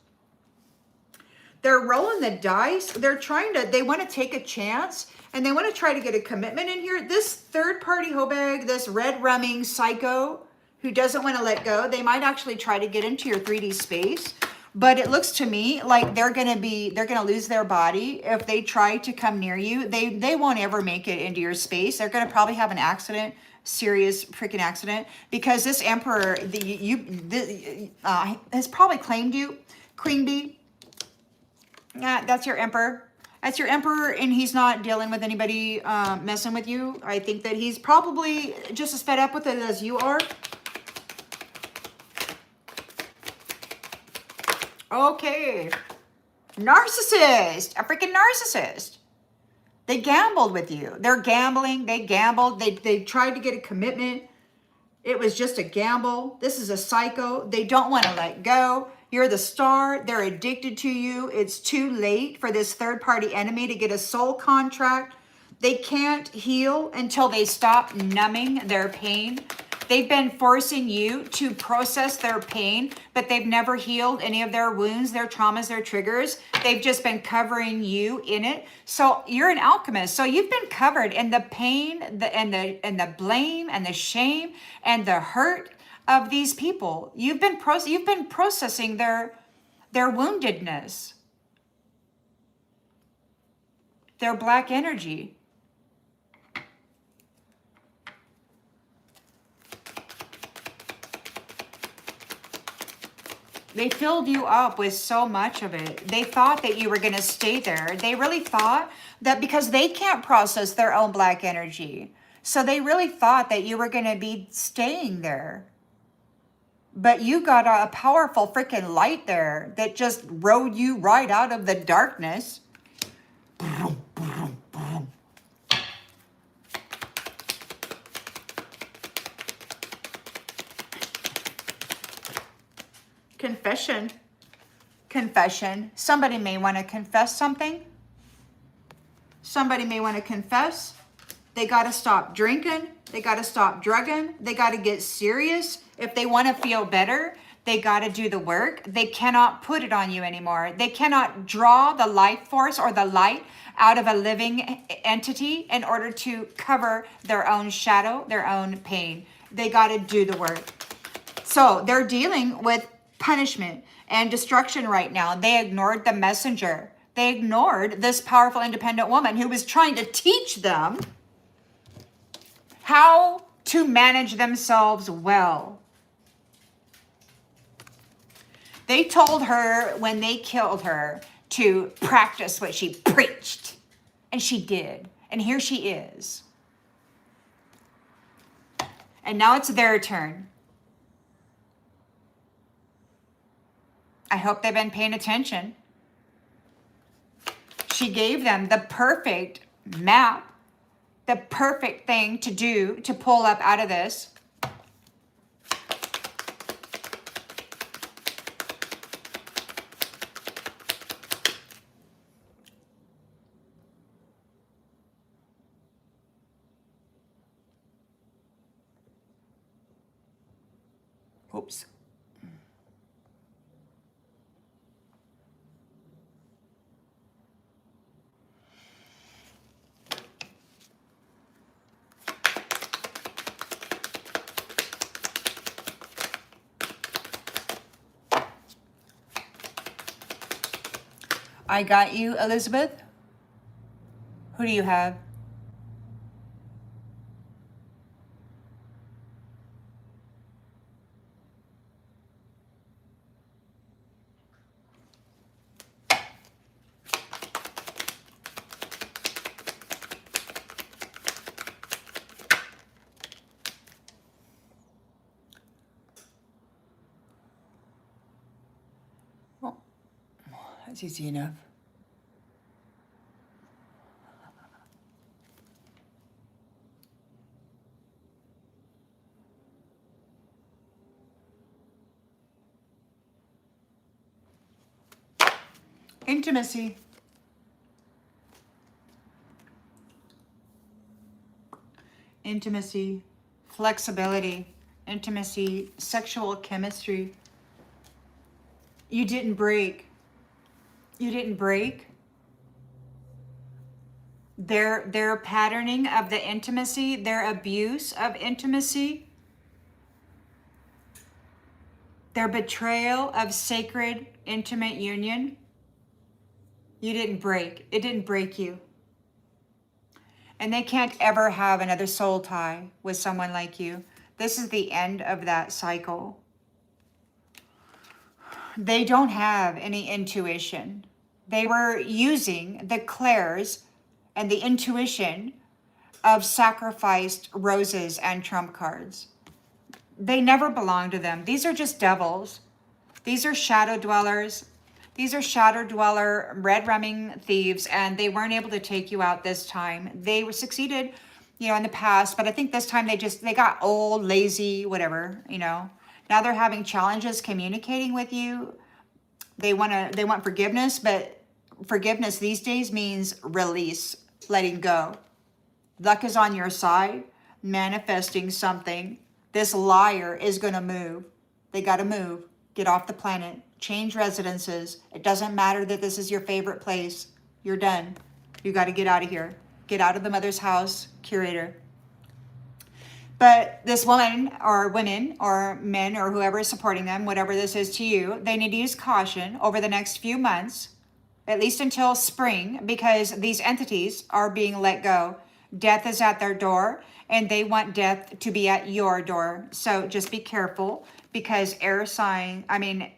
They're rolling the dice. They want to take a chance and they want to try to get a commitment in here. This third party hoe bag, this red rumming psycho who doesn't want to let go, they might actually try to get into your 3D space. But it looks to me like they're going to lose their body if they try to come near you. They won't ever make it into your space. They're going to probably have an accident, serious freaking accident, because this emperor has probably claimed you, Queen Bee. Yeah, that's your emperor. That's your emperor, and he's not dealing with anybody messing with you. I think that he's probably just as fed up with it as you are. Okay. Narcissist. A freaking narcissist. They gambled with you. They're gambling. They gambled. They tried to get a commitment. It was just a gamble. This is a psycho. They don't want to let go. You're the star. They're addicted to you. It's too late for this third-party enemy to get a soul contract. They can't heal until they stop numbing their pain. They've been forcing you to process their pain, but they've never healed any of their wounds, their traumas, their triggers. They've just been covering you in it. So you're an alchemist. So you've been covered in the pain, and the blame and the shame and the hurt of these people. You've been processing their woundedness, their black energy. They filled you up with so much of it. They thought that you were going to stay there. They really thought that because they can't process their own black energy. So they really thought that you were going to be staying there. But you got a powerful freaking light there that just rode you right out of the darkness. Confession. Confession. Somebody may want to confess something. Somebody may want to confess. They got to stop drinking. They got to stop drugging. They got to get serious. If they want to feel better, they got to do the work. They cannot put it on you anymore. They cannot draw the life force or the light out of a living entity in order to cover their own shadow, their own pain. They got to do the work. So they're dealing with punishment and destruction right now. They ignored the messenger. They ignored this powerful, independent woman who was trying to teach them how to manage themselves well. They told her when they killed her to practice what she preached. And she did. And here she is. And now it's their turn. I hope they've been paying attention. She gave them the perfect map, the perfect thing to do to pull up out of this. Oops. I got you, Elizabeth. Who do you have? Oh, that's easy enough. Intimacy. Intimacy, flexibility, intimacy, sexual chemistry. You didn't break. You didn't break. Their patterning of the intimacy, their abuse of intimacy, their betrayal of sacred, intimate union, you didn't break. It didn't break you. And they can't ever have another soul tie with someone like you. This is the end of that cycle. They don't have any intuition. They were using the clairs and the intuition of sacrificed roses and trump cards. They never belong to them. These are just devils. These are shadow dwellers. These are shadow dweller, red rumming thieves, and they weren't able to take you out this time. They were succeeded, you know, in the past, but I think this time they got old, lazy, whatever, you know. Now they're having challenges communicating with you. They want forgiveness, but forgiveness these days means release, letting go. Luck is on your side, manifesting something. This liar is going to move. They got to move, get off the planet, change residences. It doesn't matter that this is your favorite place. You're done. You got to get out of here. Get out of the mother's house, curator. But this woman or women or men or whoever is supporting them, whatever this is to you, they need to use caution over the next few months, at least until spring, because these entities are being let go. Death is at their door, and they want death to be at your door. So just be careful, because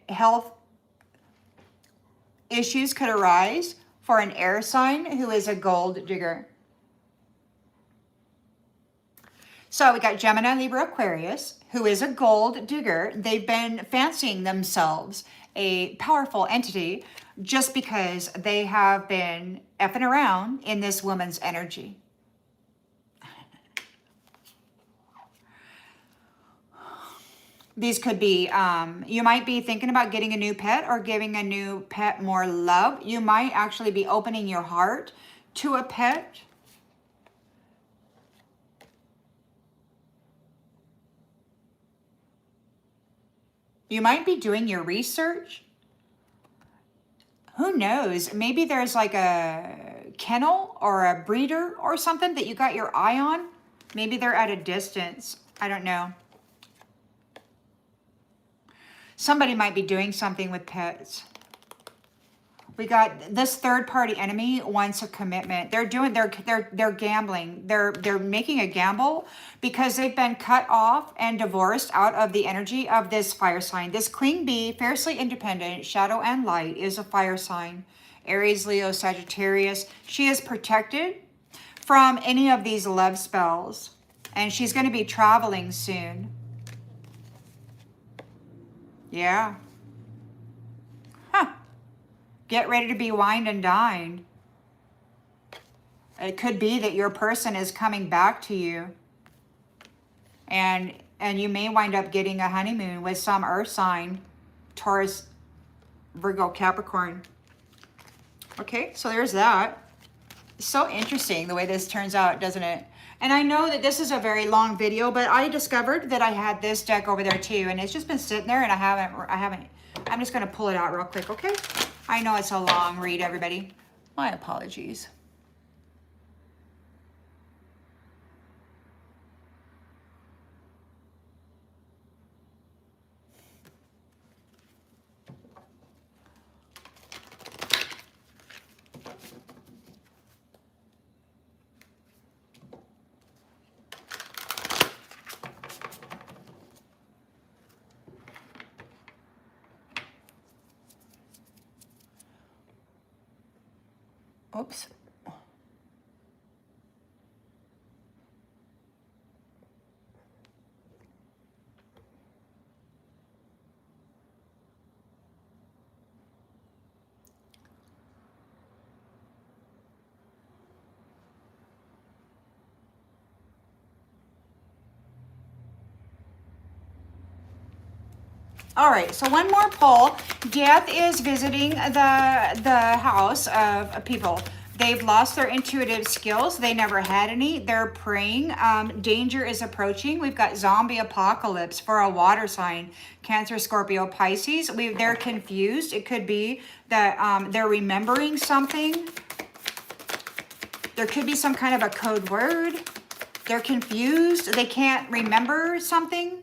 health issues could arise for an air sign who is a gold digger. So we got Gemini, Libra, Aquarius, who is a gold digger. They've been fancying themselves a powerful entity just because they have been effing around in this woman's energy. These could be, you might be thinking about getting a new pet or giving a new pet more love. You might actually be opening your heart to a pet. You might be doing your research. Who knows? Maybe there's like a kennel or a breeder or something that you got your eye on. Maybe they're at a distance. I don't know. Somebody might be doing something with pets. We got this third-party enemy wants a commitment. They're gambling. They're making a gamble because they've been cut off and divorced out of the energy of this fire sign. This queen bee, fiercely independent, shadow and light, is a fire sign. Aries, Leo, Sagittarius. She is protected from any of these love spells, and she's going to be traveling soon. Yeah. Get ready to be wined and dined. It could be that your person is coming back to you. And you may wind up getting a honeymoon with some earth sign. Taurus, Virgo, Capricorn. Okay, so there's that. It's so interesting the way this turns out, doesn't it? And I know that this is a very long video, but I discovered that I had this deck over there too. And it's just been sitting there and I haven't. I'm just going to pull it out real quick, okay? I know it's a long read, everybody. My apologies. Oops. All right, so one more pull. Death is visiting the house of people. They've lost their intuitive skills. They never had any. They're praying. Danger is approaching. We've got zombie apocalypse for a water sign. Cancer, Scorpio, Pisces. They're confused. It could be that they're remembering something. There could be some kind of a code word. They're confused. They can't remember something.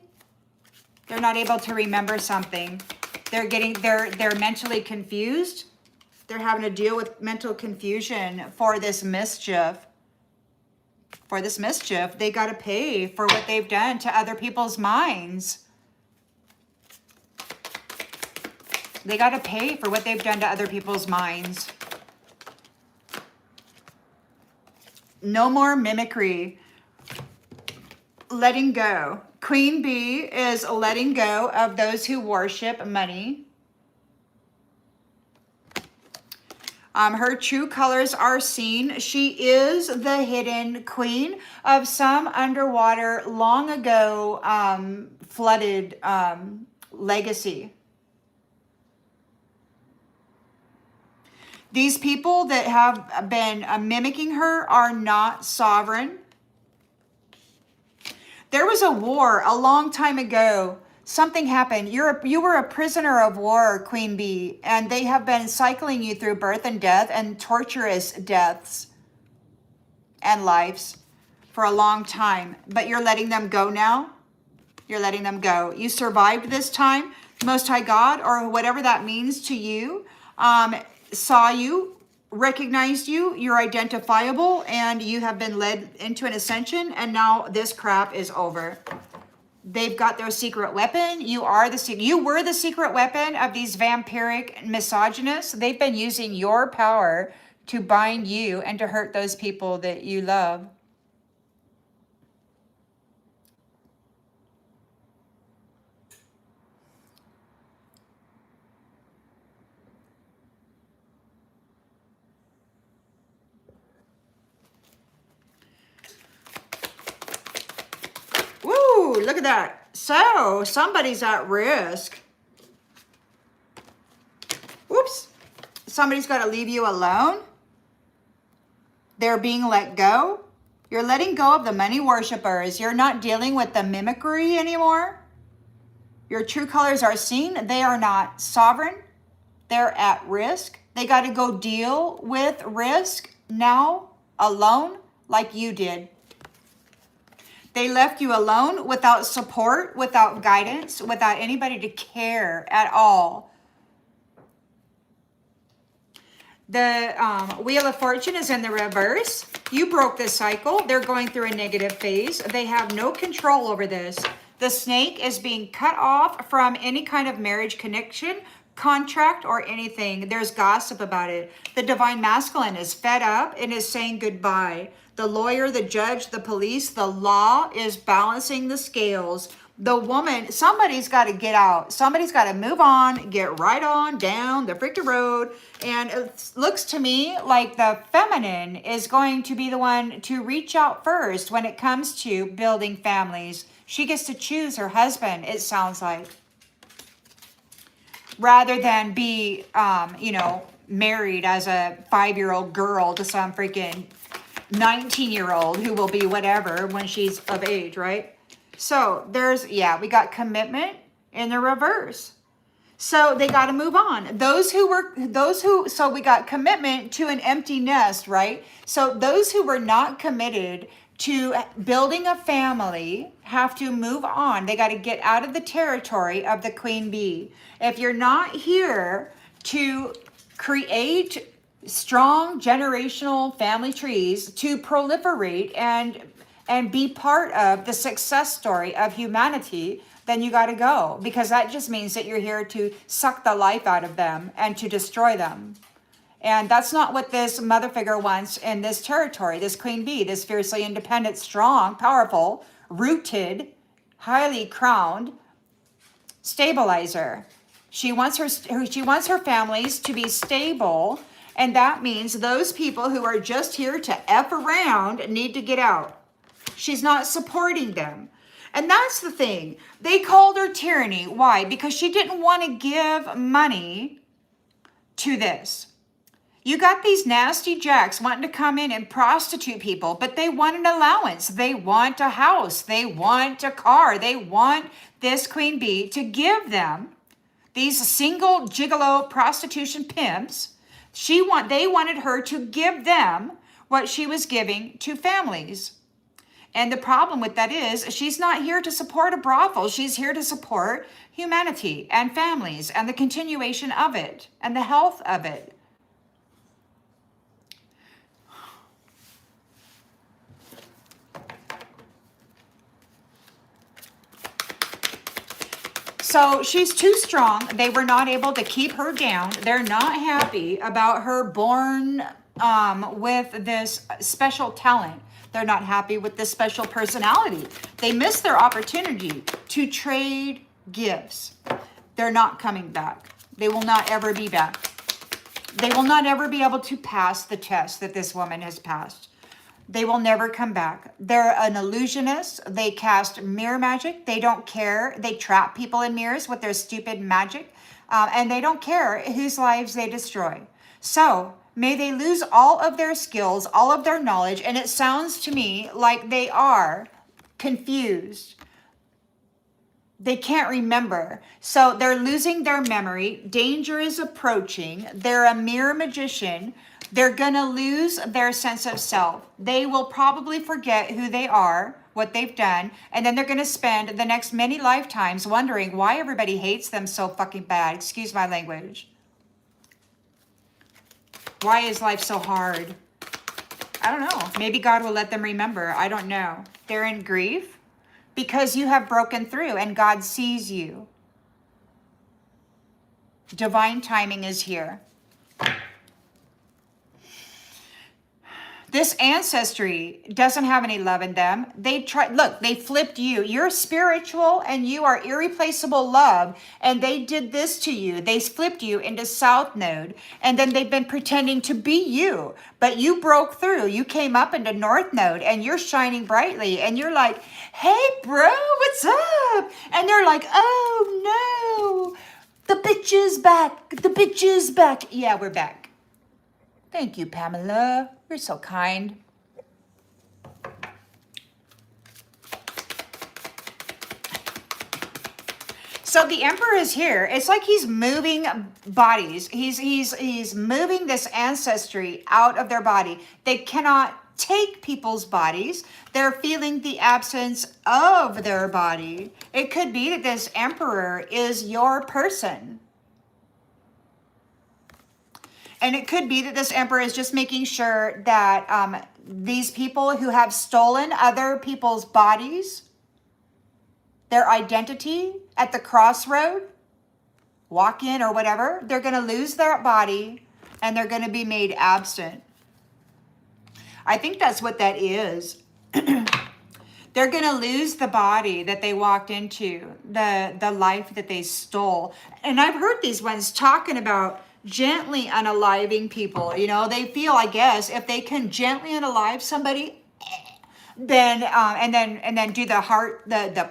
They're not able to remember something. They're mentally confused. They're having to deal with mental confusion for this mischief. For this mischief, they got to pay for what they've done to other people's minds. They got to pay for what they've done to other people's minds. No more mimicry. Letting go. Queen Bee is letting go of those who worship money. Her true colors are seen. She is the hidden queen of some underwater, long ago flooded legacy. These people that have been mimicking her are not sovereign. There was a war a long time ago. Something happened. You were a prisoner of war, Queen Bee, and they have been cycling you through birth and death and torturous deaths and lives for a long time. But you're letting them go now. You're letting them go. You survived this time. Most High God, or whatever that means to you, saw you, recognized you, you're identifiable, and you have been led into an ascension, and now this crap is over. They've got their secret weapon. You were the secret weapon of these vampiric misogynists. They've been using your power to bind you and to hurt those people that you love. Woo, look at that. So, somebody's at risk. Whoops. Somebody's got to leave you alone. They're being let go. You're letting go of the money worshipers. You're not dealing with the mimicry anymore. Your true colors are seen. They are not sovereign. They're at risk. They got to go deal with risk now, alone, like you did. They left you alone, without support, without guidance, without anybody to care at all. The Wheel of Fortune is in the reverse. You broke this cycle. They're going through a negative phase. They have no control over this. The snake is being cut off from any kind of marriage connection, contract, or anything. There's gossip about it. The Divine Masculine is fed up and is saying goodbye. The lawyer, the judge, the police, the law is balancing the scales. The woman, somebody's got to get out. Somebody's got to move on, get right on down the freaking road. And it looks to me like the feminine is going to be the one to reach out first when it comes to building families. She gets to choose her husband, it sounds like. Rather than be, married as a 5-year-old girl to some freaking 19-year-old who will be whatever when she's of age, right? So we got commitment in the reverse. So they got to move on. So we got commitment to an empty nest, right? So those who were not committed to building a family have to move on. They got to get out of the territory of the Queen Bee. If you're not here to create strong generational family trees to proliferate and be part of the success story of humanity, then you got to go, because that just means that you're here to suck the life out of them and to destroy them. And that's not what this mother figure wants in this territory, this Queen Bee, this fiercely independent, strong, powerful, rooted, highly crowned stabilizer. She wants her families to be stable. And that means those people who are just here to F around need to get out. She's not supporting them. And that's the thing. They called her tyranny. Why? Because she didn't want to give money to this. You got these nasty jacks wanting to come in and prostitute people, but they want an allowance. They want a house. They want a car. They want this queen bee to give them, these single gigolo prostitution pimps. They wanted her to give them what she was giving to families. And the problem with that is she's not here to support a brothel. She's here to support humanity and families and the continuation of it and the health of it. So she's too strong. They were not able to keep her down. They're not happy about her born with this special talent. They're not happy with this special personality. They missed their opportunity to trade gifts. They're not coming back. They will not ever be back. They will not ever be able to pass the test that this woman has passed. They will never come back. They're an illusionist. They cast mirror magic. They don't care. They trap people in mirrors with their stupid magic. And they don't care whose lives they destroy. So may they lose all of their skills, all of their knowledge. And it sounds to me like they are confused. They can't remember. So they're losing their memory. Danger is approaching. They're a mirror magician. They're going to lose their sense of self. They will probably forget who they are, what they've done, and then they're going to spend the next many lifetimes wondering why everybody hates them so fucking bad. Excuse my language. Why is life so hard? I don't know. Maybe God will let them remember. I don't know. They're in grief because you have broken through and God sees you. Divine timing is here. This ancestry doesn't have any love in them. They flipped you. You're spiritual and you are irreplaceable love. And they did this to you. They flipped you into South Node. And then they've been pretending to be you. But you broke through. You came up into North Node and you're shining brightly. And you're like, hey, bro, what's up? And they're like, oh, no. The bitch is back. The bitch is back. Yeah, we're back. Thank you, Pamela. You're so kind. So the Emperor is here. It's like he's moving bodies. He's moving this ancestry out of their body. They cannot take people's bodies. They're feeling the absence of their body. It could be that this Emperor is your person. And it could be that this Emperor is just making sure that these people who have stolen other people's bodies, their identity at the crossroad, walk in or whatever, they're going to lose their body and they're going to be made absent. I think that's what that is. They're going to lose the body that they walked into, the life that they stole. And I've heard these ones talking about gently unaliving people. You know, they feel, I guess, if they can gently unalive somebody, then and then do the heart, the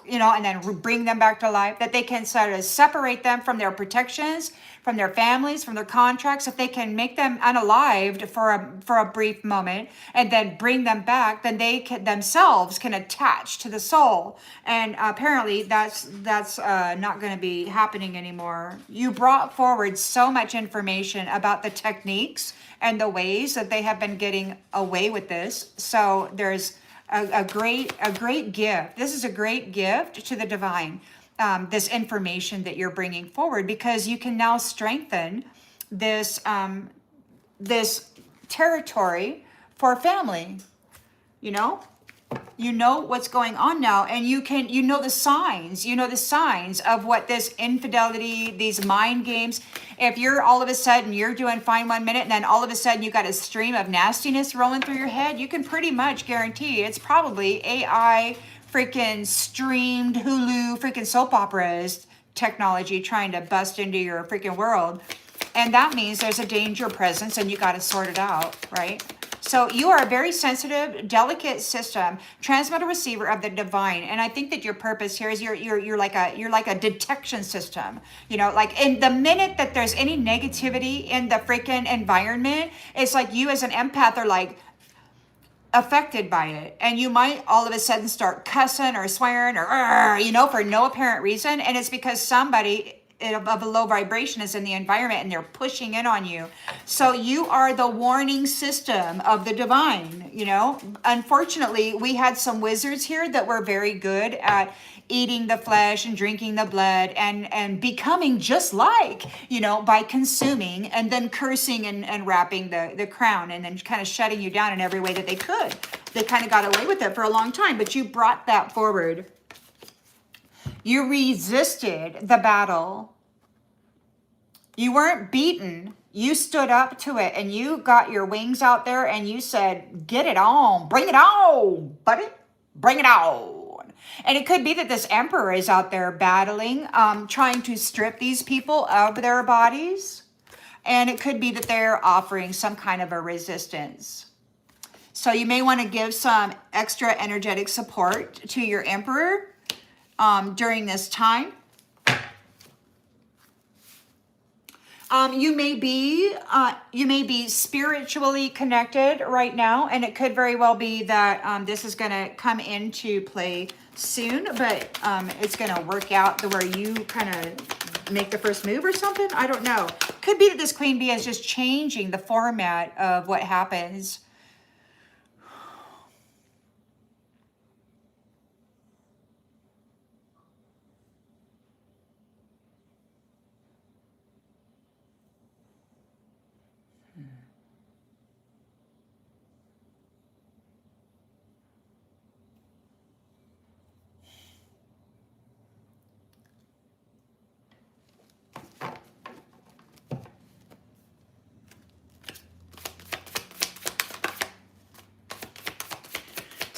you know, and then bring them back to life, that they can sort of separate them from their protections, from their families, from their contracts. If they can make them unalived for a brief moment and then bring them back, then they themselves can attach to the soul. And apparently that's not going to be happening anymore. You brought forward so much information about the techniques and the ways that they have been getting away with this. So there's a great gift. This is a great gift to the divine, this information that you're bringing forward, because you can now strengthen this this territory for family. You know what's going on now, and you know the signs of what this infidelity, these mind games. If you're all of a sudden you're doing fine 1 minute and then all of a sudden you got a stream of nastiness rolling through your head, you can pretty much guarantee it's probably AI freaking streamed Hulu freaking soap operas technology trying to bust into your freaking world. And that means there's a danger presence and you got to sort it out, right? So you are a very sensitive, delicate system, transmitter receiver of the divine. And I think that your purpose here is you're like a detection system. You know, like in the minute that there's any negativity in the freaking environment, it's like you as an empath are like affected by it. And you might all of a sudden start cussing or swearing or, you know, for no apparent reason. And it's because somebody of a low vibration is in the environment and they're pushing in on you. So you are the warning system of the divine, you know. Unfortunately, we had some wizards here that were very good at eating the flesh and drinking the blood and becoming just like, you know, by consuming and then cursing and wrapping the crown and then kind of shutting you down in every way that they could. They kind of got away with it for a long time, but you brought that forward. You resisted the battle. You weren't beaten. You stood up to it and you got your wings out there and you said, get it on, bring it on, buddy, bring it on. And it could be that this emperor is out there battling, trying to strip these people of their bodies. And it could be that they're offering some kind of a resistance. So you may want to give some extra energetic support to your emperor during this time. You may be spiritually connected right now, and it could very well be that this is going to come into play soon, but it's going to work out to where you kind of make the first move or something. I don't know. Could be that this queen bee is just changing the format of what happens.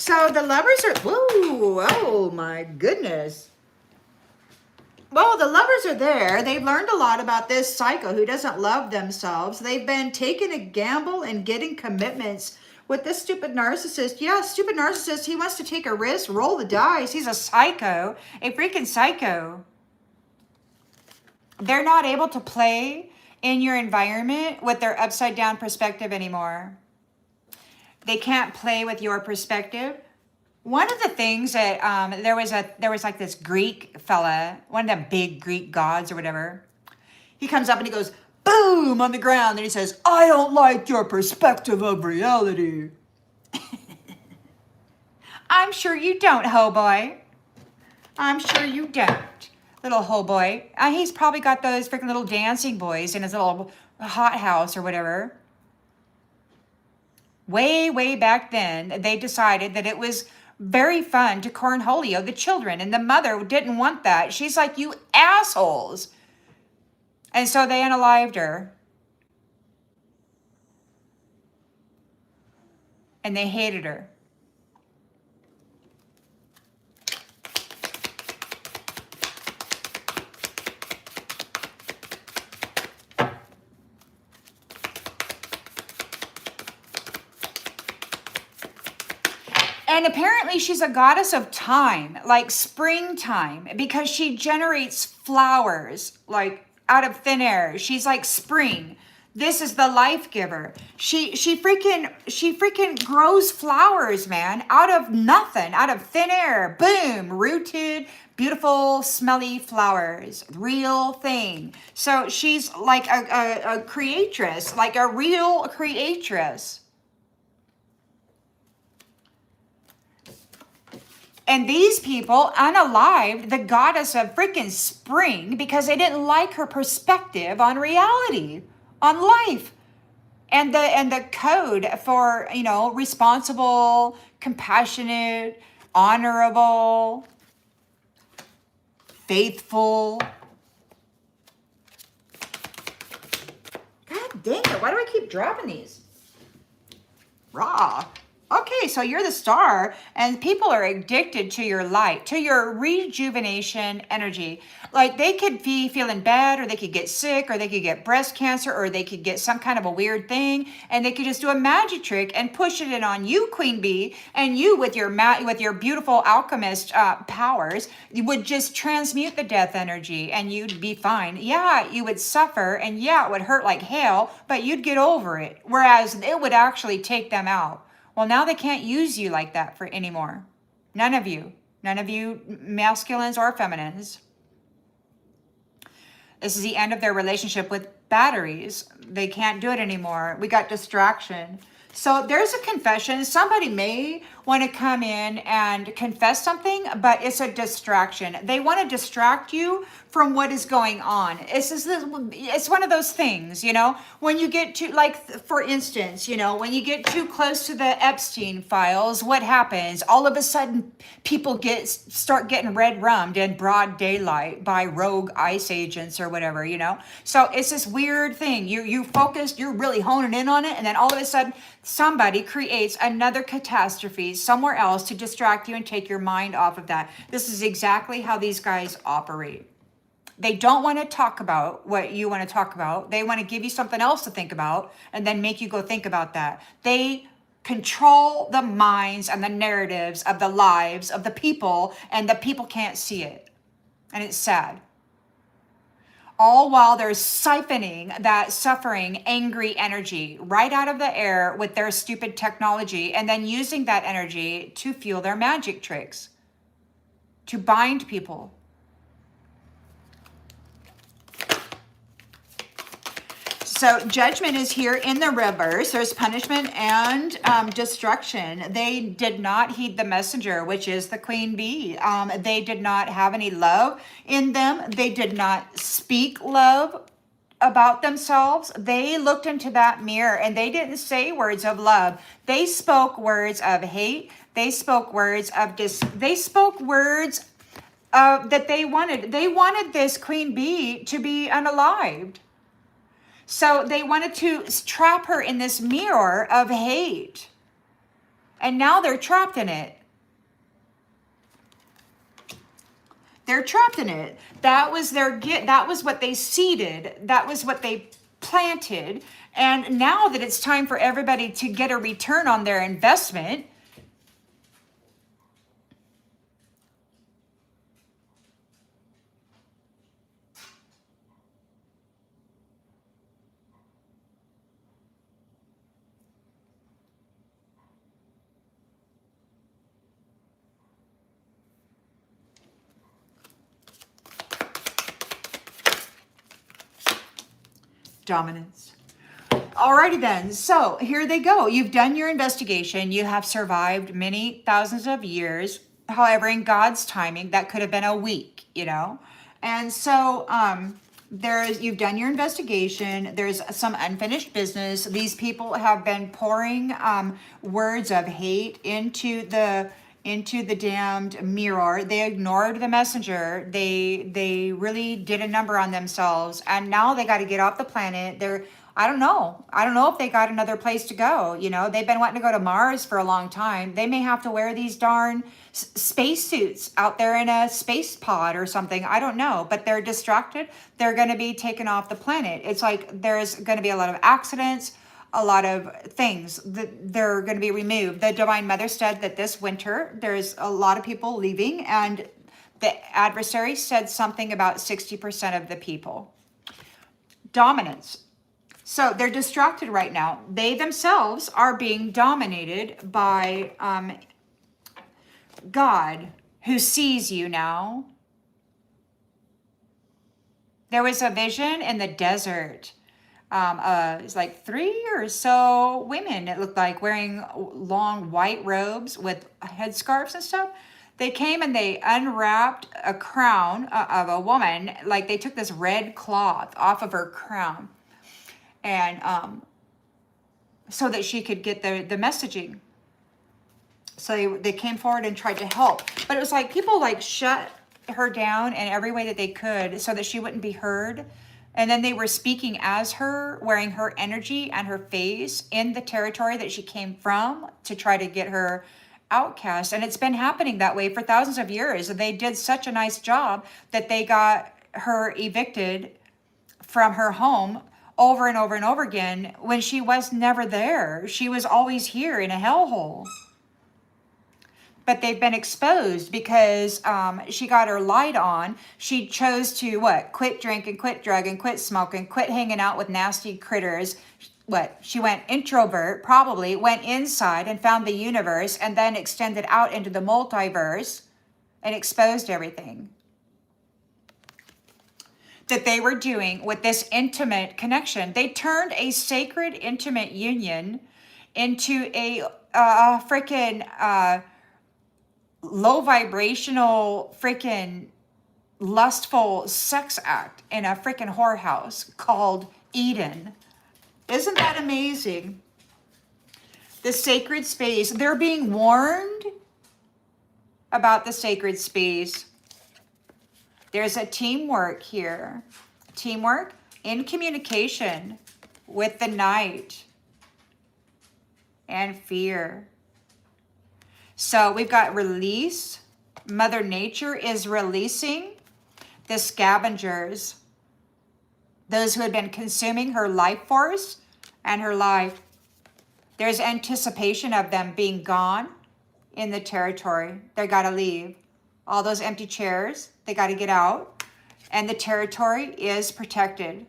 So the lovers are, whoa, oh my goodness. Well, the lovers are there. They've learned a lot about this psycho who doesn't love themselves. They've been taking a gamble and getting commitments with this stupid narcissist. Yeah, stupid narcissist. He wants to take a risk, roll the dice. He's a psycho, a freaking psycho. They're not able to play in your environment with their upside down perspective anymore. They can't play with your perspective. One of the things that there was like this Greek fella, one of them big Greek gods or whatever. He comes up and he goes, boom, on the ground. And he says, I don't like your perspective of reality. I'm sure you don't, ho boy. I'm sure you don't, little ho boy. He's probably got those freaking little dancing boys in his little hot house or whatever. Way, way back then, they decided that it was very fun to cornholio the children. And the mother didn't want that. She's like, you assholes. And so they unalived her. And they hated her. And apparently she's a goddess of time, like springtime, because she generates flowers like out of thin air. She's like spring. This is the life giver. She freaking grows flowers, man, out of nothing, out of thin air. Boom, rooted, beautiful, smelly flowers, real thing. So she's like a creatress, like a real creatress. And these people unalived the goddess of freaking spring because they didn't like her perspective on reality, on life. And the code for, you know, responsible, compassionate, honorable, faithful. God dang it, why do I keep dropping these? Raw. Okay, so you're the star, and people are addicted to your light, to your rejuvenation energy. Like they could be feeling bad, or they could get sick, or they could get breast cancer, or they could get some kind of a weird thing, and they could just do a magic trick and push it in on you, Queen Bee, and you with your with your beautiful alchemist powers, you would just transmute the death energy, and you'd be fine. Yeah, you would suffer, and yeah, it would hurt like hell, but you'd get over it. Whereas it would actually take them out. Well, now they can't use you like that for anymore. None of you. None of you masculines or feminines. This is the end of their relationship with batteries. They can't do it anymore. We got distraction. So there's a confession. Somebody may want to come in and confess something, but it's a distraction. They want to distract you from what is going on. It's one of those things, you know, when you get to, like, for instance, you know, when you get too close to the Epstein files, what happens? All of a sudden, people start getting red rummed in broad daylight by rogue ICE agents or whatever, you know? So it's this weird thing. You focus, you're really honing in on it, and then all of a sudden, somebody creates another catastrophe somewhere else to distract you and take your mind off of that. This is exactly how these guys operate. They don't want to talk about what you want to talk about. They want to give you something else to think about and then make you go think about that. They control the minds and the narratives of the lives of the people, and the people can't see it. And it's sad. All while they're siphoning that suffering, angry energy right out of the air with their stupid technology, and then using that energy to fuel their magic tricks, to bind people. So judgment is here in the reverse. There's punishment and destruction. They did not heed the messenger, which is the Queen Bee. They did not have any love in them. They did not speak love about themselves. They looked into that mirror and they didn't say words of love. They spoke words of hate. They spoke words of they spoke words that they wanted. They wanted this Queen Bee to be unalived. So they wanted to trap her in this mirror of hate. And now they're trapped in it. They're trapped in it. That was that was what they seeded. That was what they planted. And now that it's time for everybody to get a return on their investment, dominance. Alrighty then, so here they go. You've done your investigation. You have survived many thousands of years. However, in God's timing, that could have been a week, you know? And so you've done your investigation. There's some unfinished business. These people have been pouring words of hate into the damned mirror. They ignored the messenger. They really did a number on themselves, and now they got to get off the planet. I don't know if they got another place to go. You know, they've been wanting to go to Mars for a long time. They may have to wear these darn space suits out there in a space pod or something. I don't know, but they're distracted. They're going to be taken off the planet. It's like there's going to be a lot of accidents, a lot of things that they're going to be removed. The Divine Mother said that this winter there's a lot of people leaving, and the adversary said something about 60% of the people. Dominance. So they're distracted right now. They themselves are being dominated by God, who sees you now. There was a vision in the desert. It's like 3 or so women, it looked like, wearing long white robes with headscarves and stuff. They came and they unwrapped a crown of a woman. Like they took this red cloth off of her crown, and so that she could get the messaging. So they came forward and tried to help, but it was like people like shut her down in every way that they could so that she wouldn't be heard. And then they were speaking as her, wearing her energy and her face in the territory that she came from to try to get her outcast. And it's been happening that way for thousands of years. And they did such a nice job that they got her evicted from her home over and over and over again when she was never there. She was always here in a hellhole. But they've been exposed because she got her light on. She chose to what? Quit drinking, quit drugging, quit smoking, quit hanging out with nasty critters. What? She went introvert, probably went inside and found the universe and then extended out into the multiverse and exposed everything that they were doing with this intimate connection. They turned a sacred, intimate union into a freaking low vibrational, freaking lustful sex act in a freaking whorehouse called Eden. Isn't that amazing? The sacred space. They're being warned about the sacred space. There's a teamwork here. Teamwork in communication with the night and fear. So we've got release. Mother Nature is releasing the scavengers, those who had been consuming her life force and her life. There's anticipation of them being gone in the territory. They got to leave. All those empty chairs, they got to get out. And the territory is protected.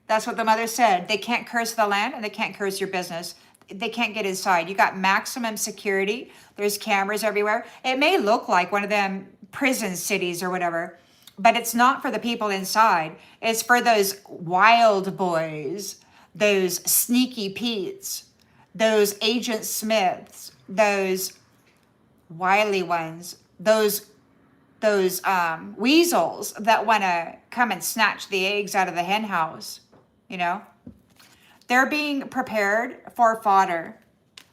That's what the mother said. They can't curse the land and they can't curse your business. They can't get inside. You got maximum security. There's cameras everywhere. It may look like one of them prison cities or whatever, but it's not for the people inside. It's for those wild boys, those sneaky Petes, those Agent Smiths, those wily ones, those weasels that want to come and snatch the eggs out of the hen house, you know? They're being prepared for fodder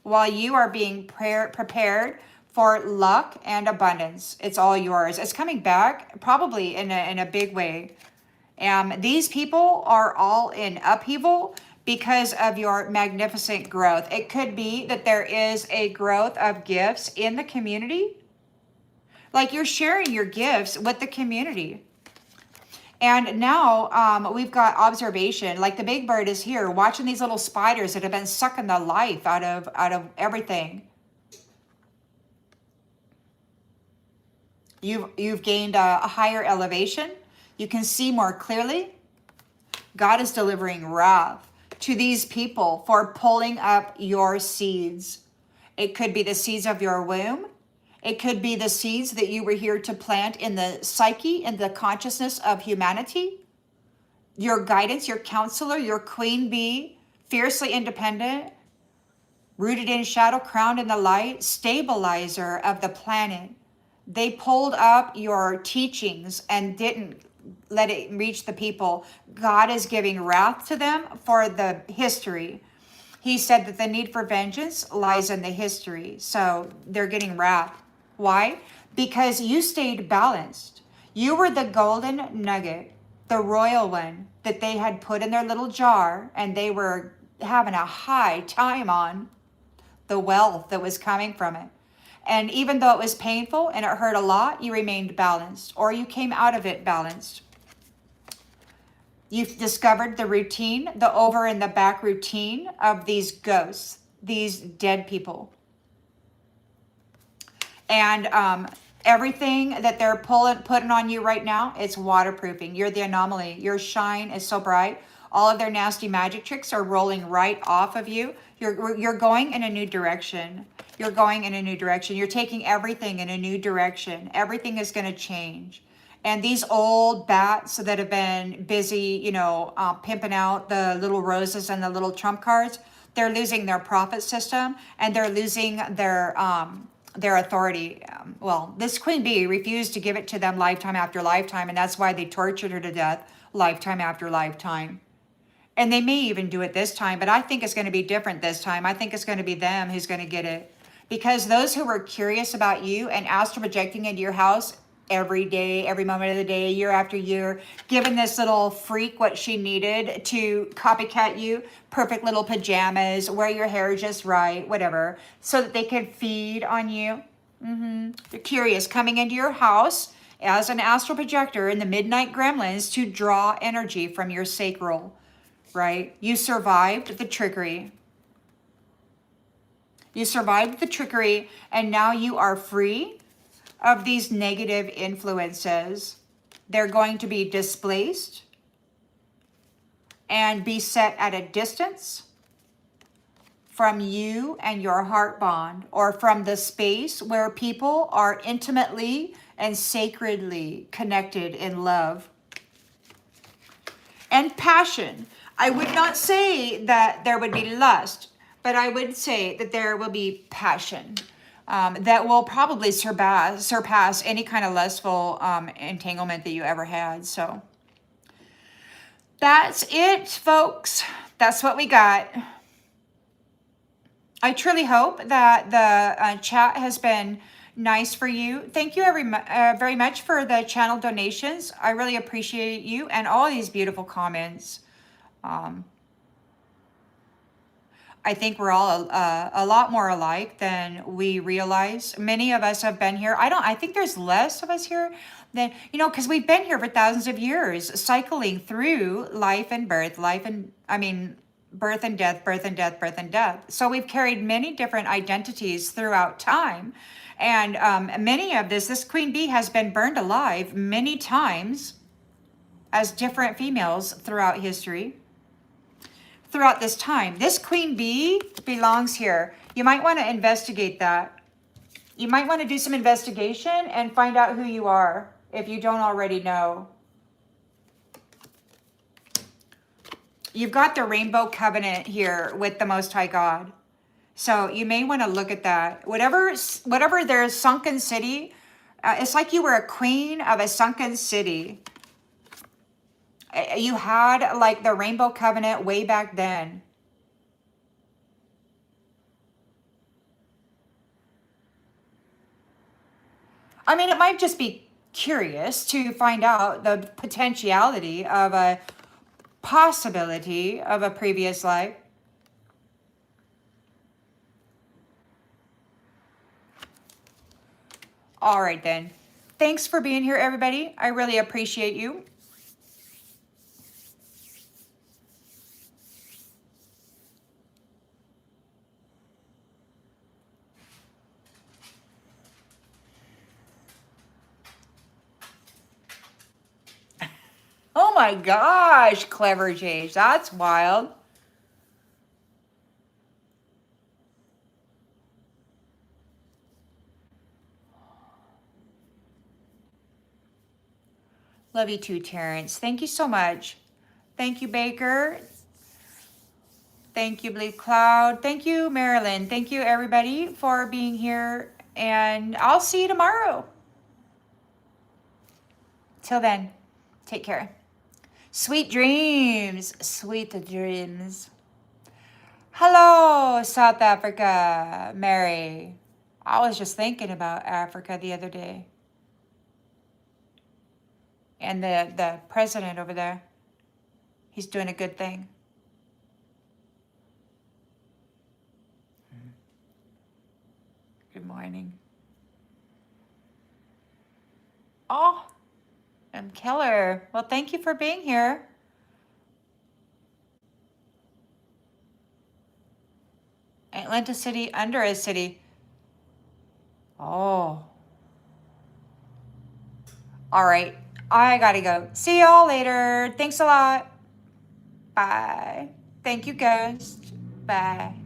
while you are being prepared for luck and abundance. It's all yours. It's coming back probably in a big way. These people are all in upheaval because of your magnificent growth. It could be that there is a growth of gifts in the community. Like you're sharing your gifts with the community. And now we've got observation. Like the big bird is here watching these little spiders that have been sucking the life out of everything. You've gained a higher elevation. You can see more clearly. God is delivering wrath to these people for pulling up your seeds. It could be the seeds of your womb. It could be the seeds that you were here to plant in the psyche and the consciousness of humanity. Your guidance, your counselor, your queen bee, fiercely independent, rooted in shadow, crowned in the light, stabilizer of the planet. They pulled up your teachings and didn't let it reach the people. God is giving wrath to them for the history. He said that the need for vengeance lies in the history. So they're getting wrath. Why? Because you stayed balanced. You were the golden nugget, the royal one that they had put in their little jar, and they were having a high time on the wealth that was coming from it. And even though it was painful and it hurt a lot, you remained balanced, or you came out of it balanced. You've discovered the routine, the over and the back routine of these ghosts, these dead people. And everything that they're putting on you right now, it's waterproofing. You're the anomaly. Your shine is so bright. All of their nasty magic tricks are rolling right off of you. You're going in a new direction. You're going in a new direction. You're taking everything in a new direction. Everything is going to change. And these old bats that have been busy, pimping out the little roses and the little trump cards, they're losing their profit system and they're losing their authority. This queen bee refused to give it to them lifetime after lifetime, and that's why they tortured her to death lifetime after lifetime. And they may even do it this time, but I think it's going to be different this time. I think it's going to be them who's going to get it. Because those who were curious about you and astral projecting into your house every day, every moment of the day, year after year, giving this little freak what she needed to copycat you, perfect little pajamas, wear your hair just right, whatever, so that they can feed on you. They're curious, coming into your house as an astral projector in the midnight gremlins to draw energy from your sacral, right? You survived the trickery. You survived the trickery, and now you are free of these negative influences. They're going to be displaced and be set at a distance from you and your heart bond, or from the space where people are intimately and sacredly connected in love and passion. I would not say that there would be lust, but I would say that there will be passion that will probably surpass any kind of lustful entanglement that you ever had. So that's it, folks. That's what we got. I truly hope that the chat has been nice for you. Thank you very much for the channel donations. I really appreciate you and all these beautiful comments. I think we're all a lot more alike than we realize. Many of us have been here. I think there's less of us here than, because we've been here for thousands of years, cycling through life and birth, birth and death, birth and death, birth and death. So we've carried many different identities throughout time. And many of this queen bee has been burned alive many times as different females throughout history. Throughout this time, this queen bee belongs here. You might want to investigate that. You might want to do some investigation and find out who you are if you don't already know. You've got the rainbow covenant here with the Most High God. So you may want to look at that. Whatever their sunken city, it's like you were a queen of a sunken city. You had like the rainbow covenant way back then. It might just be curious to find out the potentiality of a possibility of a previous life. All right, then. Thanks for being here, everybody. I really appreciate you. Oh my gosh, clever Jage. That's wild. Love you too, Terrence. Thank you so much. Thank you, Baker. Thank you, Blue Cloud. Thank you, Marilyn. Thank you, everybody, for being here. And I'll see you tomorrow. Till then, take care. Sweet dreams. Sweet dreams. Hello, South Africa, Mary. I was just thinking about Africa the other day. And the president over there, he's doing a good thing. Good morning. Oh, I'm Keller. Well, thank you for being here. Atlanta City, under a city. Oh. All right. I gotta go. See y'all later. Thanks a lot. Bye. Thank you, guys. Bye.